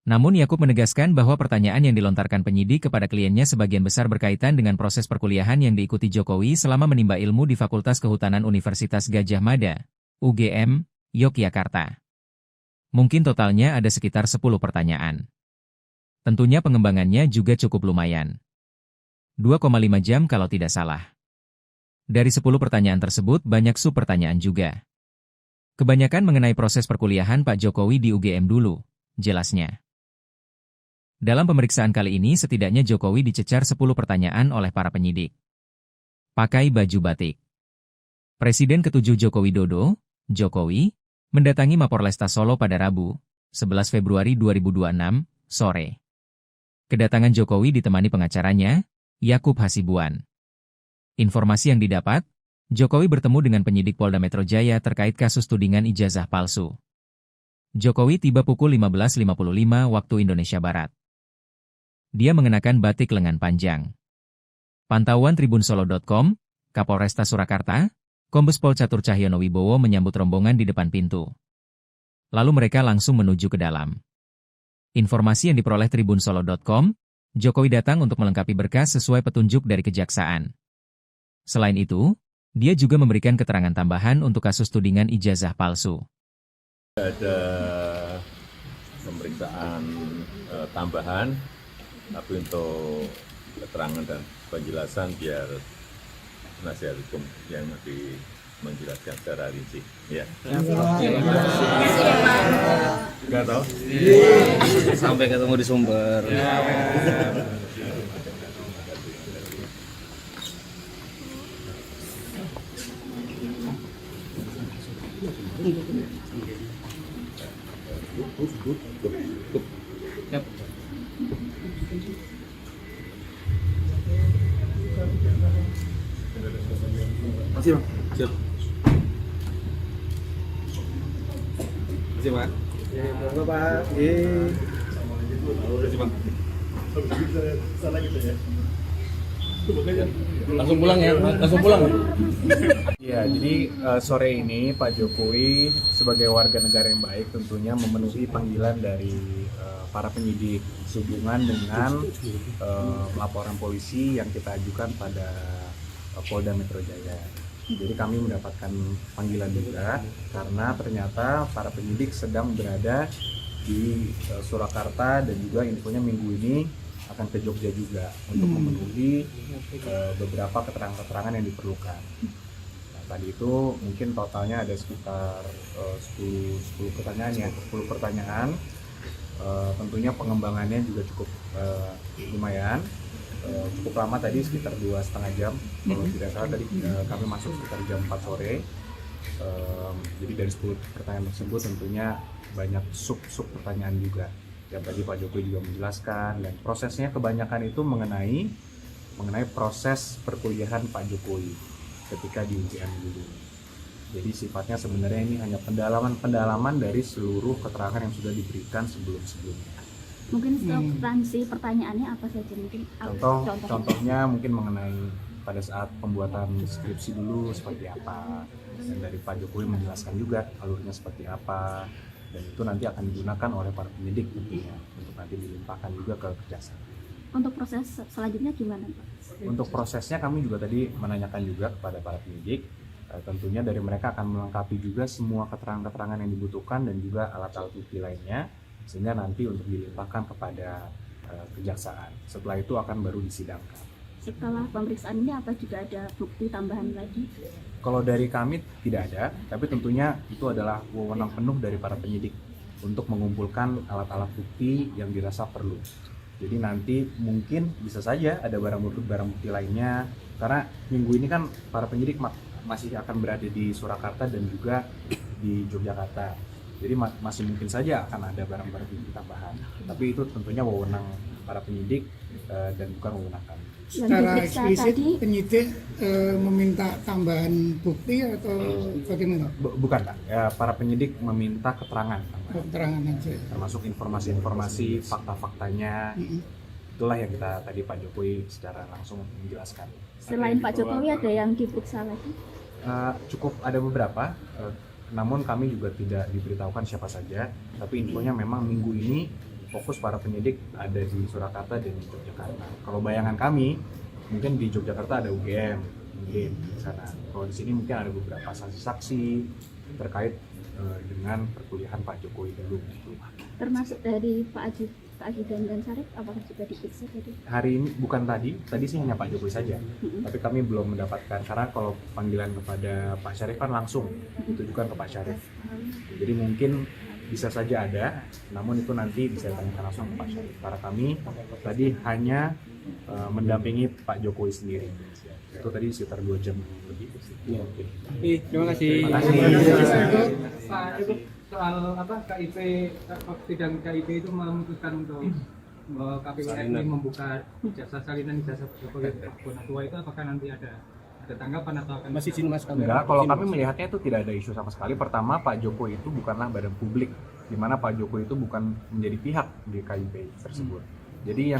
Namun Yakub menegaskan bahwa pertanyaan yang dilontarkan penyidik kepada kliennya sebagian besar berkaitan dengan proses perkuliahan yang diikuti Jokowi selama menimba ilmu di Fakultas Kehutanan Universitas Gadjah Mada, UGM, Yogyakarta. Mungkin totalnya ada sekitar 10 pertanyaan. Tentunya pengembangannya juga cukup lumayan. 2,5 jam kalau tidak salah. Dari 10 pertanyaan tersebut banyak sub-pertanyaan juga. Kebanyakan mengenai proses perkuliahan Pak Jokowi di UGM dulu, jelasnya. Dalam pemeriksaan kali ini setidaknya Jokowi dicecar 10 pertanyaan oleh para penyidik. Pakai baju batik. Presiden ke-7 Joko Widodo, Jokowi, mendatangi Mapolresta Solo pada Rabu, 11 Februari 2026, sore. Kedatangan Jokowi ditemani pengacaranya, Yakub Hasibuan. Informasi yang didapat, Jokowi bertemu dengan penyidik Polda Metro Jaya terkait kasus tudingan ijazah palsu. Jokowi tiba pukul 15.55 waktu Indonesia Barat. Dia mengenakan batik lengan panjang. Pantauan tribunsolo.com, Kapolresta Surakarta, Kombes Pol Catur Cahyono Wibowo menyambut rombongan di depan pintu. Lalu mereka langsung menuju ke dalam. Informasi yang diperoleh tribunsolo.com, Jokowi datang untuk melengkapi berkas sesuai petunjuk dari kejaksaan. Selain itu, dia juga memberikan keterangan tambahan untuk kasus tudingan ijazah palsu. Ada pemeriksaan tambahan, tapi untuk keterangan dan penjelasan biar penasihat hukum yang nanti menjelaskan secara rinci. Ya. Enggak tahu? Sampai ketemu di sumber. Masih bang. Siap. Masih bang. Monggo Pak. Masih bang. Langsung pulang ya, langsung pulang. Ya, jadi sore ini Pak Jokowi sebagai warga negara yang baik tentunya memenuhi panggilan dari para penyidik sehubungan dengan laporan polisi yang kita ajukan pada Polda Metro Jaya. Jadi kami mendapatkan panggilan juga karena ternyata para penyidik sedang berada di Surakarta dan juga infonya minggu ini akan ke Jogja juga untuk memenuhi beberapa keterangan-keterangan yang diperlukan. Nah, tadi itu mungkin totalnya ada sekitar 10 pertanyaan ya, 10 pertanyaan. Tentunya pengembangannya juga cukup lumayan. Cukup lama tadi sekitar 2,5 jam kalau tidak salah tadi kami masuk sekitar jam 4 sore. Jadi dari 10 pertanyaan tersebut tentunya banyak sub pertanyaan juga yang tadi Pak Jokowi juga menjelaskan, dan prosesnya kebanyakan itu mengenai proses perkuliahan Pak Jokowi ketika di UGM dulu. Jadi sifatnya sebenarnya ini hanya pendalaman dari seluruh keterangan yang sudah diberikan sebelumnya. Mungkin substansi pertanyaannya apa saja mungkin? Contohnya mungkin mengenai pada saat pembuatan skripsi dulu seperti apa, dan dari Pak Jokowi menjelaskan juga alurnya seperti apa, dan itu nanti akan digunakan oleh para penyidik tentunya untuk nanti dilimpahkan juga ke kejaksaan. Untuk proses selanjutnya gimana Pak? Untuk prosesnya kami juga tadi menanyakan juga kepada para penyidik, tentunya dari mereka akan melengkapi juga semua keterangan-keterangan yang dibutuhkan dan juga alat-alat bukti lainnya, sehingga nanti untuk dilimpahkan kepada kejaksaan. Setelah itu akan baru disidangkan. setelah pemeriksaan ini apa juga ada bukti tambahan lagi? Kalau dari kami tidak ada, tapi tentunya itu adalah wewenang penuh dari para penyidik untuk mengumpulkan alat-alat bukti yang dirasa perlu. Jadi nanti mungkin bisa saja ada barang bukti lainnya, karena minggu ini kan para penyidik masih akan berada di Surakarta dan juga di Yogyakarta. Jadi masih mungkin saja akan ada barang-barang bukti tambahan. Tapi itu tentunya wewenang para penyidik dan bukan wewenang kami. Secara eksplisit penyidik meminta tambahan bukti atau bagaimana? Bukan, Pak. Ya, para penyidik meminta keterangan tambahan. Keterangan aja. Termasuk informasi-informasi, fakta-faktanya. Itulah yang kita tadi Pak Jokowi secara langsung menjelaskan. Selain Pak Jokowi ada yang diperiksa lagi? Cukup ada beberapa, namun kami juga tidak diberitahukan siapa saja. Tapi infonya memang minggu ini fokus para penyidik ada di Surakarta dan di Yogyakarta. Kalau bayangan kami, mungkin di Yogyakarta ada UGM, mungkin di sana. Kalau di sini mungkin ada beberapa saksi-saksi terkait dengan perkuliahan Pak Jokowi dulu. Termasuk dari Pak Ajudan dan Sarip, apakah juga diperiksa tadi? Hari ini bukan tadi sih hanya Pak Jokowi saja. Tapi kami belum mendapatkan, karena kalau panggilan kepada Pak Syarif kan langsung ditujukan ke Pak Syarif. Jadi mungkin bisa saja ada, namun itu nanti bisa ditanyakan langsung ke Pak Syarif. Karena kami tadi hanya mendampingi Pak Jokowi sendiri. Itu tadi sekitar 2 jam lebih. Ya, oke. Terima kasih. Terima kasih. Pak, itu soal KIP, sidang KIP itu memutuskan untuk KPU RI membuka jasa salinan ijazah Jokowi Tua itu, apakah nanti ada tanggapan atau akan Masih sini Mas kamera. Enggak, kalau kami melihatnya itu tidak ada isu sama sekali. Pertama, Pak Jokowi itu bukanlah badan publik, di mana Pak Jokowi itu bukan menjadi pihak di KIP tersebut. Jadi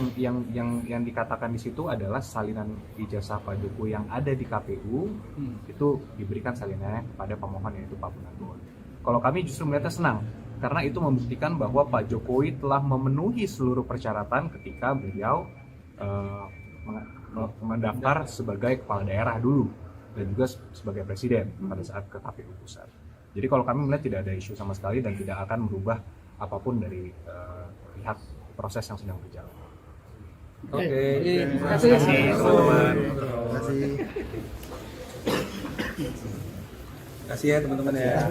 yang dikatakan di situ adalah salinan ijazah Pak Jokowi yang ada di KPU itu diberikan salinannya kepada pemohon, yaitu Pak Munarman. Kalau kami justru melihatnya senang, karena itu membuktikan bahwa Pak Jokowi telah memenuhi seluruh persyaratan ketika beliau mendaftar sebagai kepala daerah dulu dan juga sebagai presiden pada saat ke KPU pusat. Jadi kalau kami melihat tidak ada isu sama sekali dan tidak akan merubah apapun dari pihak proses yang sedang berjalan. Oke. Terima kasih teman-teman. Terima kasih ya teman-teman ya.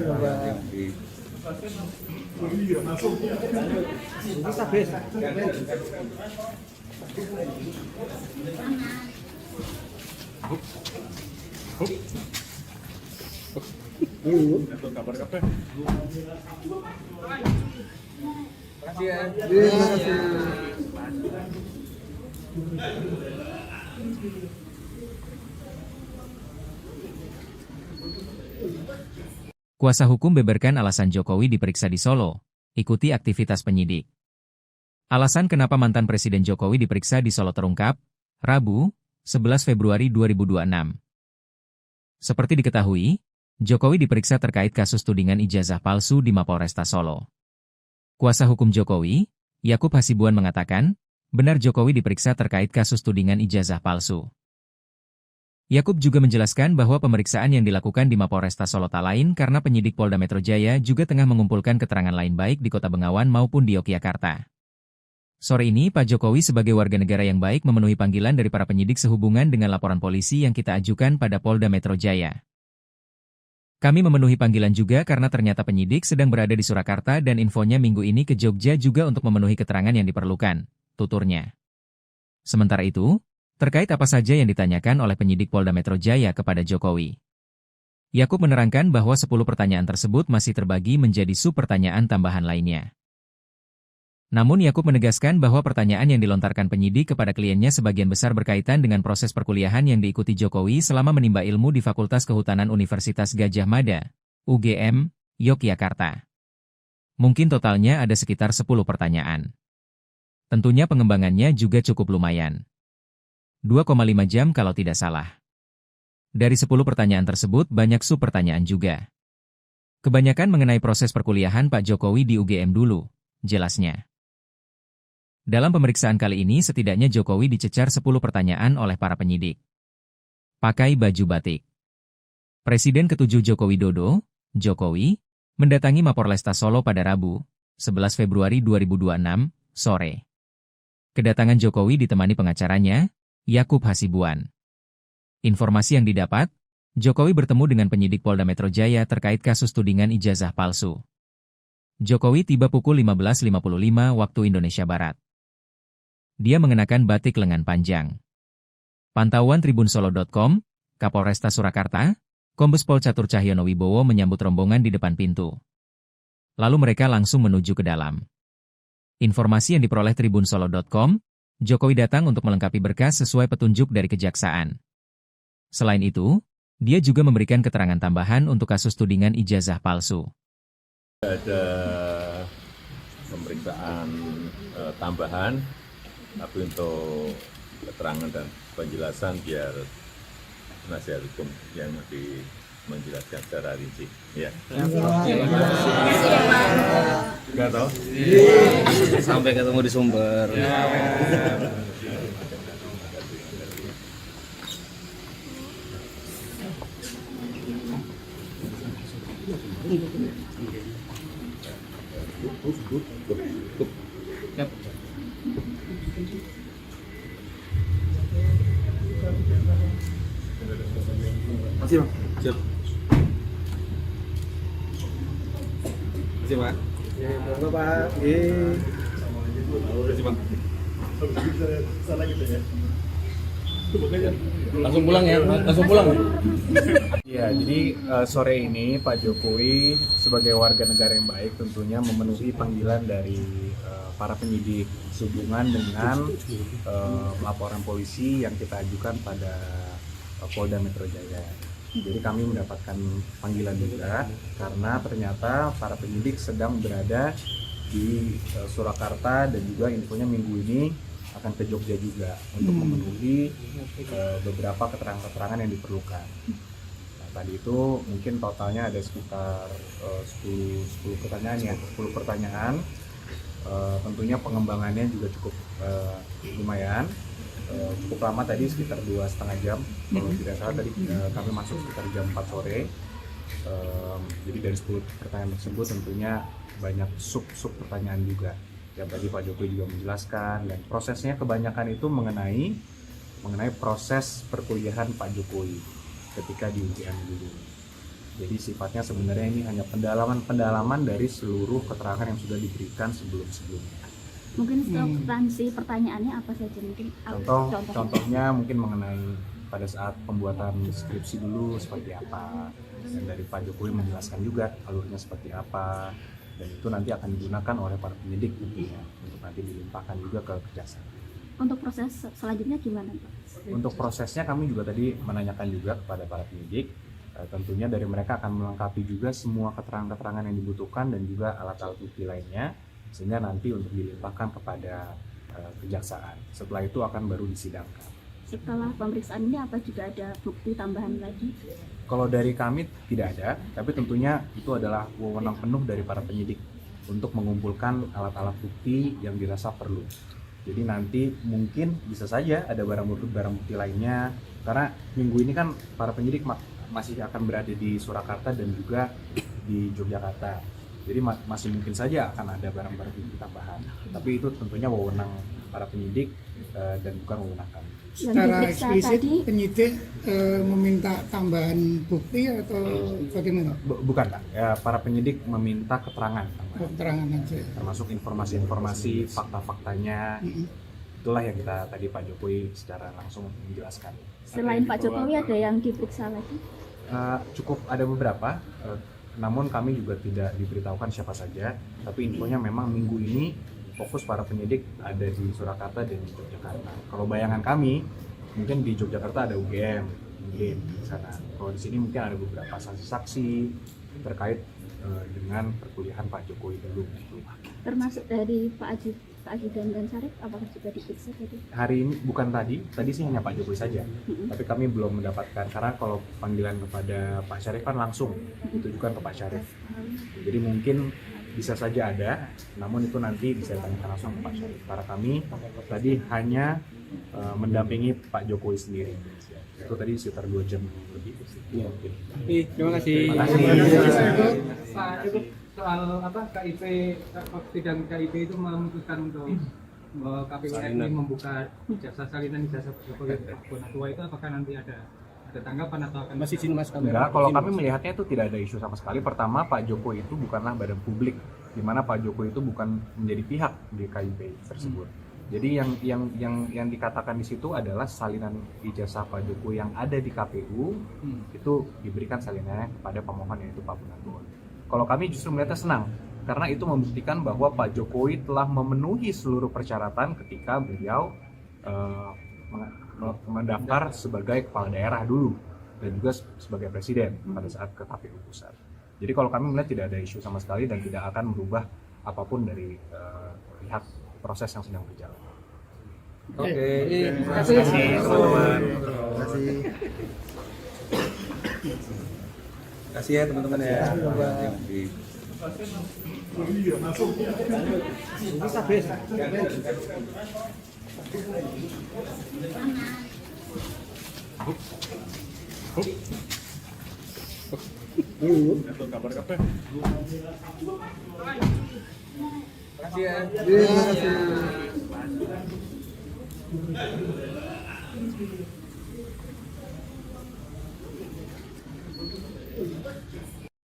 Kuasa hukum beberkan alasan Jokowi diperiksa di Solo. Ikuti aktivitas penyidik. Alasan kenapa mantan Presiden Jokowi diperiksa di Solo terungkap, Rabu, 11 Februari 2026. Seperti diketahui, Jokowi diperiksa terkait kasus tudingan ijazah palsu di Mapolresta Solo. Kuasa hukum Jokowi, Yakub Hasibuan mengatakan, benar Jokowi diperiksa terkait kasus tudingan ijazah palsu. Yakub juga menjelaskan bahwa pemeriksaan yang dilakukan di Mapolresta Solo tak lain karena penyidik Polda Metro Jaya juga tengah mengumpulkan keterangan lain baik di Kota Bengawan maupun di Yogyakarta. Sore ini, Pak Jokowi sebagai warga negara yang baik memenuhi panggilan dari para penyidik sehubungan dengan laporan polisi yang kita ajukan pada Polda Metro Jaya. Kami memenuhi panggilan juga karena ternyata penyidik sedang berada di Surakarta dan infonya minggu ini ke Jogja juga untuk memenuhi keterangan yang diperlukan, tuturnya. Sementara itu, terkait apa saja yang ditanyakan oleh penyidik Polda Metro Jaya kepada Jokowi, Yakub menerangkan bahwa 10 pertanyaan tersebut masih terbagi menjadi sub-pertanyaan tambahan lainnya. Namun Yakub menegaskan bahwa pertanyaan yang dilontarkan penyidik kepada kliennya sebagian besar berkaitan dengan proses perkuliahan yang diikuti Jokowi selama menimba ilmu di Fakultas Kehutanan Universitas Gadjah Mada, UGM, Yogyakarta. Mungkin totalnya ada sekitar 10 pertanyaan. Tentunya pengembangannya juga cukup lumayan. 2,5 jam kalau tidak salah. Dari 10 pertanyaan tersebut banyak sub-pertanyaan juga. Kebanyakan mengenai proses perkuliahan Pak Jokowi di UGM dulu, jelasnya. Dalam pemeriksaan kali ini setidaknya Jokowi dicecar 10 pertanyaan oleh para penyidik. Pakai baju batik. Presiden ke-7 Joko Widodo, Jokowi, mendatangi Mapolresta Solo pada Rabu, 11 Februari 2026, sore. Kedatangan Jokowi ditemani pengacaranya, Yakub Hasibuan. Informasi yang didapat, Jokowi bertemu dengan penyidik Polda Metro Jaya terkait kasus tudingan ijazah palsu. Jokowi tiba pukul 15.55 waktu Indonesia Barat. Dia mengenakan batik lengan panjang. Pantauan tribunsolo.com, Kapolresta Surakarta, Kombes Pol Catur Cahyono Wibowo menyambut rombongan di depan pintu. Lalu mereka langsung menuju ke dalam. Informasi yang diperoleh tribunsolo.com, Jokowi datang untuk melengkapi berkas sesuai petunjuk dari Kejaksaan. Selain itu, dia juga memberikan keterangan tambahan untuk kasus tudingan ijazah palsu. Ada pemeriksaan tambahan, tapi untuk keterangan dan penjelasan biar penasihat hukum yang lebih menjelaskan secara rinci. Ya. Enggak tahu? Sampai ketemu di sumber. Masih Bang? Siap. Masih Pak? Ya, monggo Pak. Masih Bang. Langsung pulang ya, langsung pulang. Iya, jadi sore ini Pak Jokowi sebagai warga negara yang baik tentunya memenuhi panggilan dari para penyidik sehubungan dengan laporan polisi yang kita ajukan pada Polda Metro Jaya. Jadi kami mendapatkan panggilan juga karena ternyata para penyidik sedang berada di Surakarta dan juga infonya minggu ini akan ke Jogja juga untuk memenuhi beberapa keterangan-keterangan yang diperlukan. Nah, tadi itu mungkin totalnya ada sekitar 10 pertanyaan ya, 10 pertanyaan. Tentunya pengembangannya juga cukup lumayan, cukup lama tadi sekitar 2,5 jam. Kalau tidak salah tadi kami masuk sekitar jam 4 sore. Jadi dari 10 pertanyaan tersebut tentunya banyak sub pertanyaan juga yang tadi Pak Jokowi juga menjelaskan, dan prosesnya kebanyakan itu mengenai proses perkuliahan Pak Jokowi ketika di UGM dulu. Jadi sifatnya sebenarnya ini hanya pendalaman dari seluruh keterangan yang sudah diberikan sebelumnya. Mungkin substansi pertanyaannya apa saja mungkin? Contohnya mungkin mengenai pada saat pembuatan skripsi dulu seperti apa, dan dari Pak Jokowi menjelaskan juga alurnya seperti apa, dan itu nanti akan digunakan oleh para penyidik tentunya untuk nanti dilimpahkan juga ke kejaksaan. Untuk proses selanjutnya gimana Pak? Untuk prosesnya kami juga tadi menanyakan juga kepada para penyidik, tentunya dari mereka akan melengkapi juga semua keterangan-keterangan yang dibutuhkan dan juga alat-alat bukti lainnya, sehingga nanti untuk dilimpahkan kepada kejaksaan. Setelah itu akan baru disidangkan. Setelah pemeriksaan ini apa juga ada bukti tambahan lagi? Kalau dari kami tidak ada, tapi tentunya itu adalah wewenang penuh dari para penyidik untuk mengumpulkan alat-alat bukti yang dirasa perlu. Jadi nanti mungkin bisa saja ada barang bukti lainnya, karena minggu ini kan para penyidik masih akan berada di Surakarta dan juga di Yogyakarta. Jadi masih mungkin saja akan ada barang-barang bukti tambahan. Tapi itu tentunya wewenang para penyidik dan bukan wewenang kami. Secara eksplisit penyidik meminta tambahan bukti atau bagaimana? Bukan Pak, ya, para penyidik meminta keterangan tambahan. Keterangan aja. Termasuk informasi-informasi, fakta-faktanya. Itulah yang kita tadi Pak Jokowi secara langsung menjelaskan. Selain Pak Jokowi ada yang diperiksa lagi? Cukup ada beberapa, namun kami juga tidak diberitahukan siapa saja. Tapi infonya memang minggu ini fokus para penyidik ada di Surakarta dan di Yogyakarta. Kalau bayangan kami, mungkin di Yogyakarta ada UGM, mungkin di sana. Kalau di sini mungkin ada beberapa saksi-saksi terkait dengan perkuliahan Pak Jokowi dulu. Termasuk dari Pak Aji dan Syarif, apakah juga diperiksa tadi? Hari ini bukan tadi sih hanya Pak Jokowi saja. Tapi kami belum mendapatkan, karena kalau panggilan kepada Pak Syarif kan langsung ditujukan ke Pak Syarif. Jadi mungkin bisa saja ada, namun itu nanti bisa ditanyakan langsung ke Pak Syarif. Karena kami tadi hanya mendampingi Pak Jokowi sendiri. Itu tadi sekitar 2 jam lebih. Iya. Terima kasih. Terima kasih. Pak, itu soal apa KIP, sidang KIP itu memutuskan untuk KPU RI membuka jasa salinan ijazah pegawai kebun tua itu apakah nanti ada tanggapan atau akan Masih izin mas kamera. Enggak, kalau kami melihatnya itu tidak ada isu sama sekali. Pertama, Pak Jokowi itu bukanlah badan publik, di mana Pak Jokowi itu bukan menjadi pihak di KIP tersebut. Jadi yang dikatakan di situ adalah salinan ijazah Pak Jokowi yang ada di KPU itu diberikan salinannya kepada pemohon yaitu Pak Munarman. Kalau kami justru melihatnya senang karena itu membuktikan bahwa Pak Jokowi telah memenuhi seluruh persyaratan ketika beliau mendaftar sebagai kepala daerah dulu dan juga sebagai presiden pada saat ke KPU pusat. Jadi kalau kami melihat tidak ada isu sama sekali dan tidak akan merubah apapun dari pihak proses yang sedang berjalan. Oke. Terima kasih teman-teman. Terima kasih. Kasih ya teman-teman ya. Kasih ya. Terima kasih.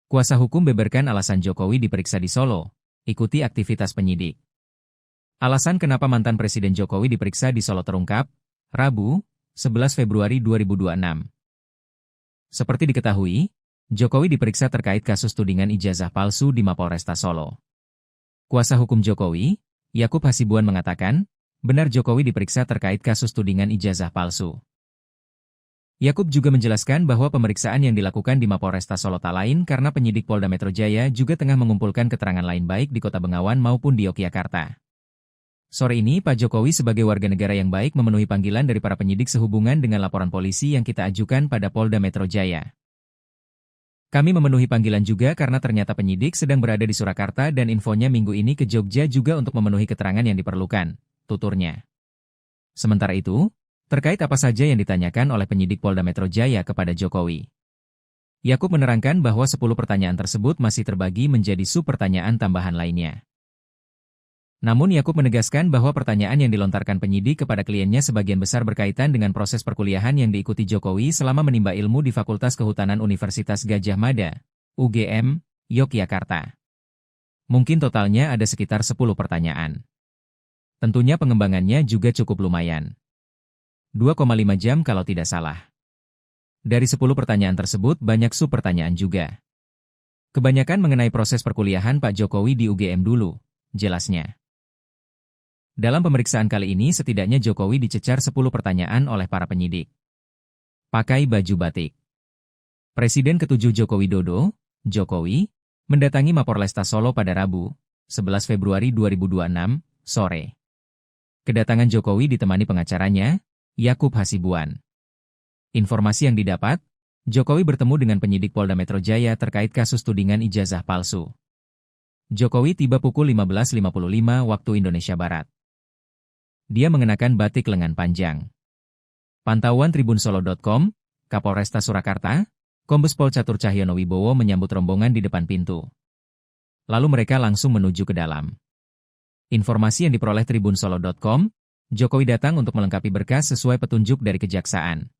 Kuasa hukum beberkan alasan Jokowi diperiksa di Solo. Ikuti aktivitas penyidik. Alasan kenapa mantan Presiden Jokowi diperiksa di Solo terungkap, Rabu, 11 Februari 2026. Seperti diketahui, Jokowi diperiksa terkait kasus tudingan ijazah palsu di Mapolresta Solo. Kuasa hukum Jokowi, Yakub Hasibuan mengatakan, benar Jokowi diperiksa terkait kasus tudingan ijazah palsu. Yakub juga menjelaskan bahwa pemeriksaan yang dilakukan di Mapolresta Solo tak lain karena penyidik Polda Metro Jaya juga tengah mengumpulkan keterangan lain baik di Kota Bengawan maupun di Yogyakarta. Sore ini Pak Jokowi sebagai warga negara yang baik memenuhi panggilan dari para penyidik sehubungan dengan laporan polisi yang kita ajukan pada Polda Metro Jaya. Kami memenuhi panggilan juga karena ternyata penyidik sedang berada di Surakarta dan infonya minggu ini ke Jogja juga untuk memenuhi keterangan yang diperlukan, tuturnya. Sementara itu, terkait apa saja yang ditanyakan oleh penyidik Polda Metro Jaya kepada Jokowi. Yakub menerangkan bahwa 10 pertanyaan tersebut masih terbagi menjadi sub-pertanyaan tambahan lainnya. Namun Yakub menegaskan bahwa pertanyaan yang dilontarkan penyidik kepada kliennya sebagian besar berkaitan dengan proses perkuliahan yang diikuti Jokowi selama menimba ilmu di Fakultas Kehutanan Universitas Gadjah Mada, UGM, Yogyakarta. Mungkin totalnya ada sekitar 10 pertanyaan. Tentunya pengembangannya juga cukup lumayan. 2,5 jam kalau tidak salah. Dari 10 pertanyaan tersebut banyak sub-pertanyaan juga. Kebanyakan mengenai proses perkuliahan Pak Jokowi di UGM dulu, jelasnya. Dalam pemeriksaan kali ini setidaknya Jokowi dicecar 10 pertanyaan oleh para penyidik. Pakai baju batik. Presiden ke-7 Joko Widodo, Jokowi, mendatangi Mapolresta Solo pada Rabu, 11 Februari 2026, sore. Kedatangan Jokowi ditemani pengacaranya, Yakub Hasibuan. Informasi yang didapat, Jokowi bertemu dengan penyidik Polda Metro Jaya terkait kasus tudingan ijazah palsu. Jokowi tiba pukul 15.55 waktu Indonesia Barat. Dia mengenakan batik lengan panjang. Pantauan tribunsolo.com, Kapolresta Surakarta, Kombes Pol Catur Cahyono Wibowo menyambut rombongan di depan pintu. Lalu mereka langsung menuju ke dalam. Informasi yang diperoleh tribunsolo.com, Jokowi datang untuk melengkapi berkas sesuai petunjuk dari kejaksaan.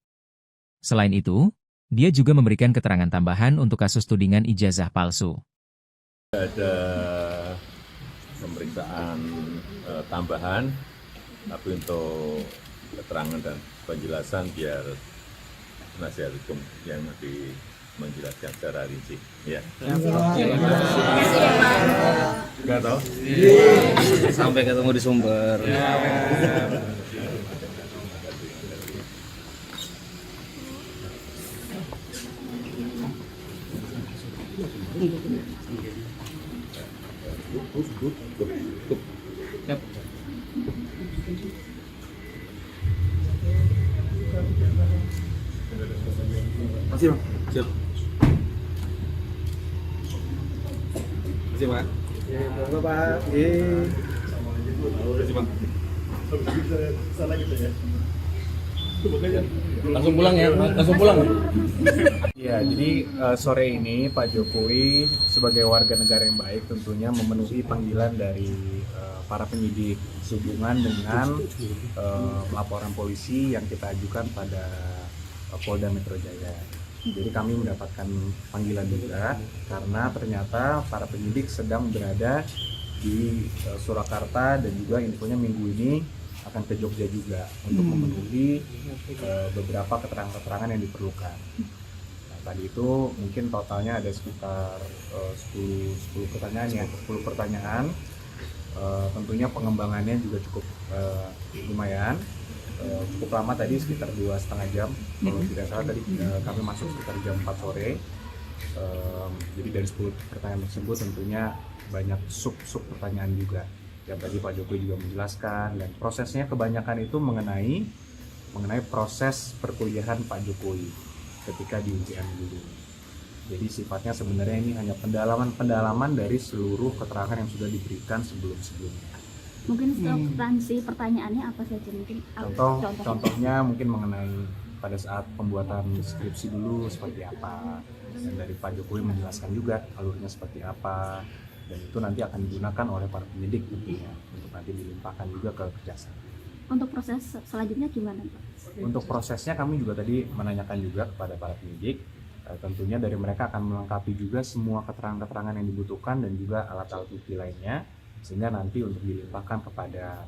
Selain itu, dia juga memberikan keterangan tambahan untuk kasus tudingan ijazah palsu. Ada pemeriksaan tambahan, tapi untuk keterangan dan penjelasan biar penasihat hukum yang nanti menjelaskan secara rinci. Ya. Enggak tahu? Sampai ketemu di sumber. Masih bang. Siap. Masih pak. Monggo pak. Masih bang. Langsung pulang ya, langsung pulang. Ya, jadi sore ini Pak Jokowi sebagai warga negara yang baik tentunya memenuhi panggilan dari para penyidik sehubungan dengan laporan polisi yang kita ajukan pada Polda Metro Jaya. Jadi kami mendapatkan panggilan juga karena ternyata para penyidik sedang berada di Surakarta dan juga infonya minggu ini akan ke Jogja juga untuk memenuhi beberapa keterangan-keterangan yang diperlukan. Nah, tadi itu mungkin totalnya ada sekitar 10 pertanyaan ya, 10 pertanyaan. Tentunya pengembangannya juga cukup lumayan, cukup lama tadi sekitar 2,5 jam. Kalau tidak salah tadi kami masuk sekitar jam 4 sore. Jadi dari 10 pertanyaan tersebut tentunya banyak sub pertanyaan juga yang tadi Pak Jokowi juga menjelaskan, dan prosesnya kebanyakan itu mengenai proses perkuliahan Pak Jokowi ketika di UGM dulu. Jadi sifatnya sebenarnya ini hanya pendalaman dari seluruh keterangan yang sudah diberikan sebelumnya. Mungkin substansi pertanyaannya apa saja mungkin? Contohnya mungkin mengenai pada saat pembuatan skripsi dulu seperti apa, dan dari Pak Jokowi menjelaskan juga alurnya seperti apa, dan itu nanti akan digunakan oleh para penyidik tentunya untuk nanti dilimpahkan juga ke kejaksaan. Untuk proses selanjutnya gimana, Pak? Untuk prosesnya kami juga tadi menanyakan juga kepada para penyidik, tentunya dari mereka akan melengkapi juga semua keterangan-keterangan yang dibutuhkan dan juga alat-alat bukti lainnya, sehingga nanti untuk dilimpahkan kepada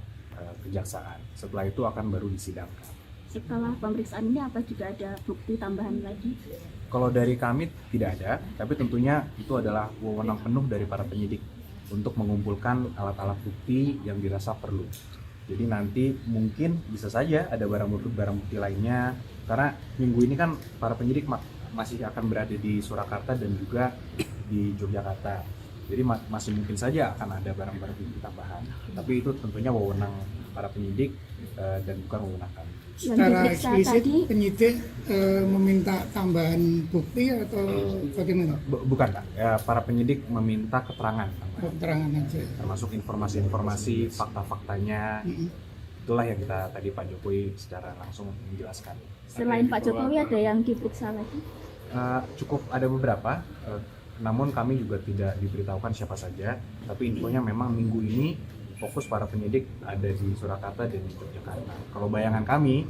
kejaksaan. Setelah itu akan baru disidangkan. Setelah pemeriksaan ini apa juga ada bukti tambahan lagi? Kalau dari kami tidak ada, tapi tentunya itu adalah wewenang penuh dari para penyidik untuk mengumpulkan alat-alat bukti yang dirasa perlu. Jadi nanti mungkin bisa saja ada barang bukti lainnya, karena minggu ini kan para penyidik masih akan berada di Surakarta dan juga di Yogyakarta. Jadi masih mungkin saja akan ada barang-barang bukti tambahan. Tapi itu tentunya wewenang para penyidik dan bukan wewenang kami. Secara eksplisit penyidik meminta tambahan bukti atau bagaimana? Bukan, Pak. Ya, para penyidik meminta keterangan. Keterangan aja. Termasuk informasi-informasi, fakta-faktanya. Itulah yang kita tadi Pak Jokowi secara langsung menjelaskan. Selain Pak Jokowi ada yang diperiksa lagi? Cukup ada beberapa, namun kami juga tidak diberitahukan siapa saja. Tapi infonya memang minggu ini fokus para penyidik ada di Surakarta dan di Yogyakarta. Kalau bayangan kami,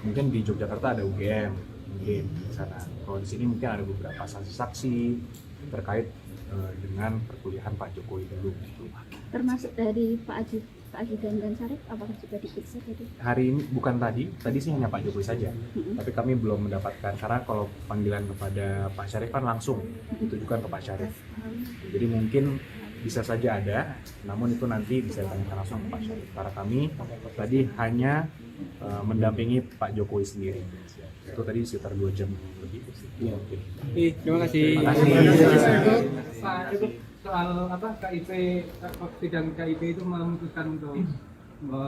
mungkin di Yogyakarta ada UGM, mungkin di sana. Kalau di sini mungkin ada beberapa saksi-saksi terkait dengan perkuliahan Pak Jokowi dulu. Termasuk dari Pak Ajudan dan Sarif, apakah juga diperiksa tadi? Hari ini bukan tadi sih hanya Pak Jokowi saja. Tapi kami belum mendapatkan, karena kalau panggilan kepada Pak Syarif kan langsung ditujukan ke Pak Syarif. Jadi mungkin bisa saja ada, namun itu nanti bisa ditanyakan langsung ke Pak Syarif. Karena kami tadi hanya mendampingi Pak Jokowi sendiri. Itu tadi sekitar 2 jam lebih. Terima kasih. Pak, itu soal KIP, sidang KIP itu memutuskan untuk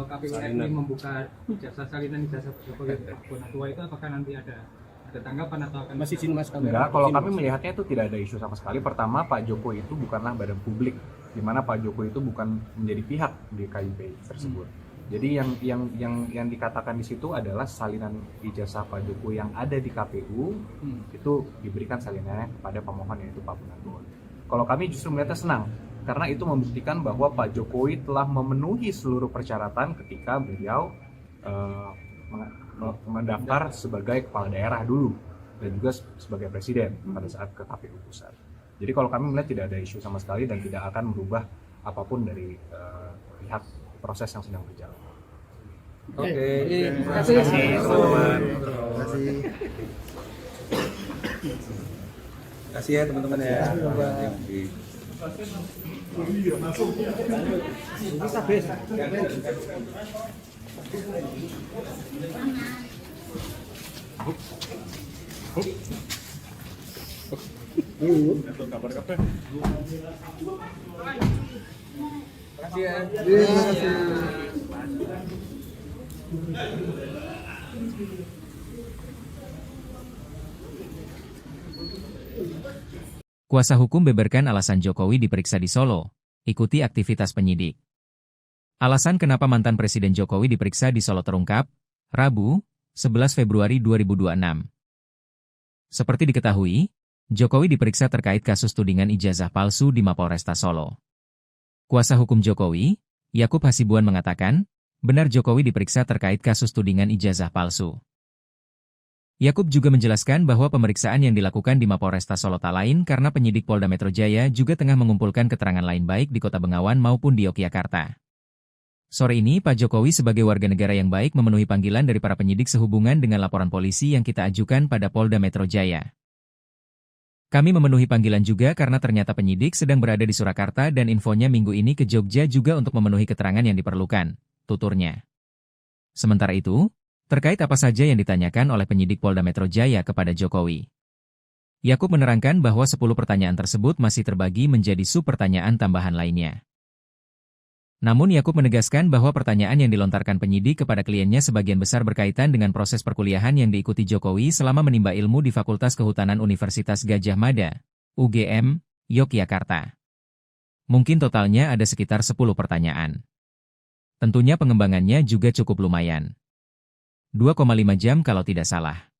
KPU RI membuka jasa salinan ijazah tua itu, apakah nanti ada tanggapan atau akan Masih izin Mas kamera. Enggak, kalau kami melihatnya itu tidak ada isu sama sekali. Pertama, Pak Jokowi itu bukanlah badan publik, di mana Pak Jokowi itu bukan menjadi pihak di KIP tersebut. Jadi yang dikatakan di situ adalah salinan ijazah Pak Jokowi yang ada di KPU itu diberikan salinannya kepada pemohon, yaitu Pak Munarman. Kalau kami justru melihatnya senang, karena itu membuktikan bahwa Pak Jokowi telah memenuhi seluruh persyaratan ketika beliau mendaftar sebagai kepala daerah dulu dan juga sebagai presiden pada saat ke KPU pusat. Jadi kalau kami melihat tidak ada isu sama sekali dan tidak akan merubah apapun dari lihat proses yang sedang berjalan. Oke. Terima kasih. Kasih ya teman-teman ya. Kasih ya. Terima kasih. Kuasa hukum beberkan alasan Jokowi diperiksa di Solo. Ikuti aktivitas penyidik. Alasan kenapa mantan Presiden Jokowi diperiksa di Solo terungkap, Rabu, 11 Februari 2026. Seperti diketahui, Jokowi diperiksa terkait kasus tudingan ijazah palsu di Mapolresta Solo. Kuasa hukum Jokowi, Yakub Hasibuan mengatakan, benar Jokowi diperiksa terkait kasus tudingan ijazah palsu. Yakub juga menjelaskan bahwa pemeriksaan yang dilakukan di Mapolresta Solo tak lain karena penyidik Polda Metro Jaya juga tengah mengumpulkan keterangan lain baik di Kota Bengawan maupun di Yogyakarta. Sore ini Pak Jokowi sebagai warga negara yang baik memenuhi panggilan dari para penyidik sehubungan dengan laporan polisi yang kita ajukan pada Polda Metro Jaya. Kami memenuhi panggilan juga karena ternyata penyidik sedang berada di Surakarta dan infonya minggu ini ke Jogja juga untuk memenuhi keterangan yang diperlukan, tuturnya. Sementara itu, terkait apa saja yang ditanyakan oleh penyidik Polda Metro Jaya kepada Jokowi, Yakub menerangkan bahwa 10 pertanyaan tersebut masih terbagi menjadi sub-pertanyaan tambahan lainnya. Namun Yakub menegaskan bahwa pertanyaan yang dilontarkan penyidik kepada kliennya sebagian besar berkaitan dengan proses perkuliahan yang diikuti Jokowi selama menimba ilmu di Fakultas Kehutanan Universitas Gadjah Mada, UGM, Yogyakarta. Mungkin totalnya ada sekitar 10 pertanyaan. Tentunya pengembangannya juga cukup lumayan. 2,5 jam kalau tidak salah.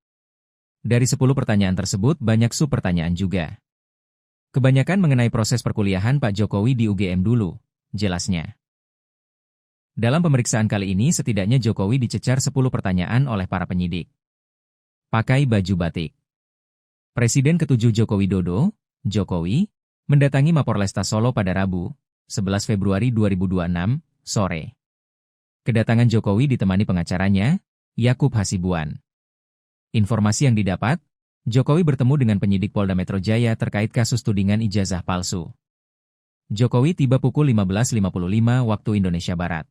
Dari 10 pertanyaan tersebut banyak sub-pertanyaan juga. Kebanyakan mengenai proses perkuliahan Pak Jokowi di UGM dulu, jelasnya. Dalam pemeriksaan kali ini setidaknya Jokowi dicecar 10 pertanyaan oleh para penyidik. Pakai baju batik. Presiden ke-7 Joko Widodo, Jokowi, mendatangi Mapolresta Solo pada Rabu, 11 Februari 2026, sore. Kedatangan Jokowi ditemani pengacaranya, Yakub Hasibuan. Informasi yang didapat, Jokowi bertemu dengan penyidik Polda Metro Jaya terkait kasus tudingan ijazah palsu. Jokowi tiba pukul 15.55 waktu Indonesia Barat.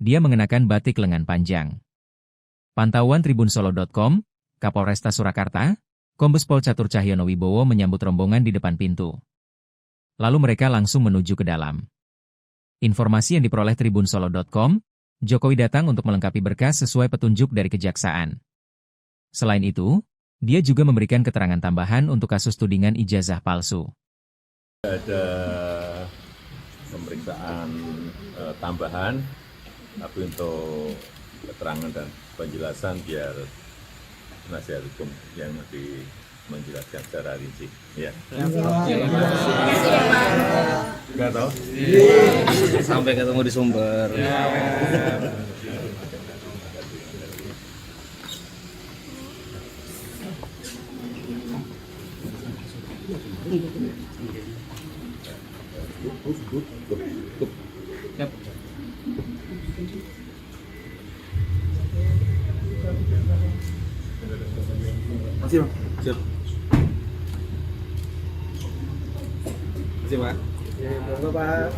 Dia mengenakan batik lengan panjang. Pantauan tribunsolo.com, Kapolresta Surakarta, Kombes Pol Catur Cahyono Wibowo menyambut rombongan di depan pintu. Lalu mereka langsung menuju ke dalam. Informasi yang diperoleh tribunsolo.com, Jokowi datang untuk melengkapi berkas sesuai petunjuk dari Kejaksaan. Selain itu, dia juga memberikan keterangan tambahan untuk kasus tudingan ijazah palsu. Ada pemeriksaan tambahan, tapi untuk keterangan dan penjelasan biar penasihat hukum yang lebih menjelaskan secara rinci. Ya. Nggak tahu? Sampai ketemu di sumber. Siap. Siap. Terima kasih, Pak. Monggo, Pak.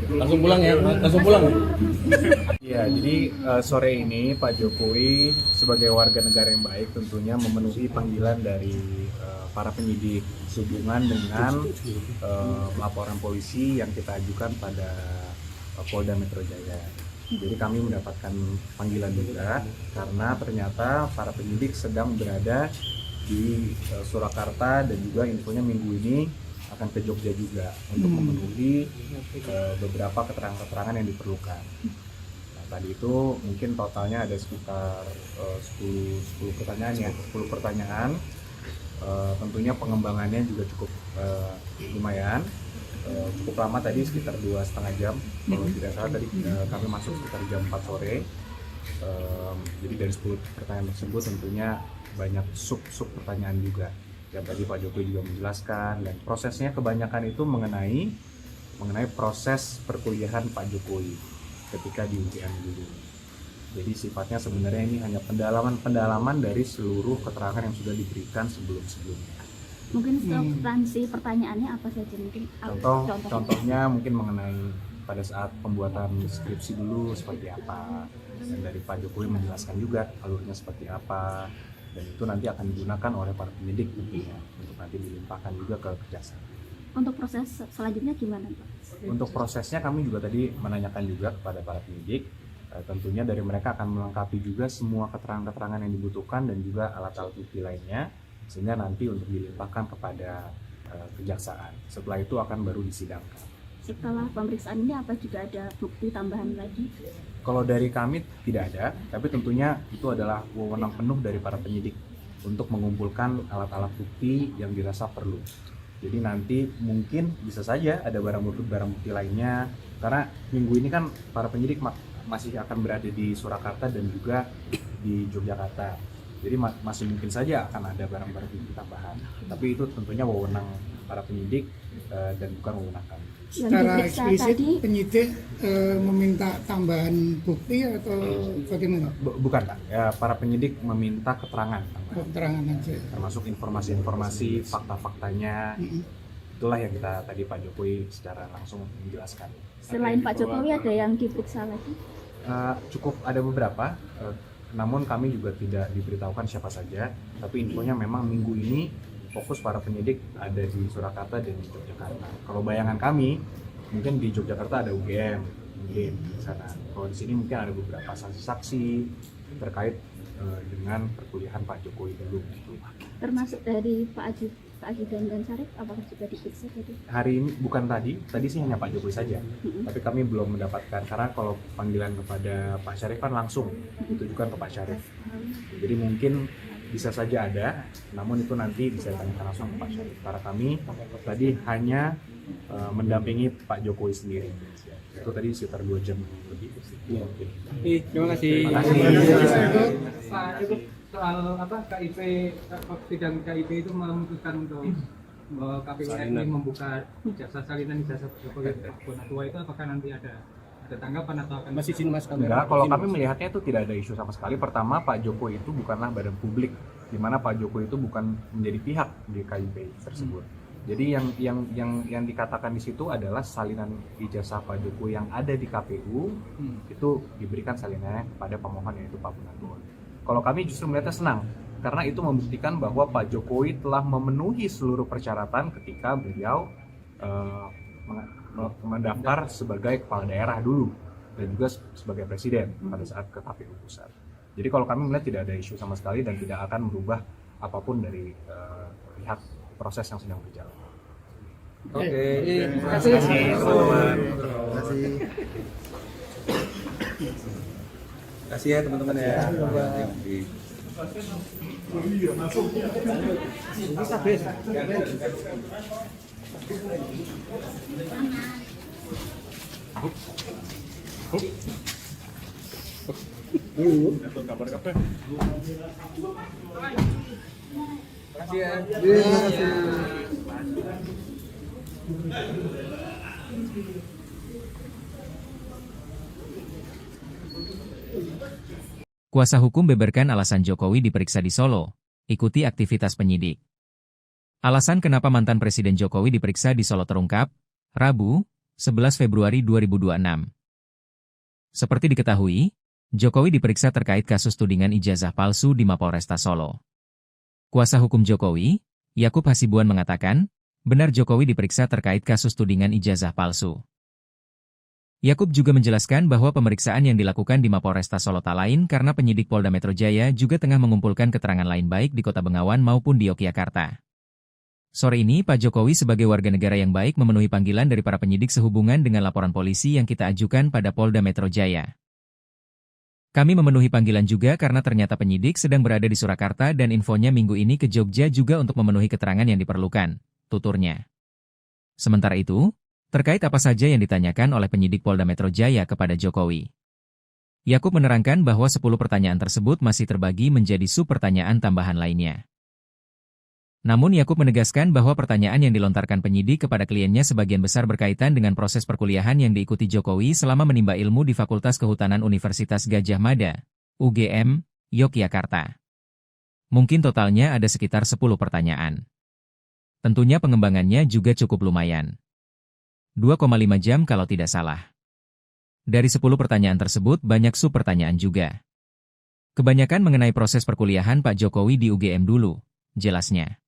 Langsung pulang ya, langsung pulang. Ya, jadi sore ini Pak Jokowi sebagai warga negara yang baik tentunya memenuhi panggilan dari para penyidik sehubungan dengan laporan polisi yang kita ajukan pada Polda Metro Jaya. Jadi kami mendapatkan panggilan juga karena ternyata para penyidik sedang berada di Surakarta dan juga infonya minggu ini akan ke Jogja juga untuk memenuhi beberapa keterangan-keterangan yang diperlukan. Nah, tadi itu mungkin totalnya ada sekitar 10 pertanyaan ya, 10 pertanyaan. Tentunya pengembangannya juga cukup lumayan. Cukup lama tadi sekitar 2,5 jam kalau tidak salah tadi kami masuk sekitar jam 4 sore. Jadi dari 10 pertanyaan tersebut tentunya banyak sub pertanyaan juga yang tadi Pak Jokowi juga menjelaskan, dan prosesnya kebanyakan itu mengenai proses perkuliahan Pak Jokowi ketika di UGM dulu. Jadi sifatnya sebenarnya ini hanya pendalaman dari seluruh keterangan yang sudah diberikan sebelumnya. Mungkin substansi pertanyaannya apa saja mungkin? Contohnya mungkin mengenai pada saat pembuatan skripsi dulu seperti apa, dan dari Pak Jokowi menjelaskan juga alurnya seperti apa, dan itu nanti akan digunakan oleh para penyidik tentunya untuk nanti dilimpahkan juga ke Kejaksaan. Untuk proses selanjutnya gimana, Pak? Untuk prosesnya kami juga tadi menanyakan juga kepada para penyidik, tentunya dari mereka akan melengkapi juga semua keterangan-keterangan yang dibutuhkan dan juga alat-alat bukti lainnya, sehingga nanti untuk dilimpahkan kepada Kejaksaan. Setelah itu akan baru disidangkan. setelah pemeriksaan ini apa juga ada bukti tambahan lagi? Kalau dari kami tidak ada, tapi tentunya itu adalah wewenang penuh dari para penyidik untuk mengumpulkan alat-alat bukti yang dirasa perlu. Jadi nanti mungkin bisa saja ada barang bukti lainnya, karena minggu ini kan para penyidik masih akan berada di Surakarta dan juga di Yogyakarta. Jadi masih mungkin saja akan ada barang-barang bukti tambahan. Tapi itu tentunya wewenang para penyidik dan bukan wewenang kami. Secara eksplisit penyidik meminta tambahan bukti atau bagaimana? Bukan Pak, ya, para penyidik meminta keterangan tambahan. Keterangan aja. Termasuk informasi-informasi, fakta-faktanya. Itulah yang kita tadi Pak Jokowi secara langsung menjelaskan. Selain Pak Jokowi ada yang diperiksa lagi? Cukup ada beberapa, namun kami juga tidak diberitahukan siapa saja. Tapi infonya memang minggu ini fokus para penyidik ada di Surakarta dan di Yogyakarta. Kalau bayangan kami, mungkin di Yogyakarta ada UGM, mungkin di sana. Kalau di sini mungkin ada beberapa saksi-saksi terkait dengan perkuliahan Pak Jokowi dulu. Termasuk dari Pak Ajudan dan Syarif, apakah juga diperiksa tadi? Hari ini bukan tadi sih hanya Pak Jokowi saja. Tapi kami belum mendapatkan, karena kalau panggilan kepada Pak Syarif kan langsung ditujukan ke Pak Syarif. Jadi mungkin bisa saja ada, namun itu nanti bisa ditanyakan langsung ke Pak Syarif. Karena kami tadi hanya mendampingi Pak Jokowi sendiri. Itu tadi sekitar 2 jam lebih. Terima kasih. Pak, itu soal KIP, sidang KIP itu memutuskan untuk KPU RI membuka jasa salinan ijazah Tua itu, apakah nanti ada tanggapan atau akan Masih sini Mas Enggak, kalau kami melihatnya itu tidak ada isu sama sekali. Pertama, Pak Jokowi itu bukanlah badan publik, di mana Pak Jokowi itu bukan menjadi pihak di KIP tersebut. Jadi yang dikatakan di situ adalah salinan ijazah Pak Jokowi yang ada di KPU itu diberikan salinannya kepada pemohon, yaitu Pak Munarman. Kalau kami justru melihatnya senang, karena itu membuktikan bahwa Pak Jokowi telah memenuhi seluruh persyaratan ketika beliau mendaftar sebagai kepala daerah dulu dan juga sebagai presiden pada saat ke KPU pusat. Jadi kalau kami melihat tidak ada isu sama sekali dan tidak akan merubah apapun dari lihat proses yang sedang berjalan. Oke. Terima kasih. Terima kasih ya teman-teman ya. Kasih ya. Kuasa hukum beberkan alasan Jokowi diperiksa di Solo, ikuti aktivitas penyidik. Alasan kenapa mantan Presiden Jokowi diperiksa di Solo terungkap, Rabu, 11 Februari 2026. Seperti diketahui, Jokowi diperiksa terkait kasus tudingan ijazah palsu di Mapolresta Solo. Kuasa hukum Jokowi, Yakub Hasibuan mengatakan, benar Jokowi diperiksa terkait kasus tudingan ijazah palsu. Yakub juga menjelaskan bahwa pemeriksaan yang dilakukan di Mapolresta Solo tak lain karena penyidik Polda Metro Jaya juga tengah mengumpulkan keterangan lain baik di Kota Bengawan maupun di Yogyakarta. Sore ini Pak Jokowi sebagai warga negara yang baik memenuhi panggilan dari para penyidik sehubungan dengan laporan polisi yang kita ajukan pada Polda Metro Jaya. Kami memenuhi panggilan juga karena ternyata penyidik sedang berada di Surakarta dan infonya minggu ini ke Jogja juga untuk memenuhi keterangan yang diperlukan, tuturnya. Sementara itu, terkait apa saja yang ditanyakan oleh penyidik Polda Metro Jaya kepada Jokowi, Yakub menerangkan bahwa 10 pertanyaan tersebut masih terbagi menjadi sub-pertanyaan tambahan lainnya. Namun Yakub menegaskan bahwa pertanyaan yang dilontarkan penyidik kepada kliennya sebagian besar berkaitan dengan proses perkuliahan yang diikuti Jokowi selama menimba ilmu di Fakultas Kehutanan Universitas Gadjah Mada, UGM, Yogyakarta. Mungkin totalnya ada sekitar 10 pertanyaan. Tentunya pengembangannya juga cukup lumayan. 2,5 jam kalau tidak salah. Dari 10 pertanyaan tersebut banyak sub-pertanyaan juga. Kebanyakan mengenai proses perkuliahan Pak Jokowi di UGM dulu, jelasnya.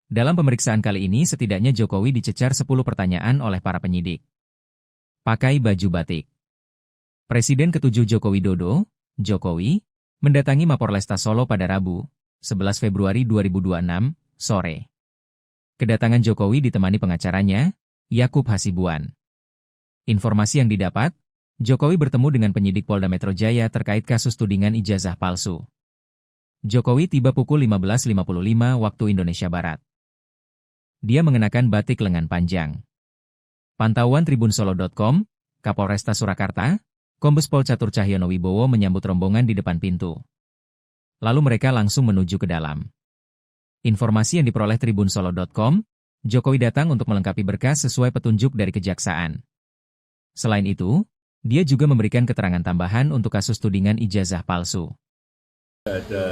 Dalam pemeriksaan kali ini setidaknya Jokowi dicecar 10 pertanyaan oleh para penyidik. Pakai baju batik. Presiden ke-7 Joko Widodo, Jokowi, mendatangi Mapolresta Solo pada Rabu, 11 Februari 2026, sore. Kedatangan Jokowi ditemani pengacaranya, Yakub Hasibuan. Informasi yang didapat, Jokowi bertemu dengan penyidik Polda Metro Jaya terkait kasus tudingan ijazah palsu. Jokowi tiba pukul 15.55 waktu Indonesia Barat. Dia mengenakan batik lengan panjang. Pantauan tribunsolo.com, Kapolresta Surakarta, Kombes Pol Catur Cahyono Wibowo menyambut rombongan di depan pintu. Lalu mereka langsung menuju ke dalam. Informasi yang diperoleh tribunsolo.com, Jokowi datang untuk melengkapi berkas sesuai petunjuk dari kejaksaan. Selain itu, dia juga memberikan keterangan tambahan untuk kasus tudingan ijazah palsu. Ada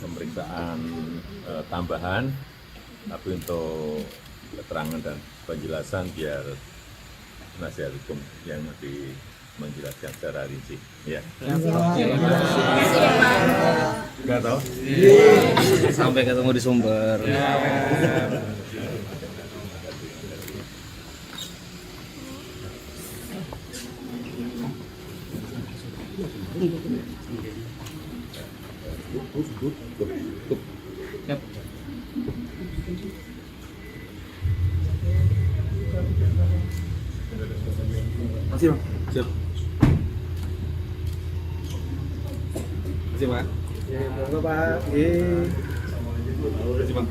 pemeriksaan tambahan, tapi untuk keterangan dan penjelasan biar penasihat hukum yang lebih menjelaskan secara rinci. Ya. Nggak tahu. Sampai ketemu di sumber. Masih Bang. Siap. Masih Pak. Ya, monggo Pak. Masih Bang.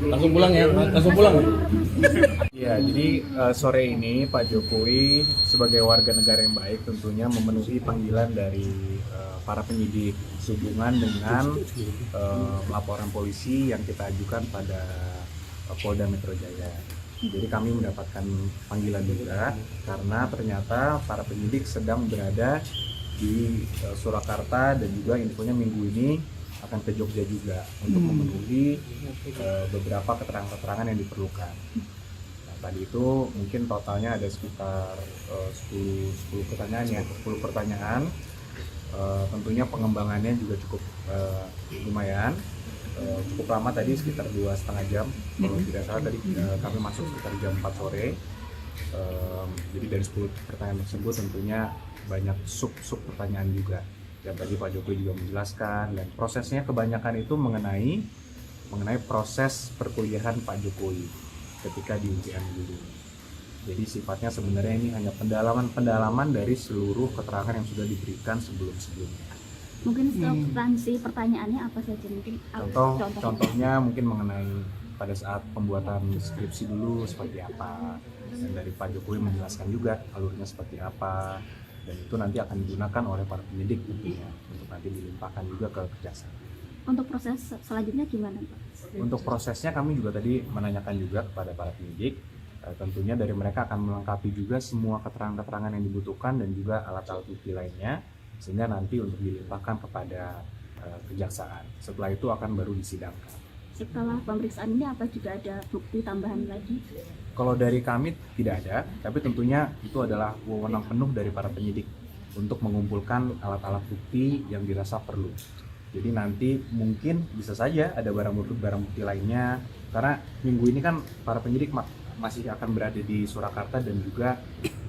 Langsung pulang ya, langsung pulang. Ya, jadi sore ini Pak Jokowi sebagai warga negara yang baik tentunya memenuhi panggilan dari para penyidik sehubungan dengan laporan polisi yang kita ajukan pada Polda Metro Jaya. Jadi kami mendapatkan panggilan juga karena ternyata para penyidik sedang berada di Surakarta dan juga infonya minggu ini akan ke Jogja juga untuk memenuhi beberapa keterangan-keterangan yang diperlukan. Nah, tadi itu mungkin totalnya ada sekitar 10 pertanyaan ya, 10 pertanyaan. Tentunya pengembangannya juga cukup lumayan. Cukup lama tadi sekitar 2,5 jam kalau tidak salah tadi kami masuk sekitar jam 4 sore. Jadi dari 10 pertanyaan tersebut tentunya banyak sub pertanyaan juga yang tadi Pak Jokowi juga menjelaskan, dan prosesnya kebanyakan itu mengenai proses perkuliahan Pak Jokowi ketika di UGM dulu. Jadi sifatnya sebenarnya ini hanya pendalaman dari seluruh keterangan yang sudah diberikan sebelumnya. Mungkin substansi pertanyaannya apa saja mungkin? Contohnya mungkin mengenai pada saat pembuatan skripsi dulu seperti apa, dan dari Pak Jokowi menjelaskan juga alurnya seperti apa, dan itu nanti akan digunakan oleh para penyidik tentunya untuk nanti dilimpahkan juga ke kejaksaan. Untuk proses selanjutnya gimana Pak? Untuk prosesnya kami juga tadi menanyakan juga kepada para penyidik, tentunya dari mereka akan melengkapi juga semua keterangan-keterangan yang dibutuhkan dan juga alat-alat bukti lainnya, sehingga nanti untuk dilimpahkan kepada kejaksaan. Setelah itu akan baru disidangkan. Setelah pemeriksaan ini apa juga ada bukti tambahan lagi? Kalau dari kami tidak ada, tapi tentunya itu adalah wewenang penuh dari para penyidik untuk mengumpulkan alat-alat bukti yang dirasa perlu. Jadi nanti mungkin bisa saja ada barang bukti lainnya, karena minggu ini kan para penyidik masih akan berada di Surakarta dan juga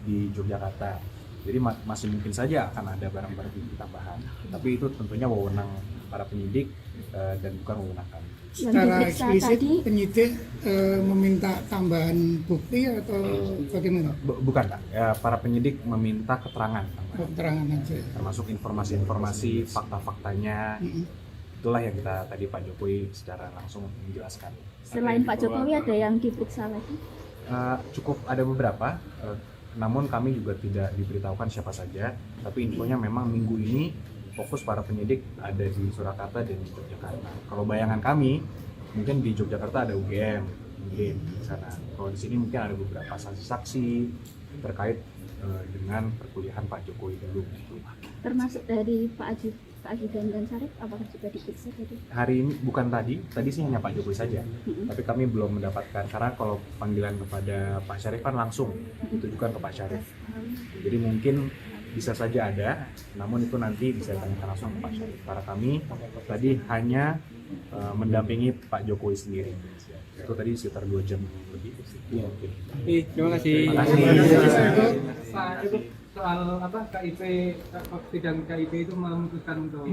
di Yogyakarta. Jadi masih mungkin saja akan ada barang-barang bukti tambahan. Tapi itu tentunya wewenang para penyidik dan bukan wewenang kami. Secara eksplisit penyidik meminta tambahan bukti atau bagaimana? Bukan Pak, ya, para penyidik meminta keterangan tambahan. Keterangan aja. Termasuk informasi-informasi, fakta-faktanya. Itulah yang kita tadi Pak Jokowi secara langsung menjelaskan. Selain Pak Jokowi ada yang diperiksa lagi? Cukup ada beberapa, namun kami juga tidak diberitahukan siapa saja. Tapi infonya memang minggu ini fokus para penyidik ada di Surakarta dan di Yogyakarta. Kalau bayangan kami, mungkin di Yogyakarta ada UGM, mungkin di sana. Kalau di sini mungkin ada beberapa saksi-saksi terkait dengan perkuliahan Pak Jokowi dulu. Termasuk dari Pak Ajudan dan Sarip, apakah juga diperiksa tadi? Hari ini bukan tadi sih hanya Pak Jokowi saja. Tapi kami belum mendapatkan, karena kalau panggilan kepada Pak Syarif kan langsung ditujukan ke Pak Syarif. Jadi mungkin bisa saja ada, namun itu nanti bisa ditanyakan langsung ke Pak Syarif. Karena kami tadi hanya mendampingi Pak Jokowi sendiri. Itu tadi sekitar 2 jam lebih. Iya. Terima kasih. Pak, itu soal KIP, sidang KIP itu memutuskan untuk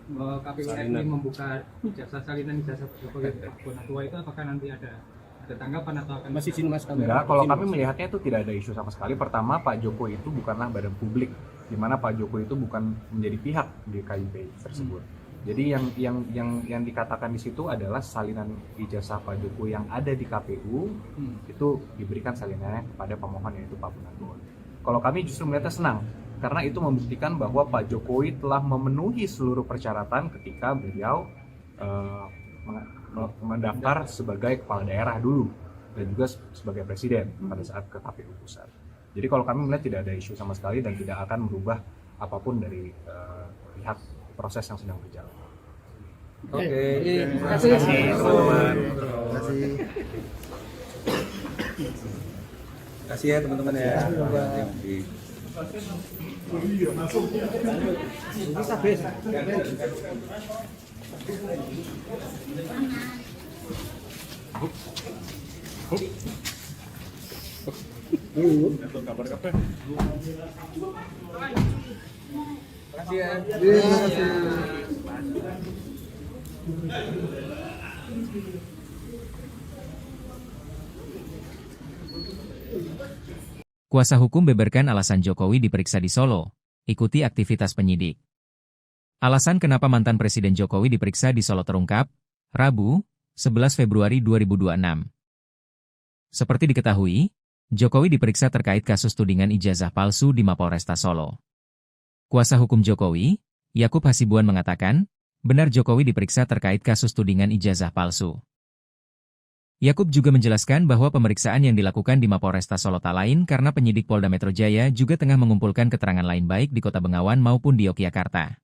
KPU RI membuka jasa salinan ijazah Jokowi Bonatua itu apakah nanti ada tanggapan atau akan Masih sini Mas kamera. Enggak, kalau kami melihatnya itu tidak ada isu sama sekali. Pertama, Pak Jokowi itu bukanlah badan publik, di mana Pak Jokowi itu bukan menjadi pihak di KIP tersebut. Jadi yang dikatakan di situ adalah salinan ijazah Pak Jokowi yang ada di KPU itu diberikan salinannya kepada pemohon yaitu Pak Bonatua. Kalau kami justru melihatnya senang karena itu membuktikan bahwa Pak Jokowi telah memenuhi seluruh persyaratan ketika beliau mendaftar sebagai kepala daerah dulu dan juga sebagai presiden pada saat ke KPU pusat. Jadi kalau kami melihat tidak ada isu sama sekali dan tidak akan merubah apapun dari pihak proses yang sedang berjalan. Oke. Terima kasih teman-teman. Terima kasih. Kasih ya teman-teman ya. Kuasa hukum beberkan alasan Jokowi diperiksa di Solo. Ikuti aktivitas penyidik. Alasan kenapa mantan Presiden Jokowi diperiksa di Solo terungkap, Rabu, 11 Februari 2026. Seperti diketahui, Jokowi diperiksa terkait kasus tudingan ijazah palsu di Mapolresta Solo. Kuasa hukum Jokowi, Yakub Hasibuan mengatakan, benar Jokowi diperiksa terkait kasus tudingan ijazah palsu. Yakub juga menjelaskan bahwa pemeriksaan yang dilakukan di Mapolresta Solo tak lain karena penyidik Polda Metro Jaya juga tengah mengumpulkan keterangan lain baik di Kota Bengawan maupun di Yogyakarta.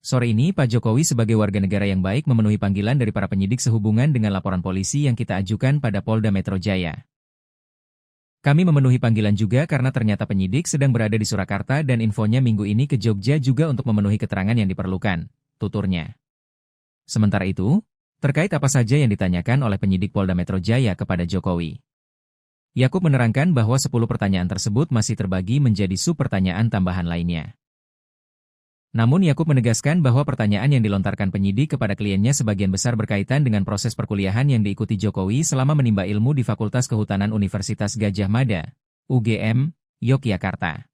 Sore ini Pak Jokowi sebagai warga negara yang baik memenuhi panggilan dari para penyidik sehubungan dengan laporan polisi yang kita ajukan pada Polda Metro Jaya. Kami memenuhi panggilan juga karena ternyata penyidik sedang berada di Surakarta dan infonya minggu ini ke Jogja juga untuk memenuhi keterangan yang diperlukan, tuturnya. Sementara itu, terkait apa saja yang ditanyakan oleh penyidik Polda Metro Jaya kepada Jokowi, Yakub menerangkan bahwa 10 pertanyaan tersebut masih terbagi menjadi sub-pertanyaan tambahan lainnya. Namun Yakub menegaskan bahwa pertanyaan yang dilontarkan penyidik kepada kliennya sebagian besar berkaitan dengan proses perkuliahan yang diikuti Jokowi selama menimba ilmu di Fakultas Kehutanan Universitas Gadjah Mada, UGM, Yogyakarta.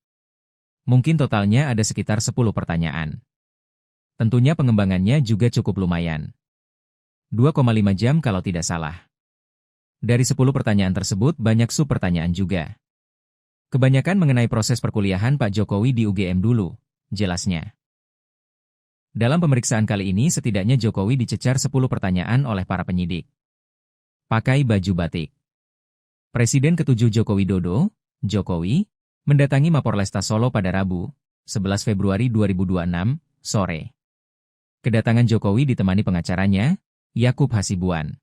Mungkin totalnya ada sekitar 10 pertanyaan. Tentunya pengembangannya juga cukup lumayan. 2,5 jam kalau tidak salah. Dari 10 pertanyaan tersebut banyak sub-pertanyaan juga. Kebanyakan mengenai proses perkuliahan Pak Jokowi di UGM dulu, jelasnya. Dalam pemeriksaan kali ini setidaknya Jokowi dicecar 10 pertanyaan oleh para penyidik. Pakai baju batik. Presiden ke-7 Joko Widodo, Jokowi, mendatangi Mapolresta Solo pada Rabu, 11 Februari 2026, sore. Kedatangan Jokowi ditemani pengacaranya, Yakub Hasibuan.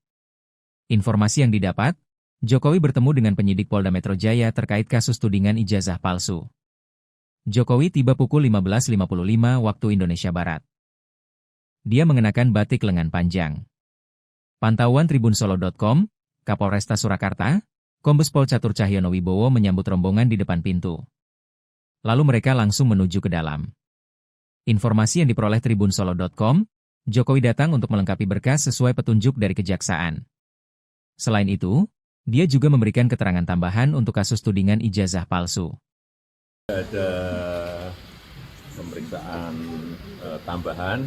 Informasi yang didapat, Jokowi bertemu dengan penyidik Polda Metro Jaya terkait kasus tudingan ijazah palsu. Jokowi tiba pukul 15.55 waktu Indonesia Barat. Dia mengenakan batik lengan panjang. Pantauan tribunsolo.com, Kapolresta Surakarta, Kombes Pol Catur Cahyono Wibowo menyambut rombongan di depan pintu. Lalu mereka langsung menuju ke dalam. Informasi yang diperoleh tribunsolo.com, Jokowi datang untuk melengkapi berkas sesuai petunjuk dari kejaksaan. Selain itu, dia juga memberikan keterangan tambahan untuk kasus tudingan ijazah palsu. Ada pemeriksaan tambahan,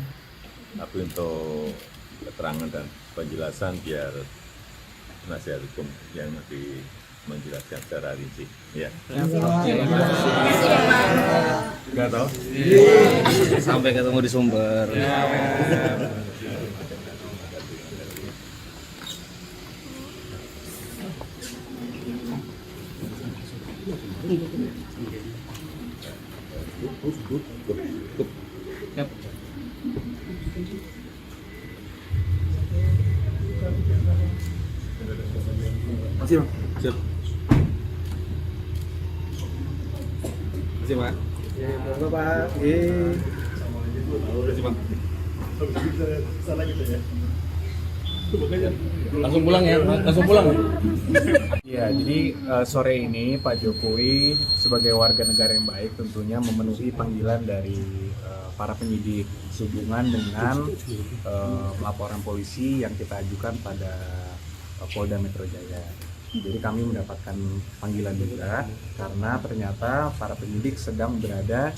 tapi untuk keterangan dan penjelasan biar penasihat hukum yang lebih menjelaskan secara rinci. Ya. Enggak tahu? Sampai ketemu di sumber. Masih Bang. Siap. Masih Pak. Ya, monggo Pak. Masih Bang. Salah gitu ya. Langsung pulang ya, langsung pulang. Ya, jadi sore ini Pak Jokowi sebagai warga negara yang baik tentunya memenuhi panggilan dari para penyidik sehubungan dengan laporan polisi yang kita ajukan pada Polda Metro Jaya. Jadi kami mendapatkan panggilan juga karena ternyata para penyidik sedang berada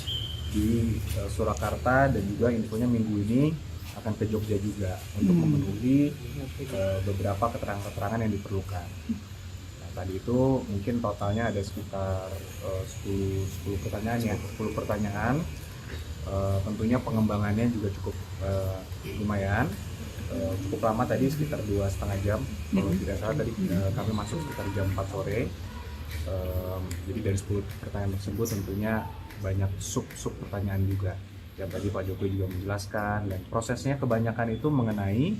di Surakarta dan juga infonya minggu ini akan ke Jogja juga untuk memenuhi beberapa keterangan-keterangan yang diperlukan. Nah, tadi itu mungkin totalnya ada sekitar 10 pertanyaan ya, 10 pertanyaan. Tentunya pengembangannya juga cukup lumayan. Cukup lama tadi sekitar 2,5 jam kalau tidak salah tadi kami masuk sekitar jam 4 sore. Jadi dari 10 pertanyaan tersebut tentunya banyak sub pertanyaan juga yang tadi Pak Jokowi juga menjelaskan, dan prosesnya kebanyakan itu mengenai